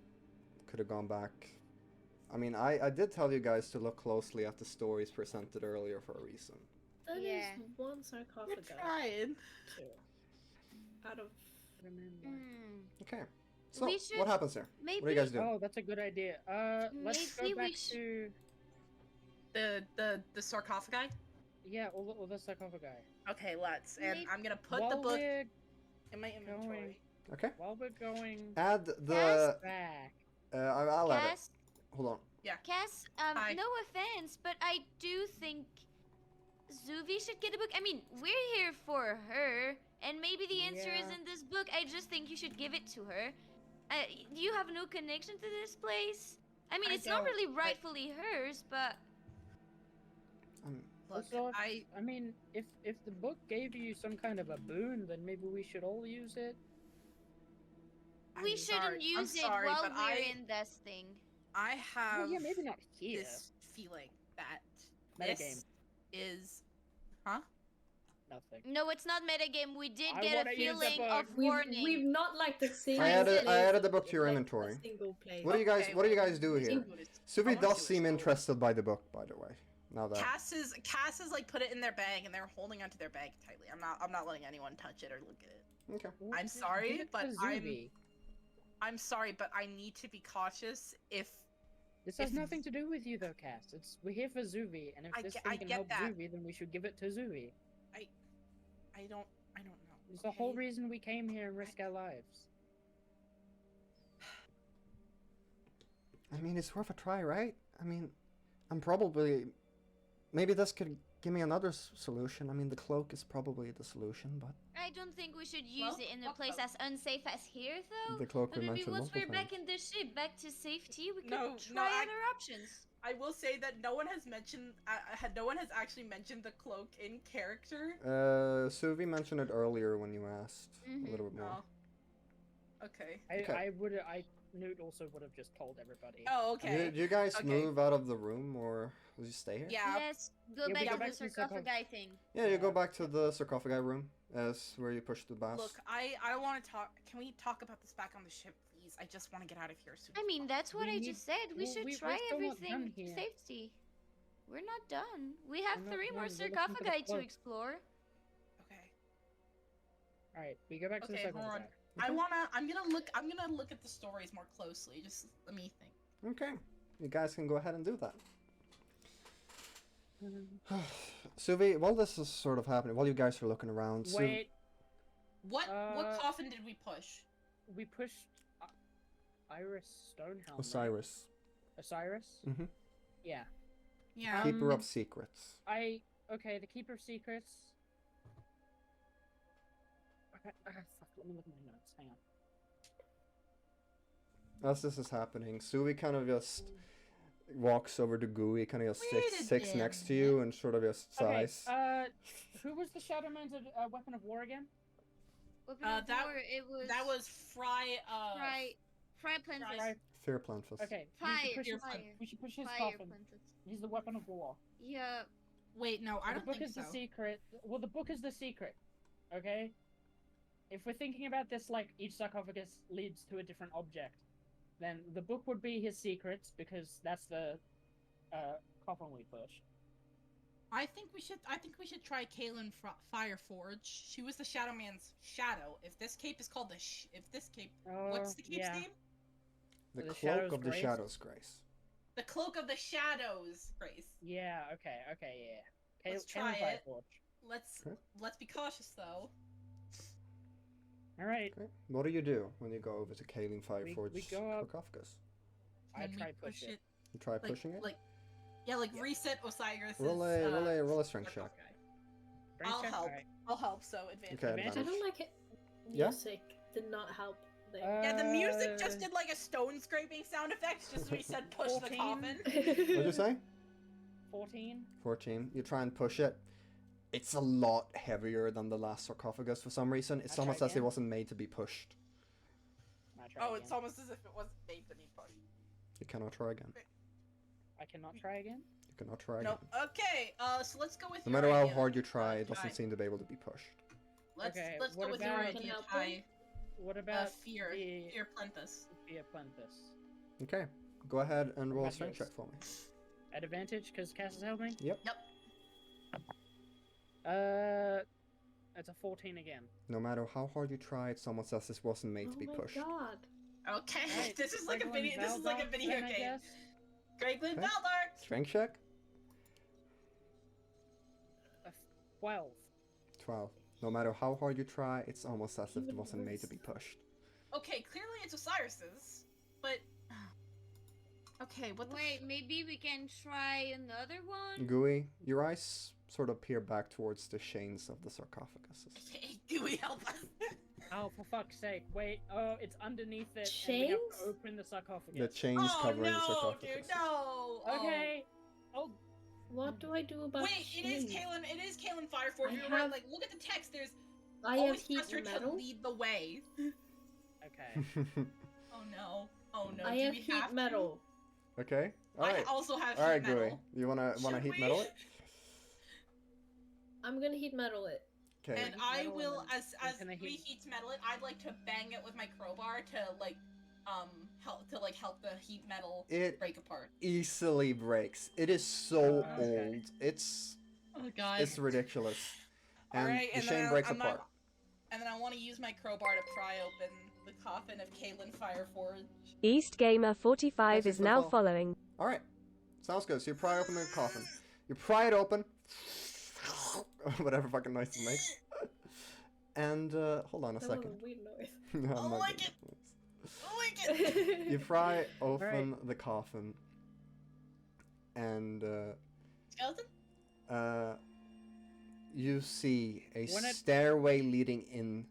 could have gone back. I mean, I did tell you guys to look closely at the stories presented earlier for a reason. That is Yeah. one We're sarcophagus. trying. Out of Remember. Okay. So, We what should- happens here? Maybe. What are you guys doing? Oh, that's a good idea. Let's Maybe go we back sh- to The sarcophagi. yeah, all the sarcophagi. Okay, let's. And Maybe- I'm gonna put While the book we're in my inventory. Okay. while we're going Add the. back, I'll add it. Cass, Hold on. Cass, Hi. no offense, but I do think Zuvi should get a book. I mean, we're here for her, and maybe the answer is Yeah. in this book. I just think you should give it to her. You have no connection to this place. I mean, I it's not don't, really but- rightfully hers, but Look, Also, I I mean, if the book gave you some kind of a boon, then maybe we should all use it. we I'm shouldn't sorry- I'm use it sorry, while but we're in this thing. I have Well, yeah, maybe not here. this feeling that Metagame. this is, huh? Nothing. No, it's not metagame. We did I get wanna a use the feeling of book. warning. we've not liked the same. I added place the book to your like, a inventory. single place. What do you guys Okay, What do you well, guys do let's here? do this. I Suvi wanna does do seem this. interested by the book, by the way. Now that. Cass is like put it in their bag and they're holding onto their bag tightly. I'm not letting anyone touch it or look at it. Okay. I'm Give sorry, it but to Zuvi. I'm sorry, but I need to be cautious if This has if- nothing to do with you, though, Cass. We're here for Zuvi, and if I this ge- thing I can get help that. Zuvi, then we should give it to Zuvi. I don't know. It's the whole okay? reason we came here and risk our lives. I mean, it's worth a try, right? I mean, I'm probably. Maybe this could give me another solution. I mean, the cloak is probably the solution, but I don't think we should use Well, it in a what place the- as unsafe as here, though. the cloak But we maybe mentioned once multiple we're back times. in the ship, back to safety, we could No, try no, I- other options. I will say that no one has mentioned no one has actually mentioned the cloak in character. Suvi mentioned it earlier when you asked a little bit more. Oh. Okay. I Noot also would have just told everybody. Oh, okay. Do you guys Okay. move out of the room or will you stay here? Yeah. Let's go Yeah, we back go to back the to the sarcophagi thing. Yeah, you go back to the sarcophagi room as where you push the bass. Look, I want to talk. Can we talk about this back on the ship, please? I just want to get out of here soon. I mean, that's what We I need- just said. We well, should we're try still not everything done to here. safety. We're not done. We have We're not 3 done. more We're looking for the sarcophagi to cloak. explore. Okay. Alright, we go back to the Okay, second hold on. one. I'm gonna look at the stories more closely. Just let me think. Okay, you guys can go ahead and do that. Suvi, while this is sort of happening, while you guys are looking around, Wait, What coffin did we push? We pushed Iris Stonehelm. Osiris. Right? Osiris? Mm-hmm. Yeah. Yeah. Keeper of Secrets. Okay, the Keeper of Secrets. Okay, fuck, let me look at my notes. Hang on. As this is happening, Sui kind of just walks over to Gooey, kind of just sits next to you and sort of just sighs. Okay, who was the Shadow Man's weapon of war again? That was Fry Plantus. Fear Plantus. Okay, we should push his coffin. He's the weapon of war. Yeah. Wait, no, I don't think so. The book is the secret. Well, the book is the secret. Okay? If we're thinking about this like each sarcophagus leads to a different object, then the book would be his secrets because that's the coffin we pushed. I think we should try Kaylin Fireforge. She was the Shadow Man's shadow. If this cape is called what's the cape's name? The Cloak of the Shadows Grace. The Cloak of the Shadows Grace. Yeah. Okay. Yeah. Let's try it. Let's be cautious though. All right. Okay. What do you do when you go over to Kaylin Fireforge's we go up. sarcophagus? I try push it. You try pushing it? Reset Osiris. Roll a strength check. I'll help. Right. I'll help. So advantage. Okay, Advantage. I don't like it. Yeah? Music did not help there. Yeah, the music just did like a stone scraping sound effect. Just when he said push 14? the coffin. What'd you say? 14. 14. You try and push it. It's a lot heavier than the last sarcophagus for some reason. It's I'll almost try as it again. wasn't made to be pushed. It's almost as if it wasn't made to be pushed. You cannot try again. I cannot try again. You cannot try again. No. Okay. So let's go with. No your matter how idea. hard you try, it doesn't seem to be able to be pushed. Let's what go with your about- idea. Help Try What about fear Plantus. Fear Plantus? Okay. Go ahead and roll a about strength yours? check for me. At advantage because Cass is helping. Yep. It's a 14 again. No matter how hard you try, it's almost as this wasn't made to be pushed. Oh my god. Okay. Right, This is like a Greg video. This is like a Valdar video then, I game. guess. Greglin Okay. Valdar. Strength check? 12. 12. No matter how hard you try, it's almost as if it wasn't made to be pushed. Okay, clearly it's Osiris's, but okay. What the? Wait, maybe we can try another one. Gooey, your eyes sort of peer back towards the chains of the sarcophagus. Okay, Gooey, help us. Oh, for fuck's sake! Wait. Oh, it's underneath it. And we have Chains? to open the sarcophagus. The chains Oh covering the no, sarcophagus. dude, no. Okay. Oh, What do I do about Wait, it is chains? Kaylin. It is Kaylin Fireforge. I You're right. have- Like, look at the text. There's I have always heat trust her to metal. lead the way. okay. Oh no. Oh no. I do have we heat have to? metal. Okay. I Alright. also have Alright, heat Gooey. metal. You wanna Should heat we? metal it? I'm gonna heat metal it. Okay. And I metal will, and as can I we heat- heat metal it, I'd like to bang it with my crowbar to help the heat metal It break apart. easily breaks. It is so Okay. old. It's Oh god. ridiculous. And Alright, the and chain then breaks I'm not- apart. And then I want to use my crowbar to pry open the coffin of Kaylin Fireforge. East Gamer 45 That's is it, now football. following. Alright. Sounds good. So you pry open the coffin. You pry it open. Whatever fucking noise it makes. And hold on a That was second. a weird noise. No, I'm I not like doing it. I like it! You pry open the coffin, and Skeleton? you see a When it- stairway leading in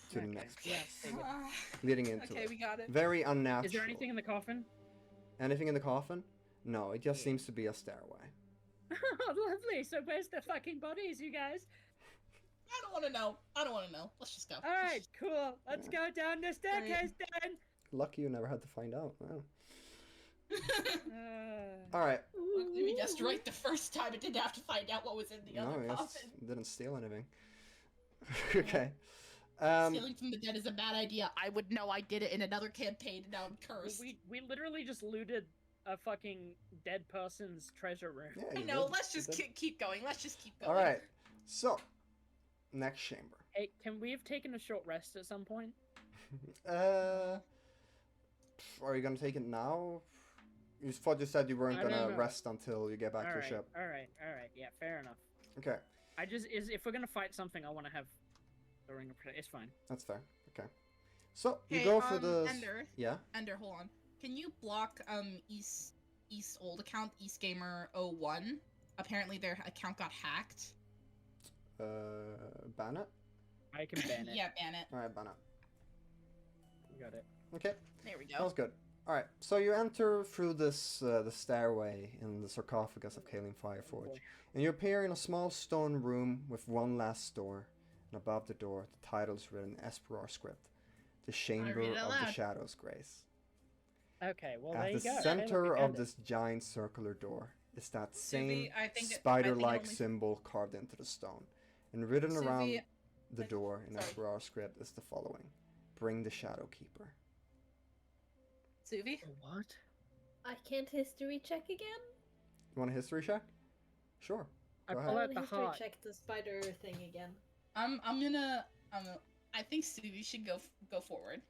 to the Okay, next yeah, place. there you go. Leading into Okay, it. we got it. Very unnatural. Is there anything in the coffin? Anything in the coffin? No, it just Yeah. seems to be a stairway. Oh, lovely. So where's the fucking bodies, you guys? I don't want to know. I don't want to know. Let's just go. All right, cool. Let's go down the staircase then. Lucky you never had to find out. Wow. Uh, All right. We guessed right the first time. It didn't have to find out what was in the No, other yes, coffin. didn't steal anything. Okay. Stealing from the dead is a bad idea. I would know I did it in another campaign and now I'm cursed. we literally just looted a fucking dead person's treasure room. Yeah, I you know, did. let's just You did. keep going. Let's just keep going. All right. So, next chamber. Hey, can we have taken a short rest at some point? Are you gonna take it now? You thought you said you weren't No, no, gonna no. rest until you get back to your ship. All right. Yeah, fair enough. Okay. If we're gonna fight something, I want to have the ring of protection. It's fine. That's fair. Okay. So you Okay, go for the Ender. yeah. Ender, hold on. Can you block East old account East Gamer 01? Apparently their account got hacked. Ban it. I can ban it. Yeah, ban it. All right, ban it. You got it. Okay. There we go. Sounds good. All right. So you enter through this the stairway in the sarcophagus of Kaelin Fireforge, and you appear in a small stone room with one last door, and above the door the title's written in Esperar script, "The Chamber read it of aloud. the Shadow's Grace." Okay, well there At you the go. center Hey, look, of this giant circular door is that same Suvi, I think spider-like only- symbol carved into the stone, and written Suvi, around the I- door in sorry. Esperar script is the following: "Bring the Shadow Keeper." Suvi? What? I can't history check again? You want a history check? Sure. I Go pull ahead. out I'll the history heart. check the spider thing again. I'm gonna I think Suvi should go forward.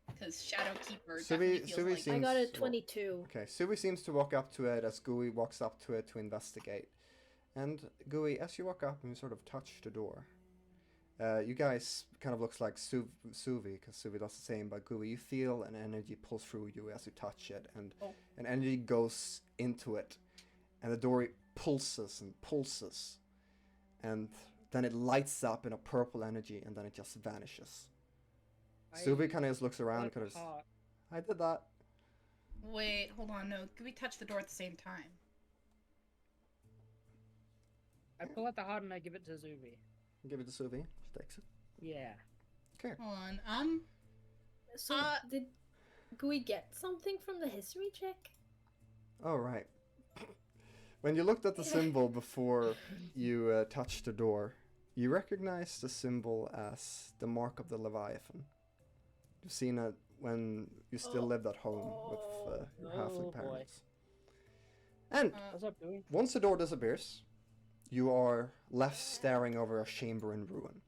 Because Shadowkeeper definitely feels Suvi like seems- I got a well, 22. Okay, Suvi seems to walk up to it as Gooey walks up to it to investigate. And Gooey, as you walk up and you sort of touch the door, you guys kind of looks like Suvi, because Suvi does the same, but Gooey, you feel an energy pulse through you as you touch it, and an energy goes into it, and the door pulses and pulses, and then it lights up in a purple energy, and then it just vanishes. Suvi kind of just looks around, kind of, I did that. Wait, hold on, no. Could we touch the door at the same time? I pull out the heart and I give it to Zuvi. Give it to Suvi. She takes it. Yeah. Okay. Hold on, So, did we get something from the history check? Oh, right. When you looked at the symbol before you touched the door, you recognize the symbol as the mark of the Leviathan. You've seen it when you still lived at home with your halfling boy. parents. And What's up, Gooey? once the door disappears, you are left staring over a chamber in ruin.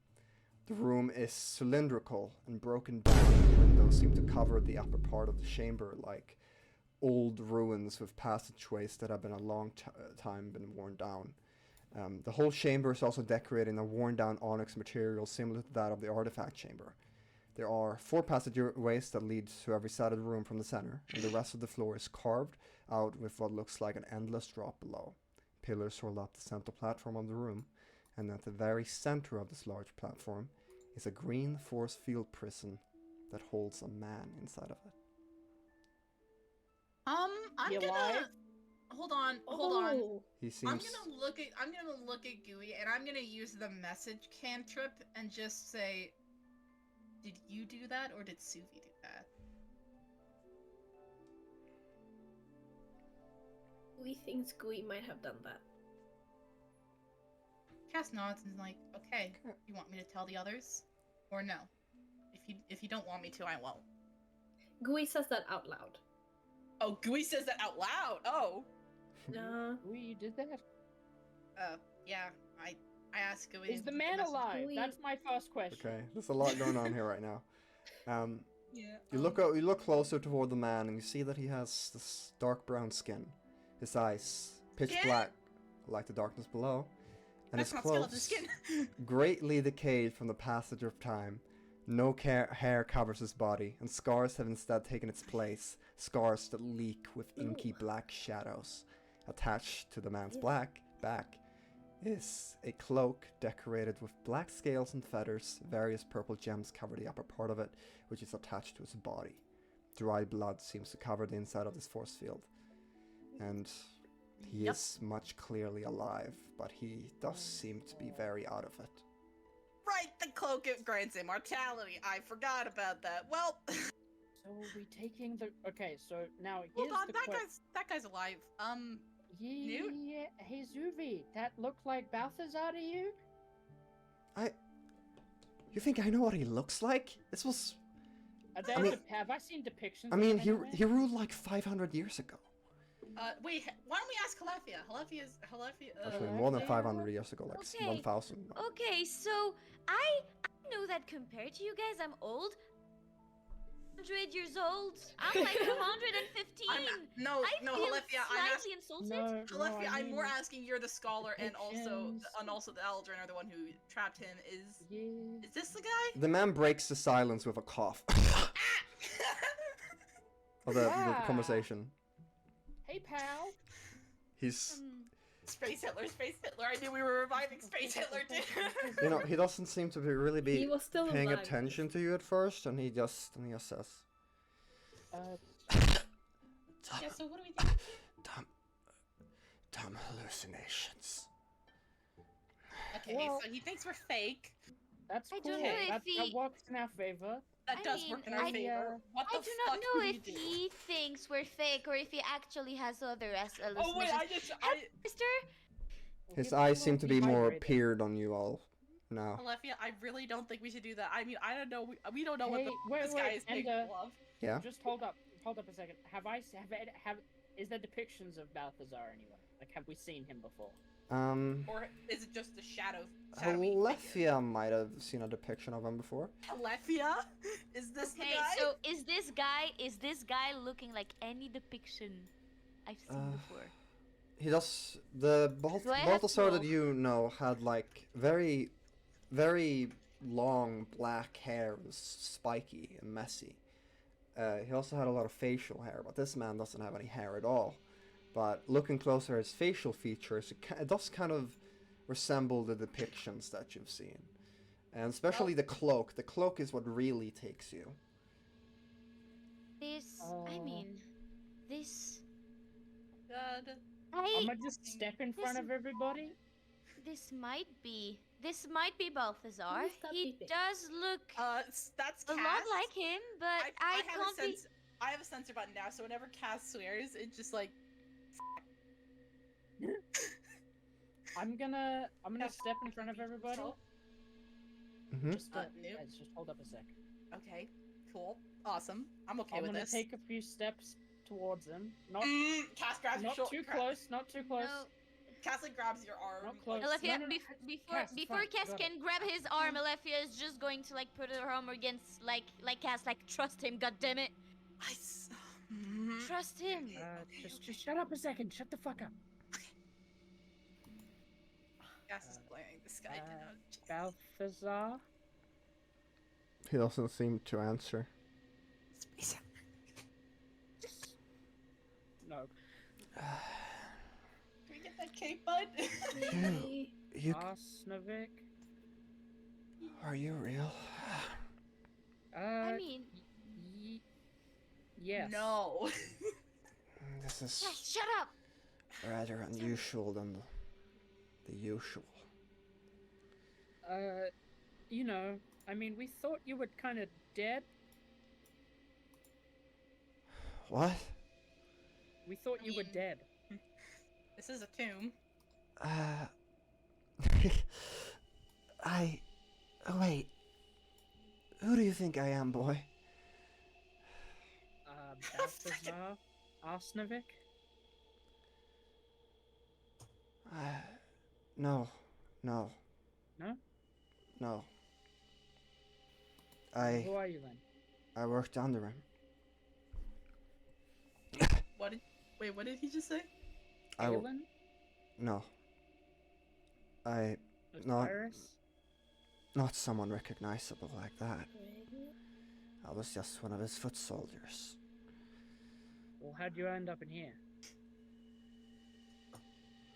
The room is cylindrical and broken down. The windows seem to cover the upper part of the chamber like old ruins with passageways that have been a long time been worn down. The whole chamber is also decorated in a worn down onyx material similar to that of the artifact chamber. There are 4 passageways that lead to every side of the room from the center, and the rest of the floor is carved out with what looks like an endless drop below. Pillars hold up the central platform of the room, and at the very center of this large platform is a green force field prison that holds a man inside of it. I'm You gonna alive? hold on. He seems I'm gonna look at Gooey and I'm gonna use the message cantrip and just say, did you do that or did Suvi do that? We think Gooey might have done that. Cass nods and is like, okay, you want me to tell the others? Or no? If you don't want me to, I won't. Gooey says that out loud. Oh, Gooey says that out loud. Oh. Gooey, you did that? Yeah. I asked Gooey. Is the man alive? Gooey. That's my first question. okay. There's a lot going on here right now. Yeah. You look closer toward the man, and you see that he has this dark brown skin. His eyes pitch Skin? black, like the darkness below, and That's his not skeleton clothes skin. greatly decayed from the passage of time. No hair covers his body, and scars have instead taken its place. Scars that leak with inky black shadows. Attached to the man's back is a cloak decorated with black scales and feathers. Various purple gems cover the upper part of it, which is attached to his body. Dried blood seems to cover the inside of this force field. And he is much clearly alive, but he does seem to be very out of it. Right, the cloak it grants immortality. I forgot about that. Well, So are we taking the... Okay, so now hold here's on, the that guy's alive. Noot? Yeah, hey Zuvi, that looked like Balthazar to you? You think I know what he looks like? This was... Have I seen depictions I of mean, him anywhere? he ruled like 500 years ago. Wait, why don't we ask Helephya? Helephya. Actually, more than 500 years ago, like Okay. 1,000. Okay, so I know that compared to you guys, I'm old. 100 years old. I'm like 115 No, I no, feel Helephya, I'm slightly asking. insulted. No, Helephya, I I'm more mean, asking. You're the scholar, and also depictions. the Eldrin are the one who trapped him. Yeah. Is this the guy? The man breaks the silence with a cough of the conversation. Hey, pal. He's, Space Hitler, Space Hitler. I knew we were reviving Space Hitler, dude. you know, he doesn't seem to really be He was still paying alive. attention to you at first, and he just says, Yeah, so what do we do? dumb hallucinations. Okay, Well- so he thinks we're fake. That's I cool. don't know if That he- works in our favor. That I does mean, work in our I- favor. What the I do fuck not know do we if do? he thinks we're fake or if he actually has other hallucinations. Oh wait, Mister? His Give it a eyes seem little to be more dehydrated. peered on you all now. Helephya, I really don't think we should do that. I mean, I don't know. We don't know Hey, what this guy is and, capable of. Yeah? Just hold up a second. Is there depictions of Balthazar anywhere? Like, have we seen him before? Or is it just a shadowy figure? Helephya might have seen a depiction of him before. Helephya? Is this the Okay, guy? so is this guy looking like any depiction I've seen before? He does. The Do I have Balthasar that to- you know had like very, very long black hair. It was spiky and messy. He also had a lot of facial hair, but this man doesn't have any hair at all. But looking closer at his facial features, it does kind of resemble the depictions that you've seen. And especially the cloak. The cloak is what really takes you. This, I mean, this, God. I'm gonna just step in front of everybody. this might be Balthazar. Please stop He beeping. does look That's a CAS. lot like him, but I can't be. I have a censor button now, so whenever CAS swears, it's just like. I'm gonna step in front of everybody. Mm-hmm. Just, Noot. guys, just hold up a sec. Okay, cool, awesome. I'm okay I'm with gonna this. take a few steps towards him. Not CAS grabs your not shoulder. too close. Not too close. No, CAS like grabs your arm. Not close. Helephya, No, no, Cass, before fine, Cass got can grab his arm, Helephya is just going to like put her arm against like Cass, like trust him, goddammit, trust him. Just shut up a second. Shut the fuck up. CAS is blaring this guy down. Balthazar. He doesn't seem to answer. Space. No. Can we get that cape, bud? You Arsnovic. are you real? I mean, Yes. No. This is Cass, shut up. rather unusual than the usual. You know, I mean, we thought you were kind of dead. What? We thought you were mean- dead. This is a tomb. Oh wait. Who do you think I am, boy? Balthazar. Arsnovic. No. No? No. Who are you then? I worked under him. What did he just say? Galen? No. Not- Osiris? Not someone recognizable like that. I was just one of his foot soldiers. Well, how'd you end up in here?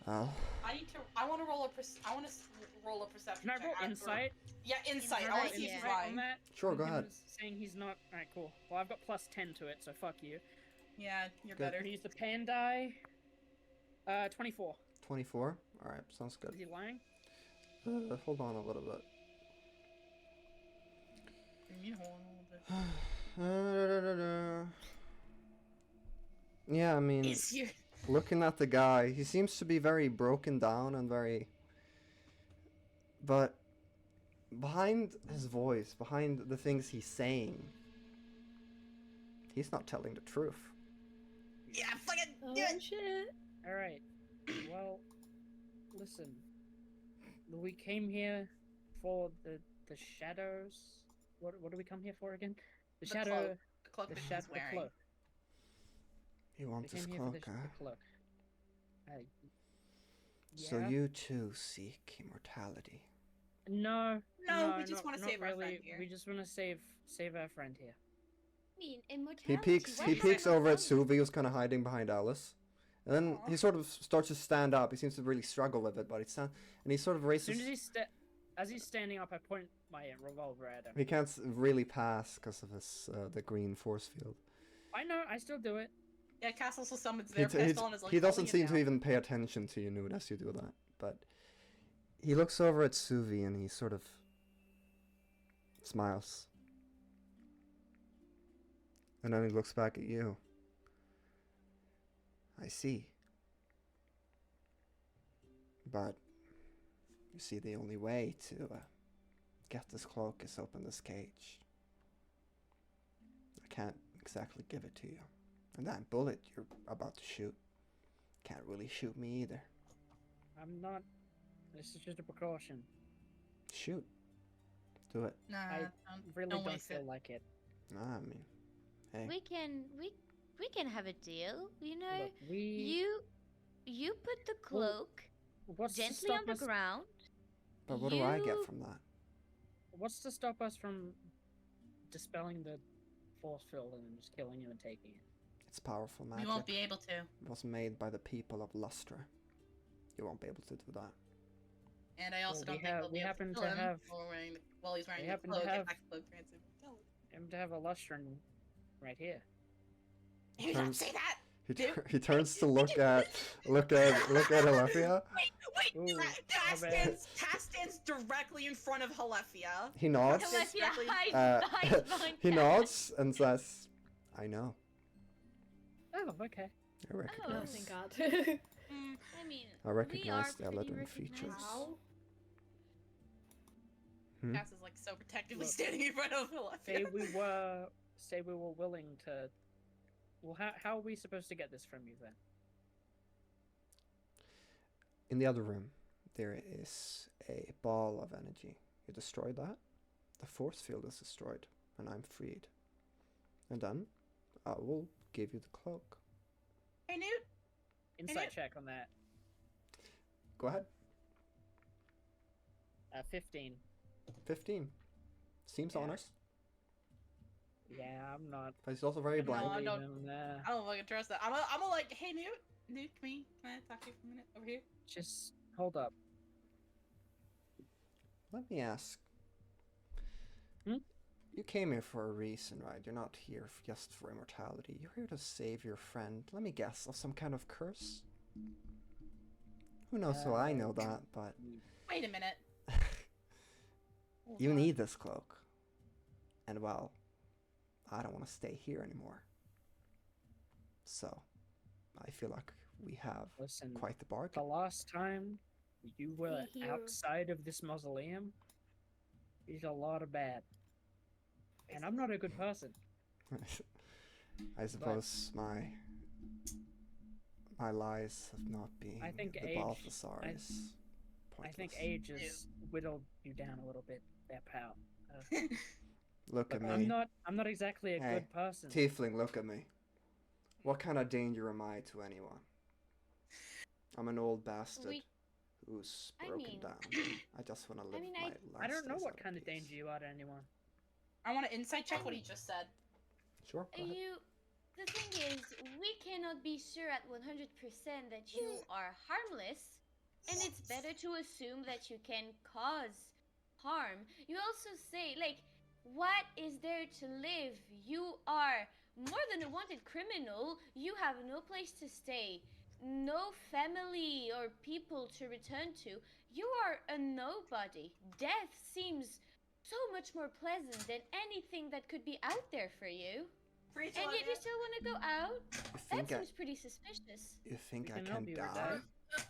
Well, I want to roll a perception. Can I check. roll insight? Yeah, insight. Can I I want roll to see if he's insight lying. on that? sure, go Him ahead. Saying he's not. Alright, cool. Well, I've got plus 10 to it, so fuck you. Yeah, you're Good. better. Use the pan die. 24. 24? Alright, sounds good. Is he lying? Hold on a little bit. You hold on a little bit. Yeah, I mean, Is here. looking at the guy, he seems to be very broken down and very... But behind his voice, behind the things he's saying, he's not telling the truth. Yeah, fucking Oh do it. shit. Alright. Well, listen. We came here for the shadows. What do we come here for again? The shadow. Cloak. The cloak The that shadow. he's wearing. Cloak. You want We this came here for cloak, the huh? cloak. So Yeah. you too seek immortality. No, No, we just not- want to not save our really. friend here. We just want to save our friend here. I mean, He immortality. peeks. what He is peeks over at immortality? Suvi, who's kind of hiding behind Alice, and then Aw. he sort of starts to stand up. He seems to really struggle with it, but he sort of As soon raises. as he's standing up, I point my revolver at him. He can't really pass because of his the green force field. I know. I still do it. Yeah, Cass also summons He, their t- pistol and is like he doesn't holding seem it to down. even pay attention to you, Noot, as you do that. But he looks over at Suvi and he sort of smiles. And then he looks back at you. I see. But you see, the only way to get this cloak is open this cage. I can't exactly give it to you. And that bullet you're about to shoot can't really shoot me either. I'm not. This is just a precaution. Shoot. Do it. Nah, I really don't don't waste feel it. like it. I mean, hey. We can have a deal. You know, Look, we. you put the cloak What's to gently stop on the us? ground. But what do I get you- from that? What's to stop us from dispelling the force field and then just killing you and taking it? It's powerful magic. We won't be able to. It was made by the people of Lustra. You won't be able to do that. And I also Well, don't think we'll we be able happen to to kill him have- while he's wearing we the happen to cloak. have- If that cloak grants him immortality. I'm to have a lustrum right here. You don't Turns- say that! He turns to look at Helephya. Wait! Ooh, Cass my bad. stands directly in front of Helephya. He nods. Helephya- Helephia hides, Uh, hides behind he Cass. nods and says, "I know. Oh, okay. I recognize. Oh, thank God. I mean, I recognize we the are pretty elegant features. recognizable. Hmm? Cass is like so protectively Look, standing in front of Say Helephya. we were willing to. Well, how are we supposed to get this from you then? In the other room, there is a ball of energy. You destroy that, the force field is destroyed, and I'm freed. And then I will give you the cloak. Hey, Noot! Insight it- check on that. Go ahead. 15. 15. Seems Yeah. honest, Yeah, I'm not. but he's also very No, blank. I don't- even, I don't fucking trust that. I'm a like, hey, Noot! Noot, can I talk to you for a minute? Over here? Just hold up. Let me ask. Hmm? You came here for a reason, right? You're not here just for immortality. You're here to save your friend. Let me guess, of some kind of curse? Who knows how I know that, but Wait a minute. Hold you on. need this cloak. And well, I don't want to stay here anymore. So, I feel like we have Listen, quite the the bargain. last time you were We hear- outside of this mausoleum, you did a lot of bad. And I'm not a good person. I suppose my lies have not been I think the age- Balthasar I- is I think pointless. age has whittled you down a little bit, there, pal. Look at Look, me. I'm not exactly a Hey, good person. Tiefling, look at me. What kind of danger am I to anyone? I'm an old bastard We- who's I broken mean- down. I just want to live mean, my I- last I don't know days what out kind of peace. danger you are to anyone. I want to insight check what he just said. Sure, go ahead. The thing is, we cannot be sure at 100% that you are harmless, and it's better to assume that you can cause harm. You also say, like, what is there to live? You are more than a wanted criminal. You have no place to stay, no family or people to return to. You are a nobody. Death seems so much more pleasant than anything that could be out there for you. Preach And on yet you it. still want to go out? You That think I, seems pretty suspicious. you think We I can help can you with die? that.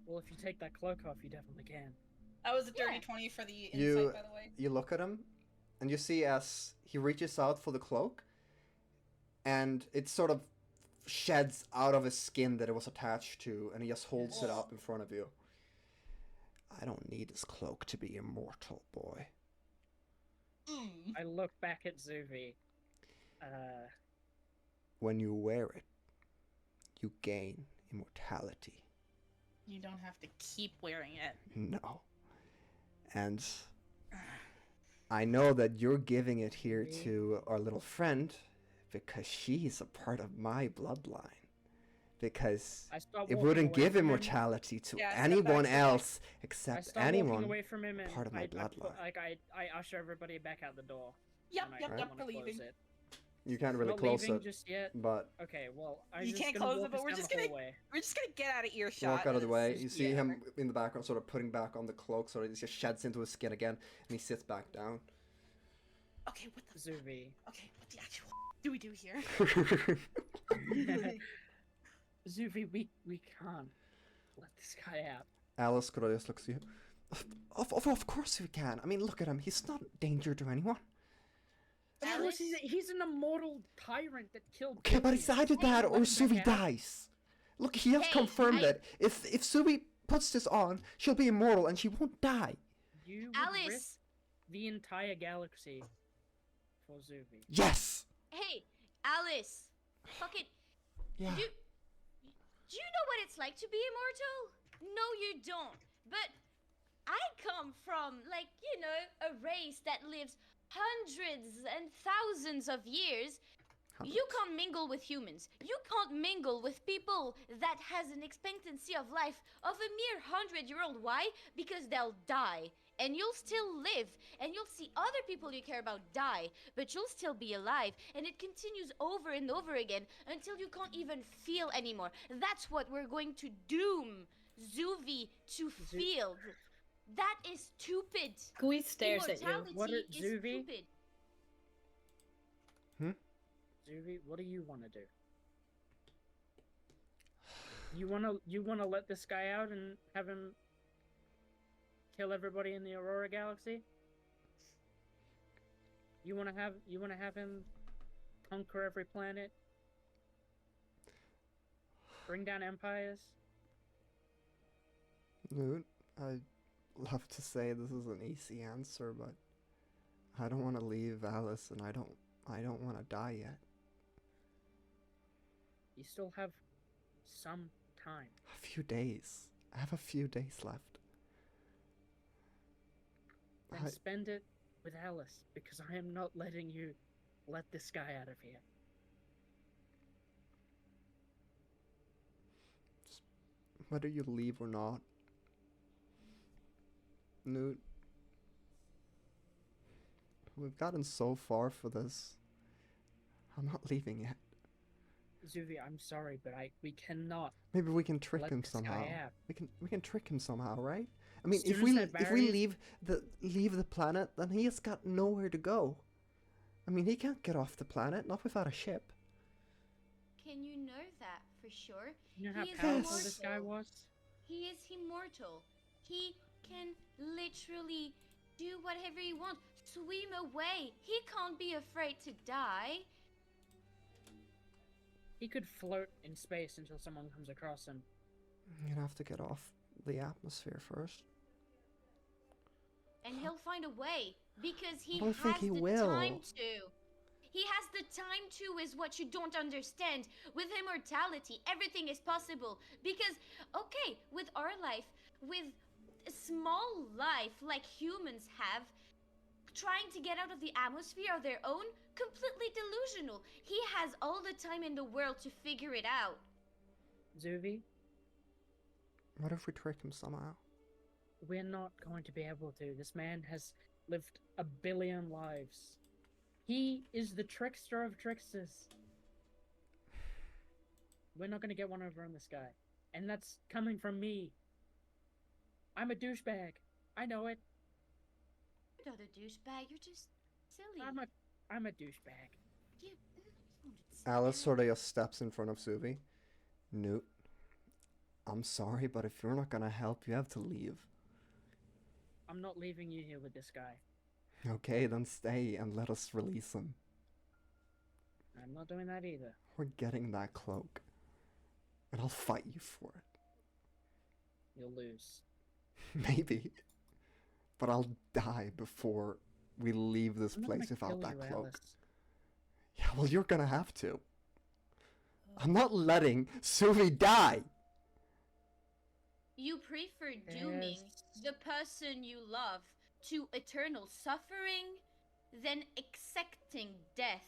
Well, if you take that cloak off, you definitely can. That was a dirty Yeah. 20 for the insight, You- by the way. You look at him, and you see as he reaches out for the cloak, and it sort of sheds out of his skin that it was attached to, and he just holds it up in front of you. I don't need this cloak to be immortal, boy. Mm. I look back at Zuvi. when you wear it, you gain immortality. You don't have to keep wearing it. No. And I know that you're giving it here to our little friend because she's a part of my bloodline. Because it wouldn't give immortality to anyone else except anyone part of my bloodline. I usher everybody back out the door. Yep, we're leaving. You can't really close it just yet, but okay, well, you can't close it, but we're just gonna get out of earshot. Walk out of the way. You see him in the background, sort of putting back on the cloak, so he just sheds into his skin again, and he sits back down. Okay, what the Zuvi? Okay, what the actual do we do here? Zuvi, we can't let this guy out. Alice just looks at you. Of course we can. I mean, look at him. He's not a danger to anyone. Alice, he's an immortal tyrant that killed. Okay, but it's either that or Zuvi dies. Look, he has confirmed it. If Zuvi puts this on, she'll be immortal and she won't die. You would risk the entire galaxy for Zuvi. Yes. Hey, Alice. Fucking. Yeah. Do you know what it's like to be immortal? No, you don't. But I come from, like, you know, a race that lives hundreds and thousands of years. You can't mingle with humans. You can't mingle with people that has an expectancy of life of a mere 100-year-old. Why? Because they'll die. And you'll still live. And you'll see other people you care about die. But you'll still be alive. And it continues over and over again until you can't even feel anymore. That's what we're going to doom Zuvi to feel. That is stupid. Gooey stares at you. What is Zuvi? Stupid. Zuvi, what do you want to do? You wanna let this guy out and have him kill everybody in the Aurora Galaxy? You wanna have him conquer every planet? Bring down empires? Noot, I'd love to say this is an easy answer, but I don't want to leave Alice, and I don't want to die yet. You still have some time. A few days. I have a few days left. Then spend it with Alice, because I am not letting you let this guy out of here. Whether you leave or not, Noot, we've gotten so far for this. I'm not leaving yet. Zuvi, I'm sorry, but we cannot. Maybe we can trick him somehow. We can trick him somehow, right? I mean, if we leave the planet, then he has got nowhere to go. I mean, he can't get off the planet, not without a ship. Can you know that for sure? You know how powerful this guy was? He is immortal. He can literally do whatever he wants. Swim away. He can't be afraid to die. He could float in space until someone comes across him. You'd have to get off the atmosphere first. And he'll find a way, because he has the time to. He has the time to, is what you don't understand. With immortality, everything is possible. Because, okay, with our life, with a small life like humans have, trying to get out of the atmosphere of their own, completely delusional. He has all the time in the world to figure it out. Zuvi? What if we trick him somehow? We're not going to be able to. This man has lived 1 billion lives. He is the trickster of tricksters. We're not going to get one over on this guy. And that's coming from me. I'm a douchebag. I know it. You're not a douchebag, you're just silly. I'm a douchebag. Alice sort of just steps in front of Zuvi. Noot, I'm sorry, but if you're not gonna help, you have to leave. I'm not leaving you here with this guy. Okay, then stay and let us release him. I'm not doing that either. We're getting that cloak. And I'll fight you for it. You'll lose. Maybe. But I'll die before we leave this place without that cloak. Alice. Yeah, well, you're gonna have to. I'm not letting Suvi die. You prefer dooming the person you love to eternal suffering than accepting death.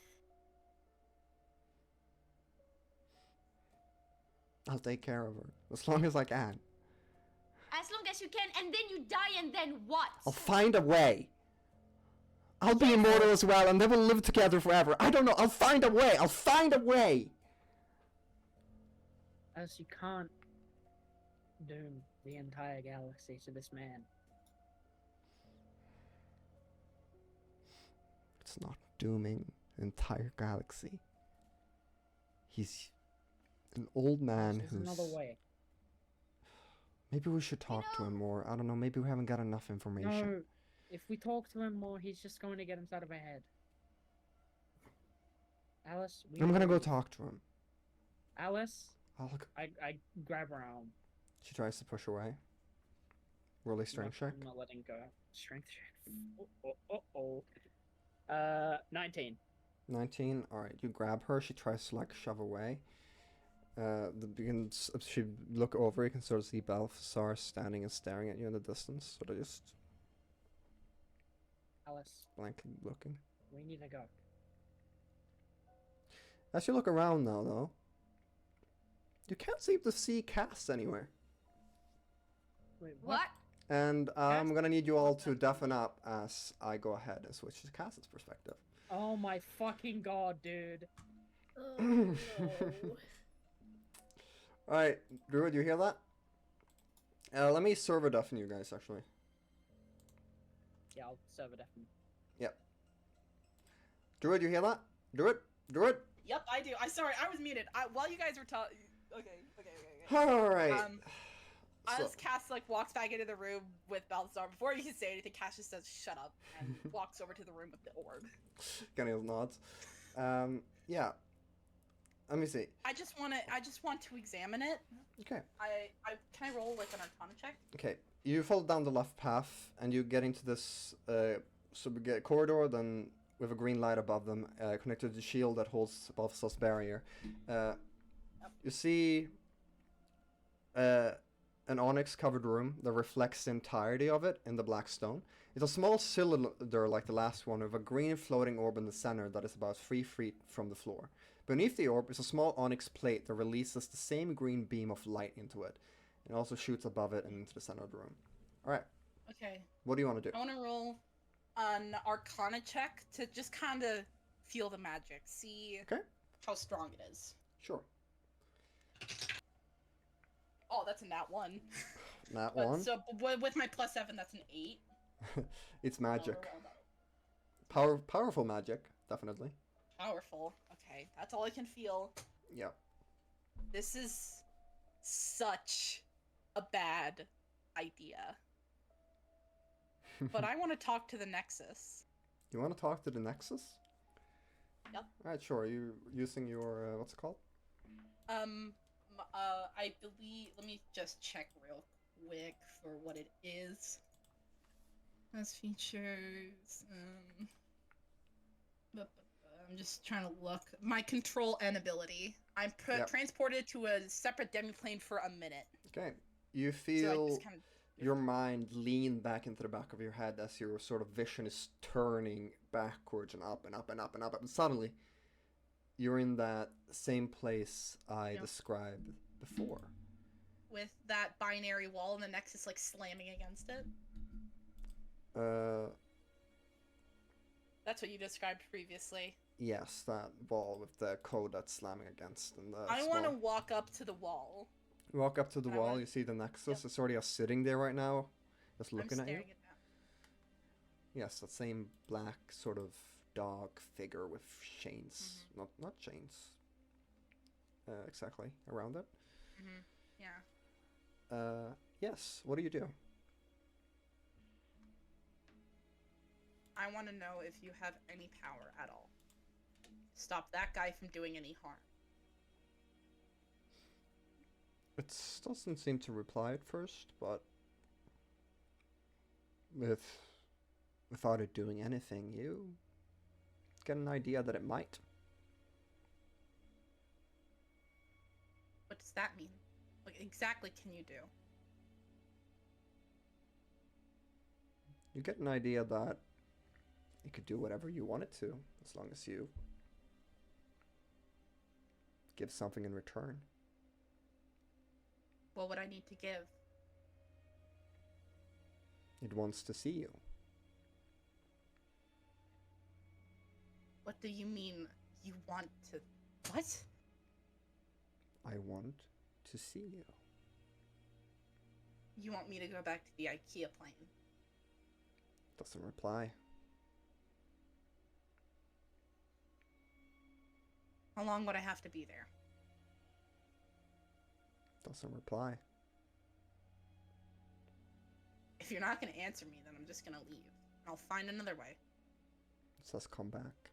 I'll take care of her as long as I can. As long as you can, and then you die, and then what? I'll find a way. I'll be immortal as well, and then we'll live together forever. I don't know. I'll find a way. I'll find a way. As you can't doom the entire galaxy to this man. It's not dooming the entire galaxy. He's an old man There's who's... another way. Maybe we should talk to him more. I don't know. Maybe we haven't got enough information. No, if we talk to him more, he's just going to get us out of our head. Alice, I'm gonna go talk to him. Alice, I'll look. I grab her arm. She tries to push away. Roll a strength check. I'm not letting go. Strength check. 19. 19. All right, you grab her. She tries to like shove away. She look over. You can sort of see Balthazar standing and staring at you in the distance. Sort of just Alice, blankly looking. we need to go. As you look around now, though, you can't seem to see CAS anywhere. Wait, What? And I'm gonna need you all to deafen up as I go ahead and switch to CAS's perspective. Oh my fucking god, dude. Oh, no. Alright, Druid, you hear that? Let me server deafen you guys, actually. Yeah, I'll serve it deafen. Yep. Druid, you hear that? Druid? Druid? Yep, I do. Sorry, I was muted. While you guys were talking. Okay. Alright. As Cass like walks back into the room with Balthazar, before he can say anything, Cass just says "shut up" and walks over to the room with the orb. Kenny nods. Yeah. Let me see. I just want to examine it. Okay. Can I roll like an Arcana check? Okay. You follow down the left path and you get into this corridor, then with a green light above them, connected to the shield that holds Balthazar's barrier. You see an onyx-covered room that reflects the entirety of it in the black stone. It's a small cylinder like the last one with a green floating orb in the center that is about 3 feet from the floor. Beneath the orb is a small onyx plate that releases the same green beam of light into it. It also shoots above it and into the center of the room. Alright. Okay. What do you want to do? I want to roll an Arcana check to just kind of feel the magic, see how strong it is. Sure. Oh, that's a nat 1. Nat 1? So with my +7, that's an 8. It's magic. Powerful magic, definitely. Powerful. Okay, that's all I can feel. Yep. This is such a bad idea. But I want to talk to the Nexus. You want to talk to the Nexus? Yep. Alright, sure. You using your, what's it called? I believe, let me just check real quick for what it is. As features, I'm just trying to look. My control and ability. I'm transported to a separate demiplane for a minute. Okay. You feel So your mind lean back into the back of your head as your sort of vision is turning backwards and up and up and up and up. And suddenly, you're in that same place I described before. With that binary wall and the Nexus like slamming against it. That's what you described previously. Yes, that wall with the code that's slamming against. And I want to walk up to the wall. You walk up to the wall, you see the Nexus. It's already sitting there right now, just looking at you. At that. Yes, that same black sort of dog figure with chains. Not chains. Exactly, around it. Yeah. Yes, what do you do? I want to know if you have any power at all. Stop that guy from doing any harm. It doesn't seem to reply at first, but without it doing anything, you get an idea that it might. What does that mean? What exactly can you do? You get an idea that you could do whatever you want it to, as long as you give something in return. What would I need to give? It wants to see you. What do you mean you want to... What? I want to see you. You want me to go back to the IKEA plane? Doesn't reply. How long would I have to be there? Doesn't reply. If you're not gonna answer me, then I'm just gonna leave. I'll find another way. It says come back.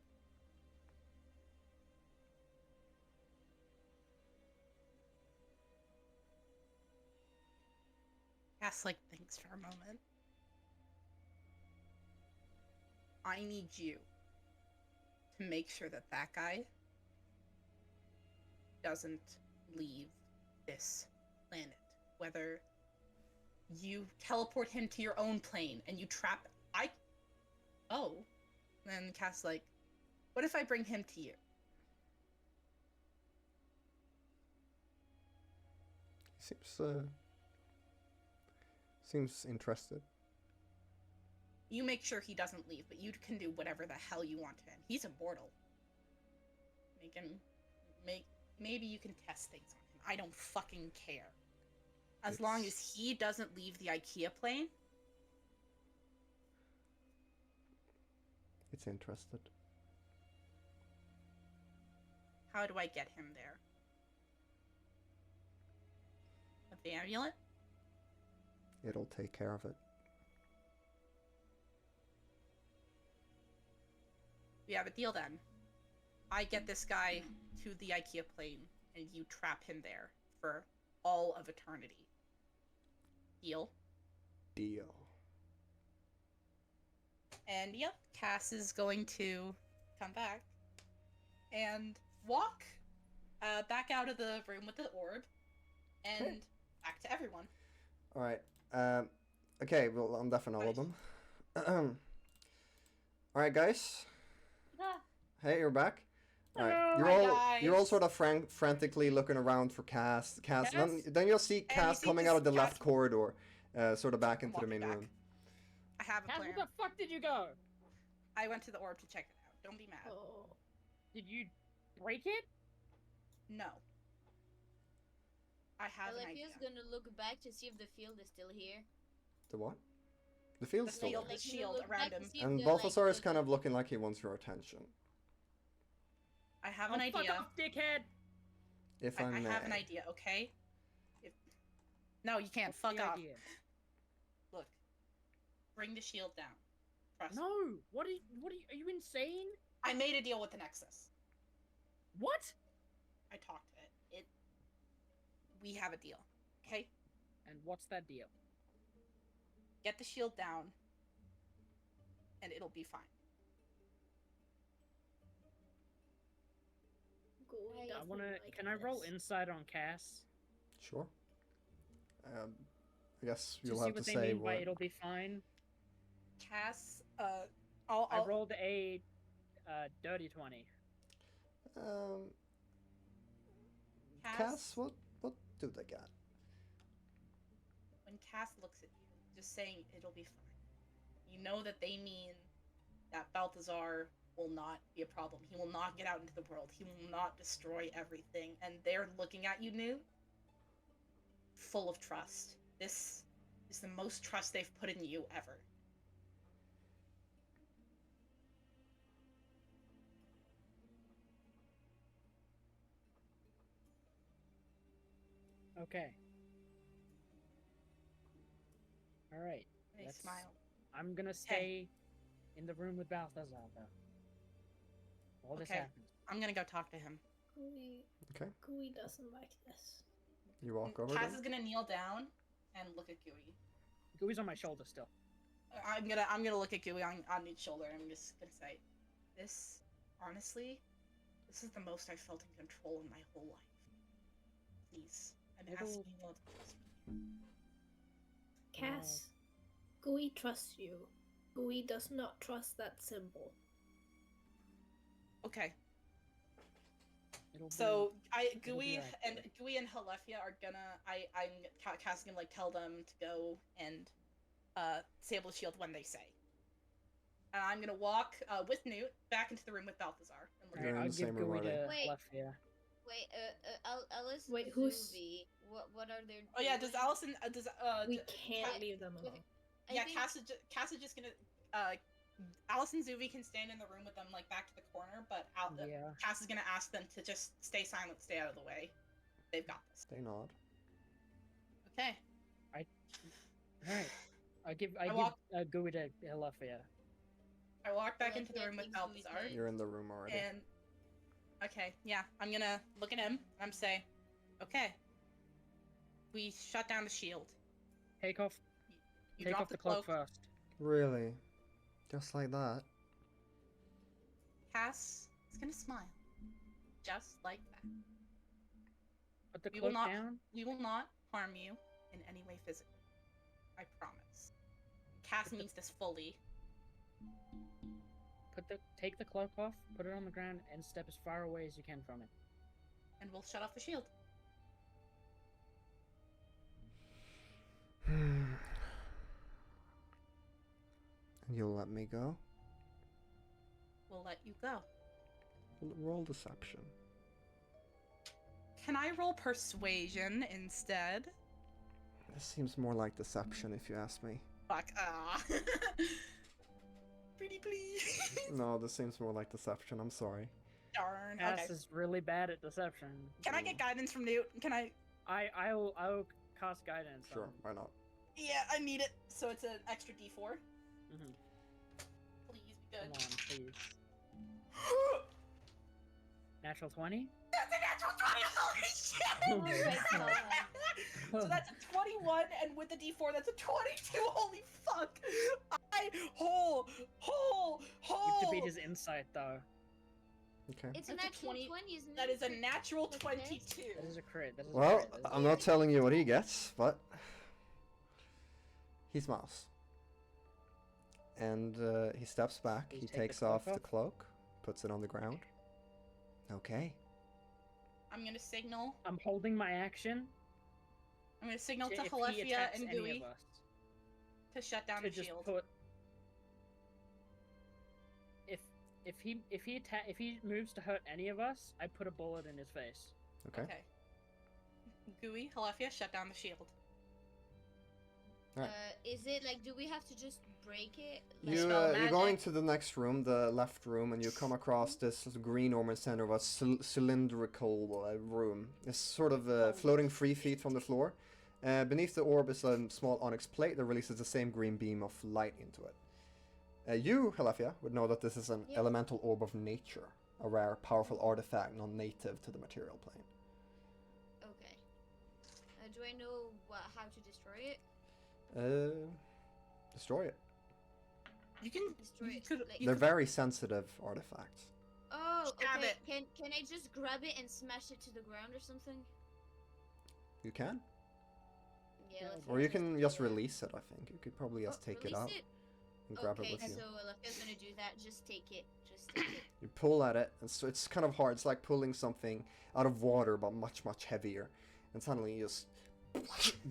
Cass, like, thinks for a moment. I need you to make sure that that guy doesn't leave this planet. Whether you teleport him to your own plane and you trap... Oh. Then Cass, like, what if I bring him to you? Seems interested. You make sure he doesn't leave, but you can do whatever the hell you want to him. He's immortal. Maybe you can test things on him. I don't fucking care. As long as he doesn't leave the IKEA plane. It's interested. How do I get him there? With the amulet? It'll take care of it. We have a deal then. I get this guy to the IKEA plane, and you trap him there for all of eternity. Deal? Deal. And yep, Cass is going to come back and walk back out of the room with the orb and back to everyone. Alright. Okay, well, I'm deaf in all of them. Alright, guys. Hey, you're back. Alright, you're all sort of frantically looking around for Cass. Then you'll see Cass coming out of the left corridor, sort of back into the main room. I have a Cass, plan. where the fuck did you go? I went to the orb to check it out. Don't be mad. Oh. Did you break it? No. I have an idea. Helephya's gonna look back to see if the field is still here. The what? The field's The still field, there. the shield around him. And Balthazar is kind of looking like he wants your attention. I have an idea. Fuck off, dickhead! If I may. have an idea, okay? No, you can't. Fuck off. Idea? Look. Bring the shield down. Trust me. No! What are you insane? I made a deal with the Nexus. What? I talked to it. We have a deal, okay? And what's that deal? Get the shield down, and it'll be fine. I wanna. Can I roll insight on Cass? Sure. I guess To you'll see have to what they say mean by what. it'll be fine. Cass, I rolled a dirty 20. Cass, what do they got? When Cass looks at you, just saying it'll be fine. You know that they mean that Balthazar will not be a problem. He will not get out into the world. He will not destroy everything. And they're looking at you, Noot, full of trust. This is the most trust they've put in you ever. Okay. Alright. They smile. I'm gonna stay in the room with Balthazar, though. All this Okay. happens. I'm gonna go talk to him. Okay. Gooey doesn't like this. You walk over Cass there. is gonna kneel down and look at Gooey. Gooey's on my shoulder still. I'm gonna look at Gooey on Noot's shoulder, and I'm just gonna say, this, honestly, this is the most I've felt in control in my whole life. Please. And ask me what. Cass, Gooey trusts you. Gooey does not trust that symbol. Okay. It'll So be Gooey and accurate. Helephya are gonna Cass gonna like tell them to go and disable the shield when they say. And I'm gonna walk with Noot back into the room with Balthazar. And look You're at in I'll the same give room Gooey already. to Wait. Helephya. Wait, Alice Wait, and who's- Zuvi, what are their Oh yeah, does doing? Allison We can't Cat- leave them alone. I yeah, think- Cass is just gonna Alice and Zuvi can stand in the room with them like back to the corner, but Yeah. Cass is gonna ask them to just stay silent, stay out of the way. They've got this. They nod. Okay. Alright. I give walk- Gooey to Helephya. I walk back into the Helephya room with takes Zuvi's Balthazar. hand. You're in the room already. And okay, yeah, I'm gonna look at him and I'm say, okay, we shut down the shield. Take off You take drop off the cloak first. Really? Just like that? Cass is gonna smile, just like that. Put the We will cloak not. down. We will not harm you in any way physically. I promise. Cass means this fully. Take the cloak off, put it on the ground, and step as far away as you can from it. And we'll shut off the shield. You'll let me go? We'll let you go. Roll deception. Can I roll persuasion instead? This seems more like deception if you ask me. Fuck. Pretty please. No, this seems more like deception. I'm sorry. Darn. Cass Okay. is really bad at deception. Can I get guidance from Noot? Can I? I'll cast guidance. Sure, on- why not? Yeah, I need it. So it's an extra D4. Mhm. Please be Come good. on, please. Natural 20? That's a natural 20! Holy shit! Oh my God. So that's a 21, and with the D4, that's a 22. Holy fuck! You have to beat his insight though. Okay. It's a That's a natural 20 20, isn't it? That is a For- natural for 22. That is a crit. That is a Well, crit. That is I'm a not crit. telling you what he gets, but he smiles. And he steps back, You he take the takes cloak off the off? cloak, puts it on the ground. Okay. I'm gonna signal. I'm holding my action. I'm gonna signal to if he Helephya attacks and any Gooey of us, to shut down to the just shield. put. If he moves to hurt any of us, I put a bullet in his face. Okay. Okay. Gooey, Helephya, shut down the shield. Alright. Is it like, do we have to just break it? You, spell you're going magic. to the next room, the left room, and you come across this green orb in the center of a cylindrical room. It's sort of floating 3 feet from the floor. Beneath the orb is a small onyx plate that releases the same green beam of light into it. You, Helephya, would know that this is an Yeah. elemental orb of nature, a rare, powerful artifact non-native to the material plane. Okay. Do I know how to destroy it? Destroy it. You can. Destroy You it. could. Like- You They're could very sensitive artifacts. Oh, Stab okay. it. Can I just grab it and smash it to the ground or something? You can? Yeah. let's Or you just can do just that. release it, I think. You could probably just take it Release out and grab okay, it with you. so Alethea gonna do that. Just take it. Just take it. You pull at it, and so it's kind of hard. It's like pulling something out of water, but much, much heavier. And suddenly you just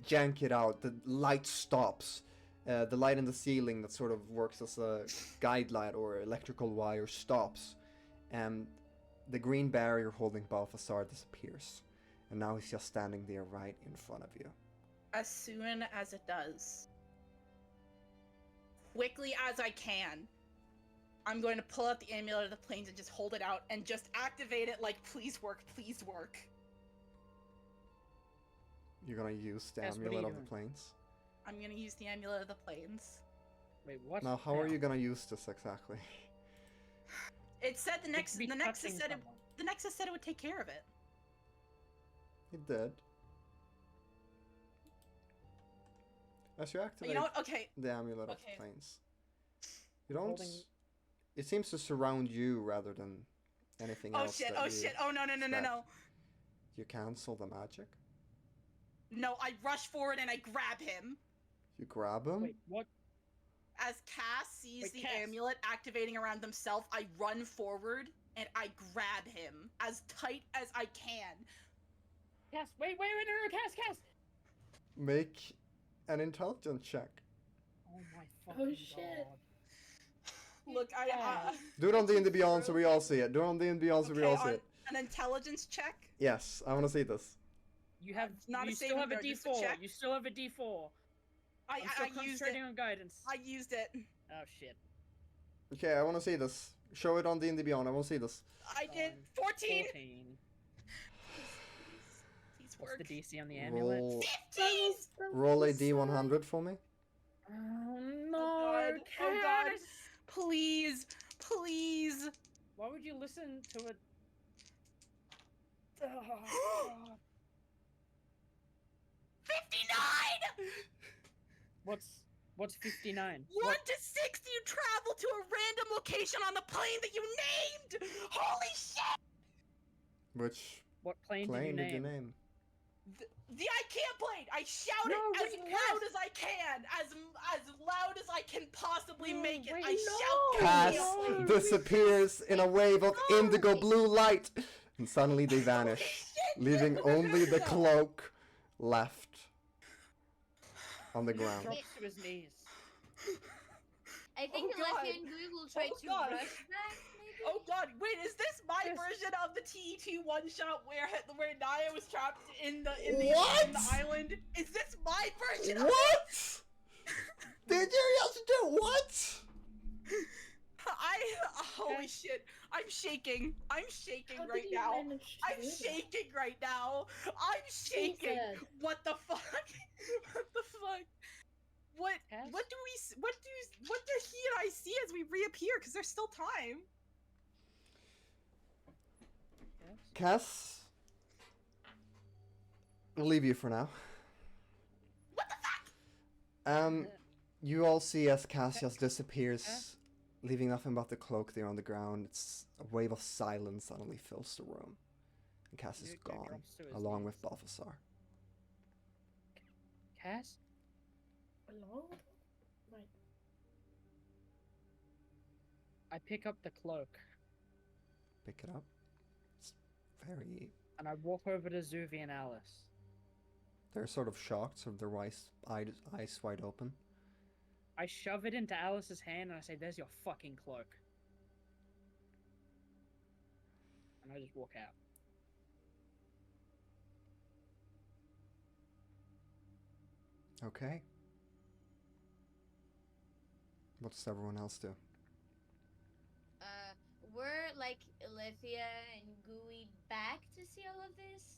jank it out. The light stops. The light in the ceiling that sort of works as a guide light or electrical wire stops. And the green barrier holding Balthazar disappears. And now he's just standing there right in front of you. as soon as it does, quickly as I can, I'm going to pull out the amulet of the planes and just hold it out and just activate it like, please work, please work. You're gonna use the Yes, what are amulet you of the doing? planes. I'm gonna use the amulet of the planes. Wait, what? Now, how are you gonna use this exactly? It said the Nexus said it, Someone. the Nexus said it would take care of it. It did. As you But activate you know what? Okay. the amulet of Okay. the planes, you don't. Holding- It seems to surround you rather than anything Oh else. shit! that Oh you shit! Oh no! No! No! spec. No! You cancel the magic. No, I rush forward and I grab him. You grab him? Wait, what? As Cass sees Wait, the Cass. amulet activating around themselves, I run forward and I grab him as tight as I can. Cass, wait, no, Cass! Make an intelligence check. Oh my fucking shit. god. Look, I Do it on D&D Beyond so we all see it. Do it on D&D Beyond so we all see it. An intelligence check. Yes, I want to see this. You have not a you still saving have a throw, just a D4. check. You still have a D4. I'm still I used it. concentrating on guidance. I used it. Oh shit. Okay, I want to see this. Show it on D&D Beyond. I want to see this. I did 14. 14. Please What's work. the DC on the amulet? Roll, 15. roll a D100 for me. Oh no, Oh god. Cass! Please. Please. Why would you listen to it? 59. What's 59? 1 to 60. You travel to a random location on the plane that you named. Holy shit. Which What plane plane did you name? The I can't plane. I shout No, it as wait, loud Cass. as I can, as loud as I can possibly No, make it. wait, I no. shout. Cass No. disappears in a wave of No. indigo blue light, and suddenly they Holy vanish, shit. leaving only the cloak left on the He ground. drops to his knees. I think Oh, God. Helephya and Gooey will try Oh, to God. rush back, maybe? Oh god, wait, is this my Yes. version of the TET one shot where Naya was trapped in the What? island? Is this my version of What? Did you also do what? holy shit. I'm shaking. I'm shaking How right did you now. manage to I'm do that? shaking right now. I'm shaking. Jesus. What the fuck? What the fuck? What Cass? what do he and I see as we reappear? Because there's still time. Yes? Cass, we'll leave you for now. What the fuck? You all see as Cass just disappears, leaving nothing but the cloak there on the ground. It's a wave of silence suddenly fills the room, and Cass is Nuke gone, drops to his along knees. with Balthasar. Cass? Along? Right. I pick up the cloak Pick it up. It's very. and I walk over to Zuvi and Alice. They're sort of shocked, sort of their eyes wide open. I shove it into Alice's hand and I say, "There's your fucking cloak." And I just walk out. Okay. What does everyone else do? Were like Helephya and Gooey back to see all of this?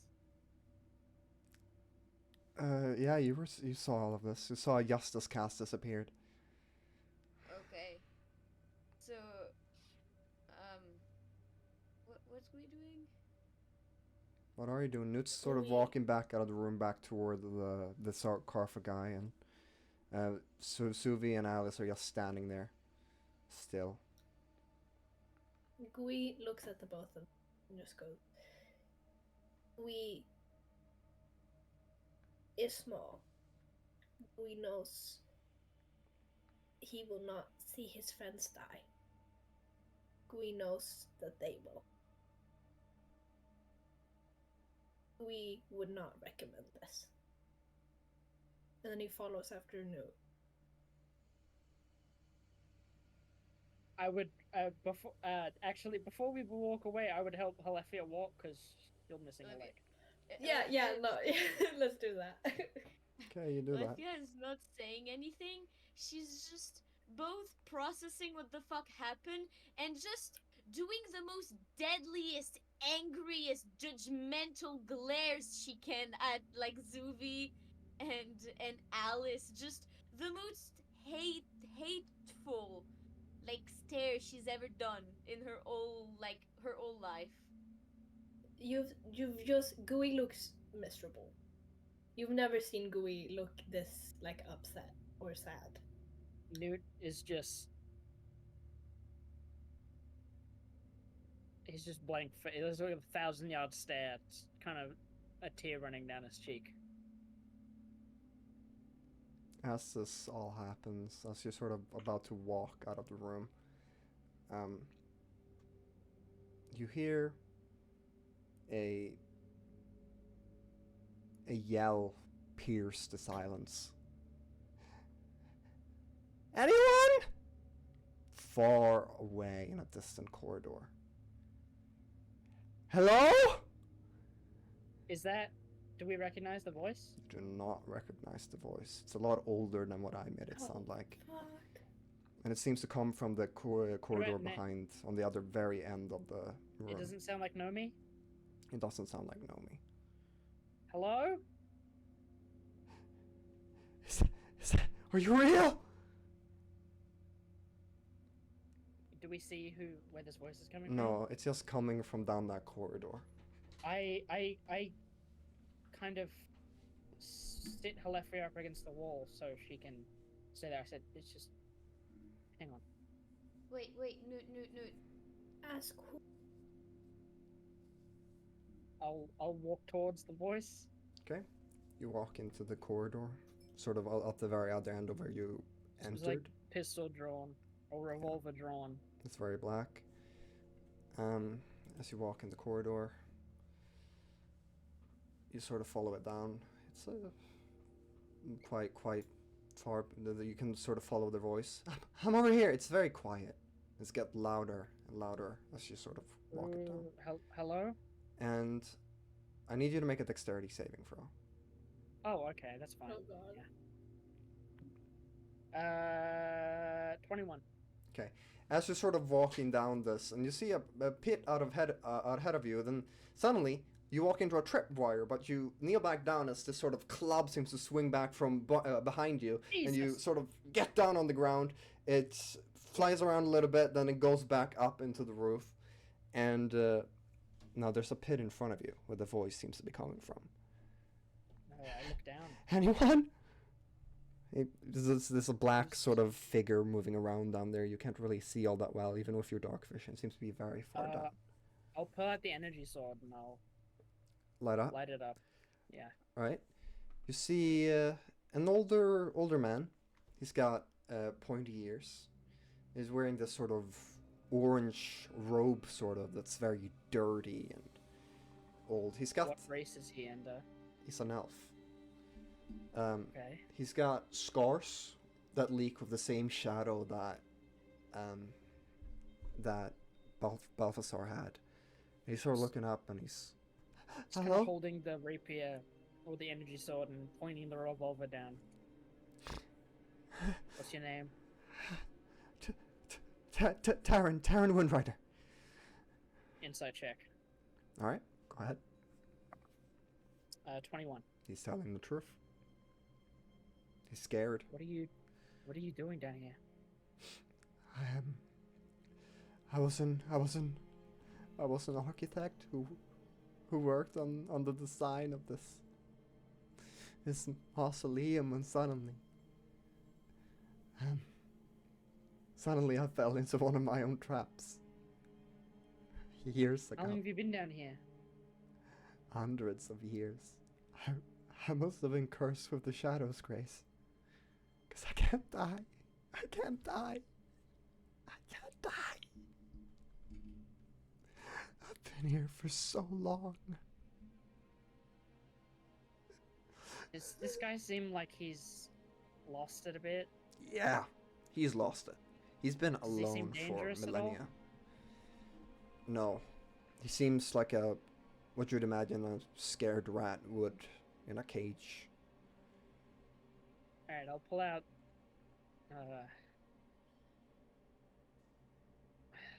Yeah, you saw all of this. You saw Justice Cass disappeared. Okay. So, what's Gooey doing? What are you doing? Noot's sort of We- walking back out of the room, back toward the sarcophagi, and Suvi and Alice are just standing there, still. Gooey looks at the both of them and just goes, "We is small. Gooey knows he will not see his friends die. Gooey knows that they will. We would not recommend this." And then he follows after Noot. I would, before we walk away, I would help Helephya walk because you're missing a Okay. leg. Yeah, no, let's do that. Okay, you do that. Helephya is not saying anything. She's just both processing what the fuck happened and just doing the most deadliest, angriest, judgmental glares she can at like Zuvi and Alice. Just the most hateful like stare she's ever done in her whole life. You've just Gooey looks miserable. You've never seen Gooey look this like upset or sad. Noot is just. He's just blank. There's like a 1,000-yard stare. It's kind of a tear running down his cheek. as this all happens, as you're sort of about to walk out of the room, you hear a yell pierce the silence. Anyone? Far away in a distant corridor. Hello? Do we recognize the voice? You do not recognize the voice. It's a lot older than what I made it sound like. Fuck. And it seems to come from the corridor about behind, on the other very end of the room. It doesn't sound like Nomi. It doesn't sound like Nomi. Hello? Are you real? Do we see where this voice is coming from? No, it's just coming from down that corridor. I kind of sit Helephya up against the wall so she can stay there. I said, it's just... Hang on. Wait, Noot. Ask who. I'll walk towards the voice. Okay. You walk into the corridor, sort of at the very other end of where you It was entered. like pistol drawn, or revolver drawn. It's very black. As you walk in the corridor, you sort of follow it down. It's quite far. You can sort of follow the voice. I'm over here. It's very quiet. It's get louder and louder as you sort of walk it down. Hello? And I need you to make a dexterity saving throw. Oh, okay, that's fine. Oh god. Yeah. 21. Okay. As you're sort of walking down this, and you see a pit out ahead of you, then suddenly you walk into a tripwire, but you kneel back down as this sort of club seems to swing back from behind you, and you Jesus. sort of get down on the ground. It flies around a little bit, then it goes back up into the roof, and now there's a pit in front of you where the voice seems to be coming from. I look down. Anyone? There's a black sort of figure moving around down there. You can't really see all that well, even with your dark vision. It seems to be very far down. I'll pull out the energy sword and I'll Light up. light it up. Yeah. Right. You see an older man. He's got pointy ears. He's wearing this sort of orange robe, sort of, that's very dirty and old. He's got... What race is he under? He's an elf. Okay. He's got scars that leak with the same shadow that that Balthasar had. He's sort of looking up and he's... He's kind of holding the rapier or the energy sword and pointing the revolver down. What's your name? Taran Windrider. Insight check. Alright, go ahead. 21. He's telling the truth. He's scared. What are you doing down here? I was an architect who worked on the design of this mausoleum, and suddenly I fell into one of my own traps. Years ago. How long have you been down here? Hundreds of years. I must have been cursed with the Shadow's grace. 'Cause I can't die. I can't die. I can't die. I've been here for so long. Does this guy seem like he's lost it a bit? Yeah, he's lost it. He's been Does he seem alone for dangerous at all? millennia. No. He seems like what you'd imagine a scared rat would in a cage. Alright, I'll pull out...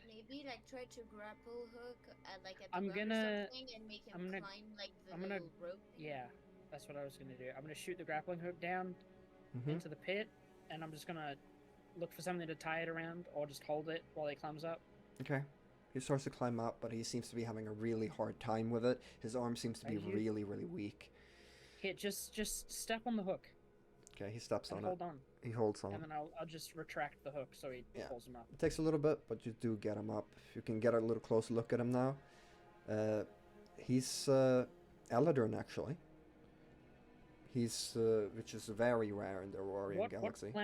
Maybe like try to grapple hook at like at the I'm ground gonna- or something and make him I'm gonna- climb like the I'm gonna- little rope thing. Yeah, that's what I was gonna do. I'm gonna shoot the grappling hook down Mm-hmm. into the pit, and I'm just gonna look for something to tie it around, or just hold it while he climbs up. Okay. He starts to climb up, but he seems to be having a really hard time with it. His arm seems to be Are you- really, really weak. Here, just step on the hook Okay, he steps and on hold it. on, He holds on. and then I'll just retract the hook so he Yeah. pulls him up. It takes a little bit, but you do get him up. You can get a little closer look at him now. He's Eladrin, actually. He's which is very rare in the Aurorian galaxy. What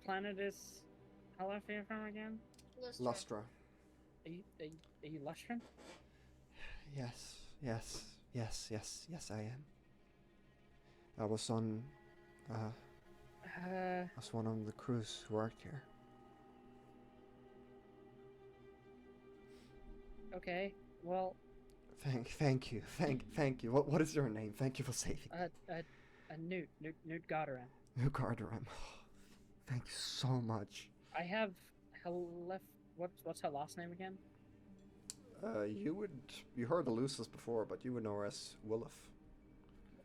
planet is Helephya from again? Lustra. Are you Lustran? Yes, I am. I was on one of the crews who worked here. Okay, well. Thank you. What is your name? Thank you for saving. Noot Garderan. Noot Garderan. Thank you so much. I have what's her last name again? You heard Elusus before, but you would know her as Wilf.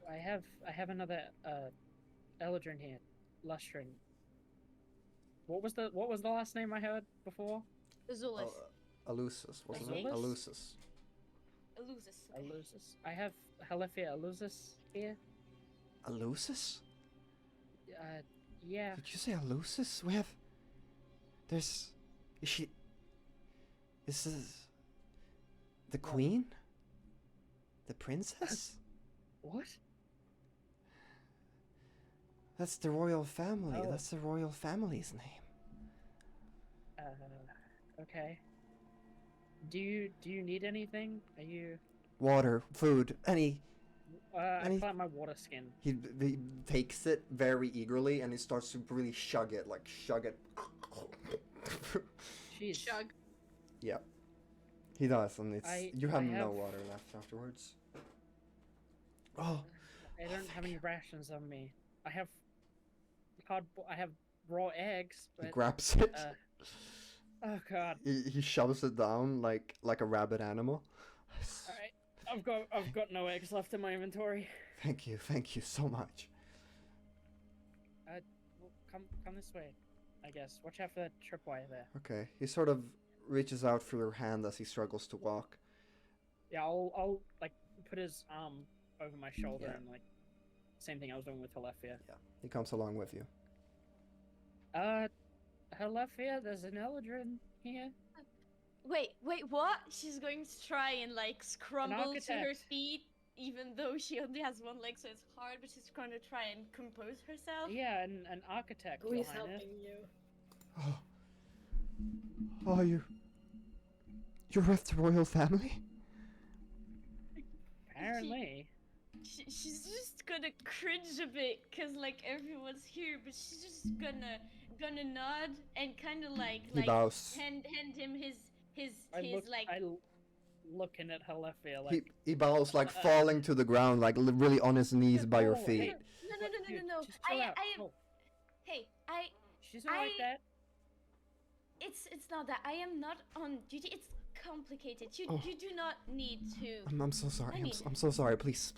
I have another Eldrin here, Lustrin. What was the last name I heard before? Zulus. Elusus, wasn't it? Elusus? Elusus. Elusus. I have Helephya Elusus here. Elusus? Yeah. Did you say Elusus? We have. Is she? This is. The queen? The princess? What? That's the royal family. Oh. That's the royal family's name. Okay. Do you need anything? Are you? Water, food, any. I plant my water skin. He takes it very eagerly and he starts to really shug it. Jeez. Shug. Yep. He does, and you have no have- water left afterwards. Oh. I don't have any rations on me. I have raw eggs, but He grabs it. oh god. He shoves it down like a rabid animal. Alright. I've got no eggs left in my inventory. Thank you so much. Well, come this way, I guess. Watch out for that tripwire there. Okay. He sort of reaches out for your hand as he struggles to walk. Yeah, I'll like put his arm over my shoulder Yeah. and like same thing I was doing with Helephya. Yeah. He comes along with you. Helephya, there's an Eldrin here. Wait, what? She's going to try and like scramble to her architect. feet, even though she only has one leg, so it's hard. But she's going to try and compose herself. Yeah, an architect. Who is Your Highness. helping you? Oh, you're with the royal family? Apparently. She's just gonna cringe a bit, cause like everyone's here, but she's just gonna nod and kind of like He bows. hand him his I looking at Helephya like He bows like falling to the ground, like really on his knees by your Oh, feet. hey, No. just chill out. Oh, Hey, she's not like that. it's not that I am not on duty. It's complicated. You Oh. you do not need to. I'm so sorry. I mean- I'm so sorry. Please.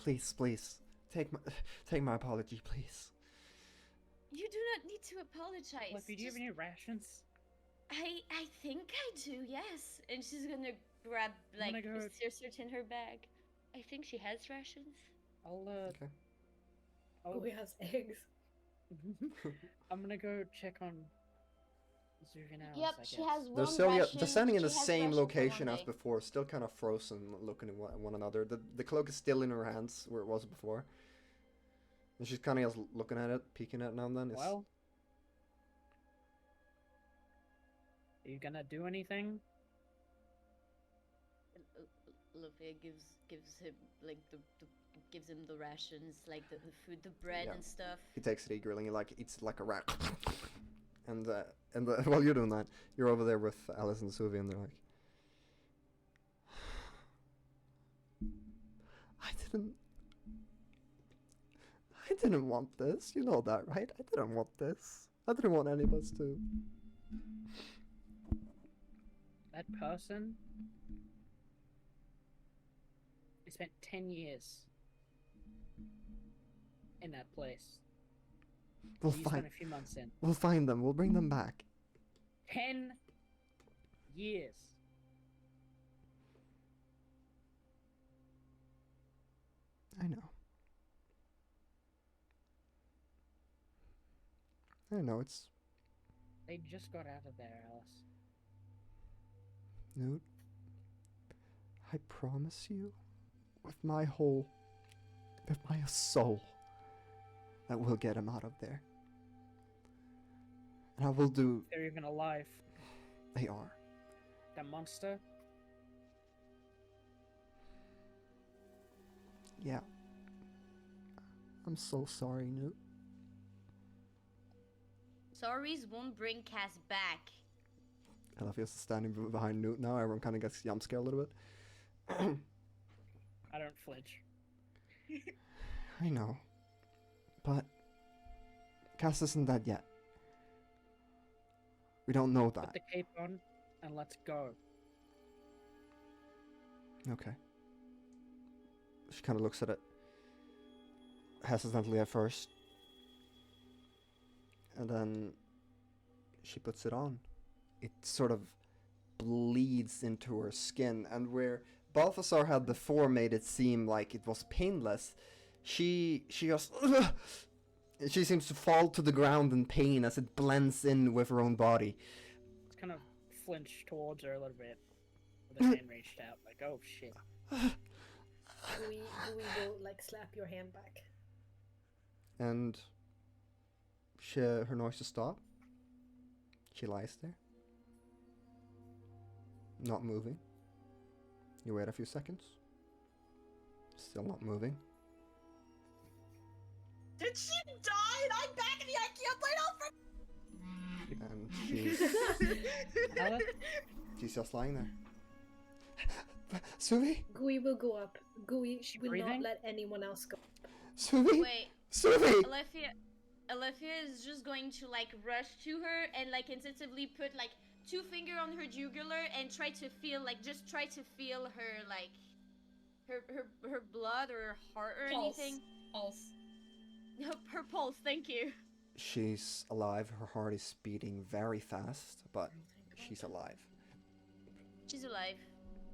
Take my apology, please. You do not need to apologize. Look, do you have Just- any rations? I think I do, yes. And she's gonna grab like gonna go- search in her bag. I think she has rations. I'll Okay. Who has eggs? I'm gonna go check on Zuvian Yep, I she guess. has one They're still ration. they're standing in the she has same ration for location one as day. before, still kind of frozen, looking at one another. The cloak is still in her hands where it was before, and she's kind of just looking at it, peeking at it now and then. Well, are you gonna do anything? Helephya gives him like gives him the rations, like the food, the bread Yeah. and stuff. He takes it eagerly, like eats like a rat. And while you're doing that, you're over there with Alice and Suvi, and they're like, I didn't want this. You know that, right? I didn't want this. I didn't want any of us to. That person. I spent 10 years in that place. We'll You find. spent a few months in. We'll find them. We'll bring them back. 10 years. I know. I know it's They just got out of there, Alice. Noot. I promise you, with my soul, that will get him out of there. And I will do... They're even alive. They are. That monster. Yeah. I'm so sorry, Noot. Sorries won't bring CAS back. Helephya's standing behind Noot now. Everyone kind of gets jump scared a little bit. I don't flinch. I know. But CAS isn't dead yet. We don't know Put that. the cape on and let's go. Okay. She kind of looks at it hesitantly at first. And then she puts it on. It sort of bleeds into her skin. And where Balthazar had before made it seem like it was painless, she goes... Ugh! She seems to fall to the ground in pain as it blends in with her own body. It's kind of flinch towards her a little bit. With her hand reached out, like, oh shit. We will like slap your hand back. And her noises stop. She lies there, not moving. You wait a few seconds. Still not moving. Did she die? And I'm back in the IKEA plate And she's Ella? she's just lying there. Suvi? Gooey will go up. Gooey will not breathing? let anyone else go. Suvi? Wait, Suvi! Helephya is just going to like rush to her and like instinctively put like 2 fingers on her jugular and try to feel her like her blood or her heart or anything. Pulse. Her pulse, thank you. She's alive. Her heart is beating very fast, but she's alive. She's alive.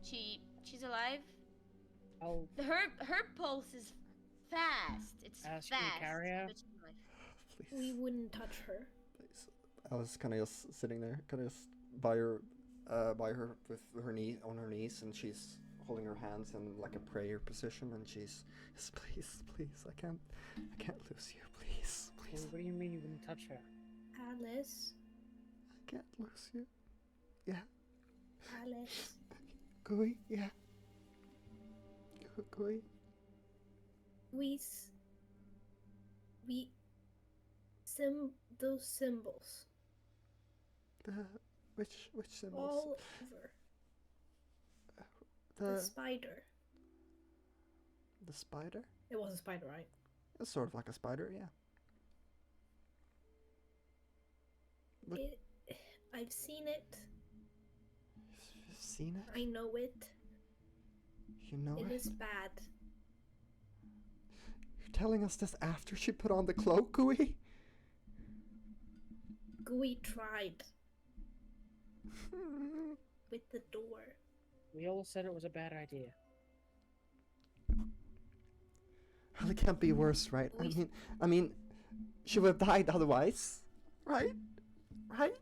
She's alive. I'll Her pulse is fast. It's Ask you, fast. Carrier? But she's alive. Please. We wouldn't touch her. Please. I was kind of just sitting there, kind of just by her with her knee on her knees, and she's holding her hands in like a prayer position, and she's just, please, I can't lose you, please. What do you mean you wouldn't touch her? Alice. I can't lose you. Yeah. Alice. Gooey, yeah. Gooey. Those symbols. Which symbols? All over. The spider. The spider? It was a spider, right? It's sort of like a spider, yeah. But I've seen it. you've seen it? I know it. You know It it? is bad. You're telling us this after she put on the cloak, Gooey? Gooey tried. With the door. We all said it was a bad idea. Well, it can't be worse, right? I mean, she would have died otherwise, right? Right?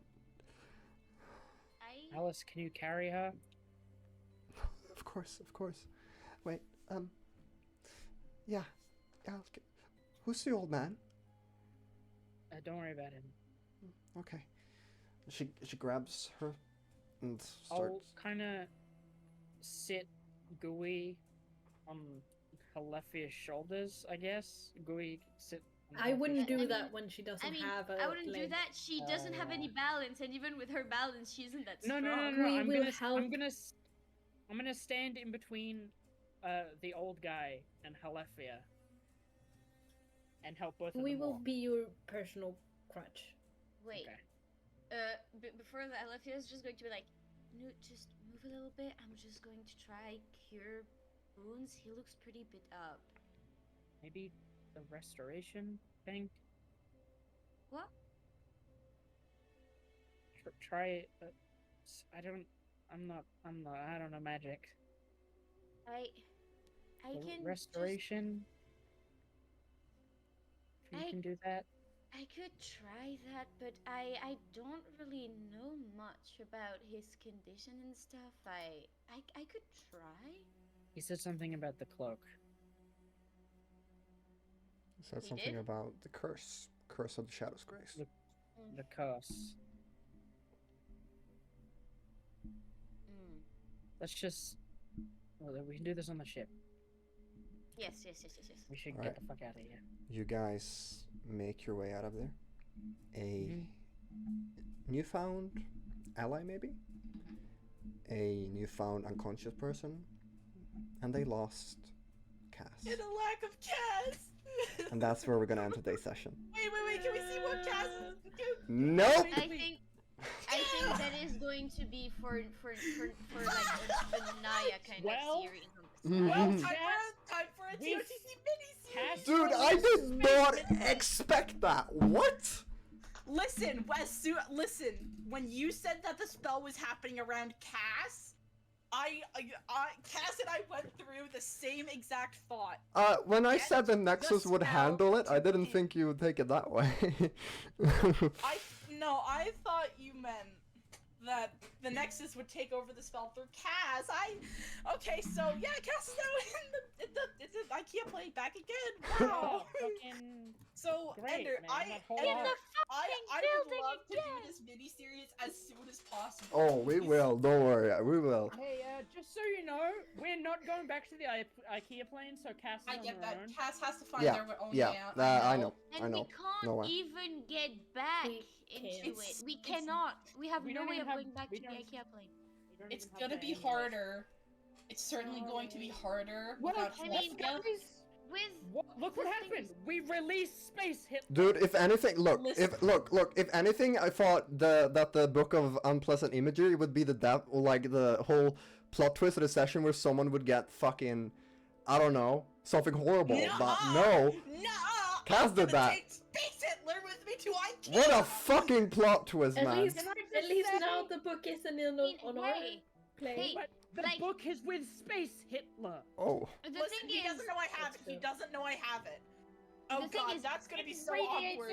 Alice, can you carry her? Of course. Wait, yeah, okay. Who's the old man? Don't worry about him. Okay. She grabs her and I'll starts. kind of sit Gooey on Helephya's shoulders, I guess. Gooey sit. on I wouldn't Helephya's do shoulders. that when she doesn't have a I wouldn't do leg. that. She doesn't have any balance, and even with her balance, she isn't that No. strong. We I'm will gonna, help. I'm gonna stand in between, the old guy and Helephya, and help both of We them will walk. be your personal crutch. Wait. Okay. Before that, Helephya is just going to be like, Noot, just move a little bit. I'm just going to try cure wounds. He looks pretty beat up. Maybe the restoration thing. What? Try. I don't. I'm not. I don't know magic. I The can restoration. If you I- can do that. I could try that, but I don't really know much about his condition and stuff. I could try. He said something about the cloak. said something about the curse of the Shadow's Grace. The curse. Let's just. Well, we can do this on the ship. Yes. We should All get right. the fuck out of here. You guys make your way out of there. A newfound ally, maybe? A newfound unconscious person. And they lost CAS. And a lack of CAS! And that's where we're gonna end today's session. Wait, can we see what CAS is? Nope! I think that is going to be for like a Naya kind of series. Well, time for a TOTC mini-series! Dude, I did not expect that! What? Listen, listen, when you said that the spell was happening around CAS, Cass and I went through the same exact thought. When I said the Nexus would handle it, I didn't think you would take it that way. I thought you meant that the Nexus would take over the spell through Cass. Okay, so yeah, Cass is now in the IKEA plane back again. Wow. So, Great, Ender, man, I that whole would love to do this mini-series as soon as possible. Oh, we will. Don't worry. We will. Hey, just so you know, we're not going back to the IKEA plane, so Cass is I on get her that. own. Cass has to find their own way out. I know. And we can't even get back into it. We cannot. We have no way of going back to the IKEA plane. It's gonna be harder. It's certainly going to be harder. What? I mean, guys, look what happened. We released Space Hitler. Dude, if anything, look. If anything, I thought that the Book of Unpleasant Imagery would be the whole plot twist of the session where someone would get fucking, I don't know, something horrible. But no. Cass did that. Take Space Hitler with me to IKEA. What a fucking plot twist, man. At least now the book isn't on our plane. But the book is with Space Hitler. Oh. Listen, he doesn't know I have it. He doesn't know I have it. Oh god, that's gonna be so awkward.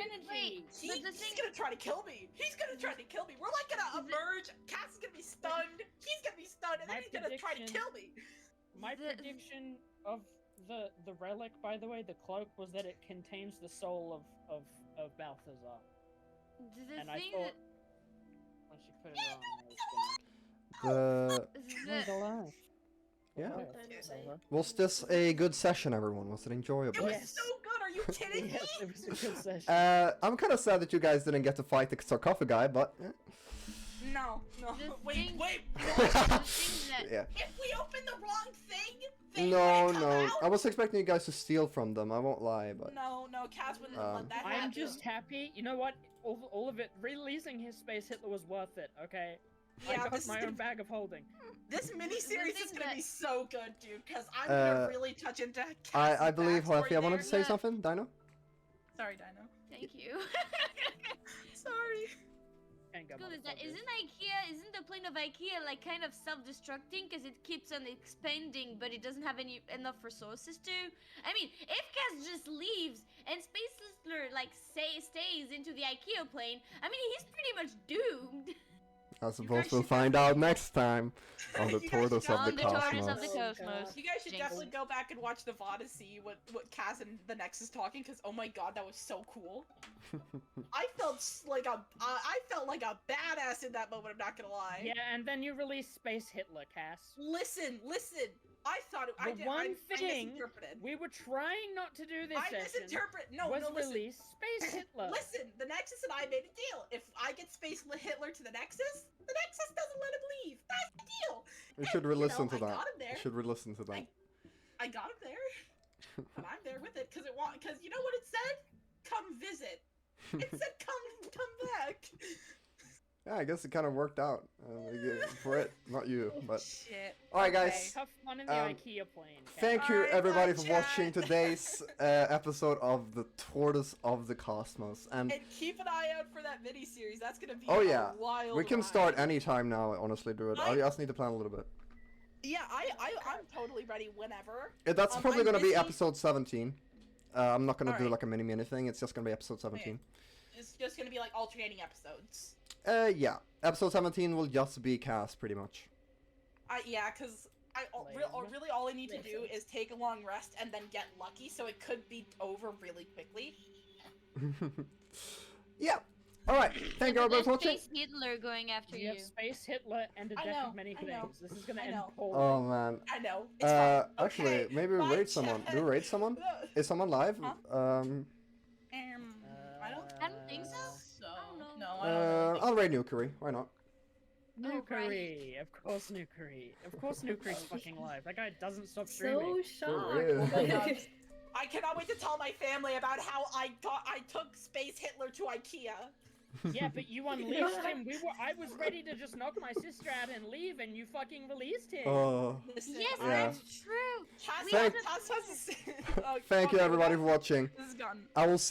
He's gonna try to kill me. We're like gonna emerge. Cass is gonna be stunned. He's gonna be stunned, and then he's gonna try to kill me. My prediction of the relic, by the way, the cloak, was that it contains the soul of Balthazar. And I thought once you put it on, He's alive. Yeah. Was this a good session, everyone? Was it enjoyable? It was so good. Are you kidding me? Yes, it was a good session. I'm kind of sad that you guys didn't get to fight the sarcophagi, but. No. Wait. Yeah. If we open the wrong thing, No. I was expecting you guys to steal from them. I won't lie, but. No, Cass wouldn't have let that happen. I'm just happy. You know what? All of it, releasing his Space Hitler was worth it. Okay. Yeah, I got my own bag of holding. This mini-series is gonna be so good, dude, because I'm gonna really touch into Cass' I believe backstory Helephya wanted to say there. something, Dino? Sorry, Dino. Thank you. Sorry. Isn't the plane of IKEA like kind of self-destructing because it keeps on expanding, but it doesn't have enough resources to? I mean, if Cass just leaves and Space Hitler like stays into the IKEA plane, I mean he's pretty much doomed. I suppose we'll find out next time on the Tortoise of the Cosmos. You guys should definitely go back and watch the VOD to see what Cass and the Nexus talking, because oh my god, that was so cool. I felt like a badass in that moment. I'm not gonna lie. Yeah, and then you release Space Hitler, Cass. Listen. I thought I misinterpreted. We were trying not to do this No, release Space Hitler. Listen, the Nexus and I made a deal. If I get Space Hitler to the Nexus doesn't let him leave. That's the deal. You should re-listen to that. I got him there. You should re-listen to that. I got him there. But I'm there with it, because you know what it said? Come visit. It said come back. Yeah, I guess it kind of worked out for it, not you, but. Shit. All right, guys. Have fun in the IKEA plane. Thank you, everybody, for watching today's episode of the Tortoise of the Cosmos, and keep an eye out for that mini-series. That's gonna be a wild we can ride. start anytime now. Honestly, Druid. I just need to plan a little bit. Yeah, I'm totally ready whenever. That's probably gonna be episode 17. I'm not gonna do Alright. like a mini thing. It's just gonna be episode 17. Okay. It's just gonna be like alternating episodes. Yeah. Episode 17 will just be CAS, pretty much. Yeah, because Really all I need to do is take a long rest and then get lucky, so it could be over really quickly. Yeah. All right. Thank you everybody for watching. Space Hitler going after You have Space Hitler and a death of many things. This is gonna end poorly. Oh man. I know. It's fine. Actually, Okay, maybe we bye, raid someone. Do we raid someone? Is someone live? Huh? I don't think so. So I don't know. no, I don't know. I'll raid Nukery. Why not? Nukery, of course Nukery. Of course Nukery's fucking live. That guy doesn't stop streaming. So shocked. real. Oh my God. I cannot wait to tell my family about how I took Space Hitler to IKEA. Yeah, but you unleashed him. I was ready to just knock my sister out and leave, and you fucking released him. Listen, Yes, Yeah. that's true. Cass Thank- has Thank you okay, everybody for watching. This is gone. I will see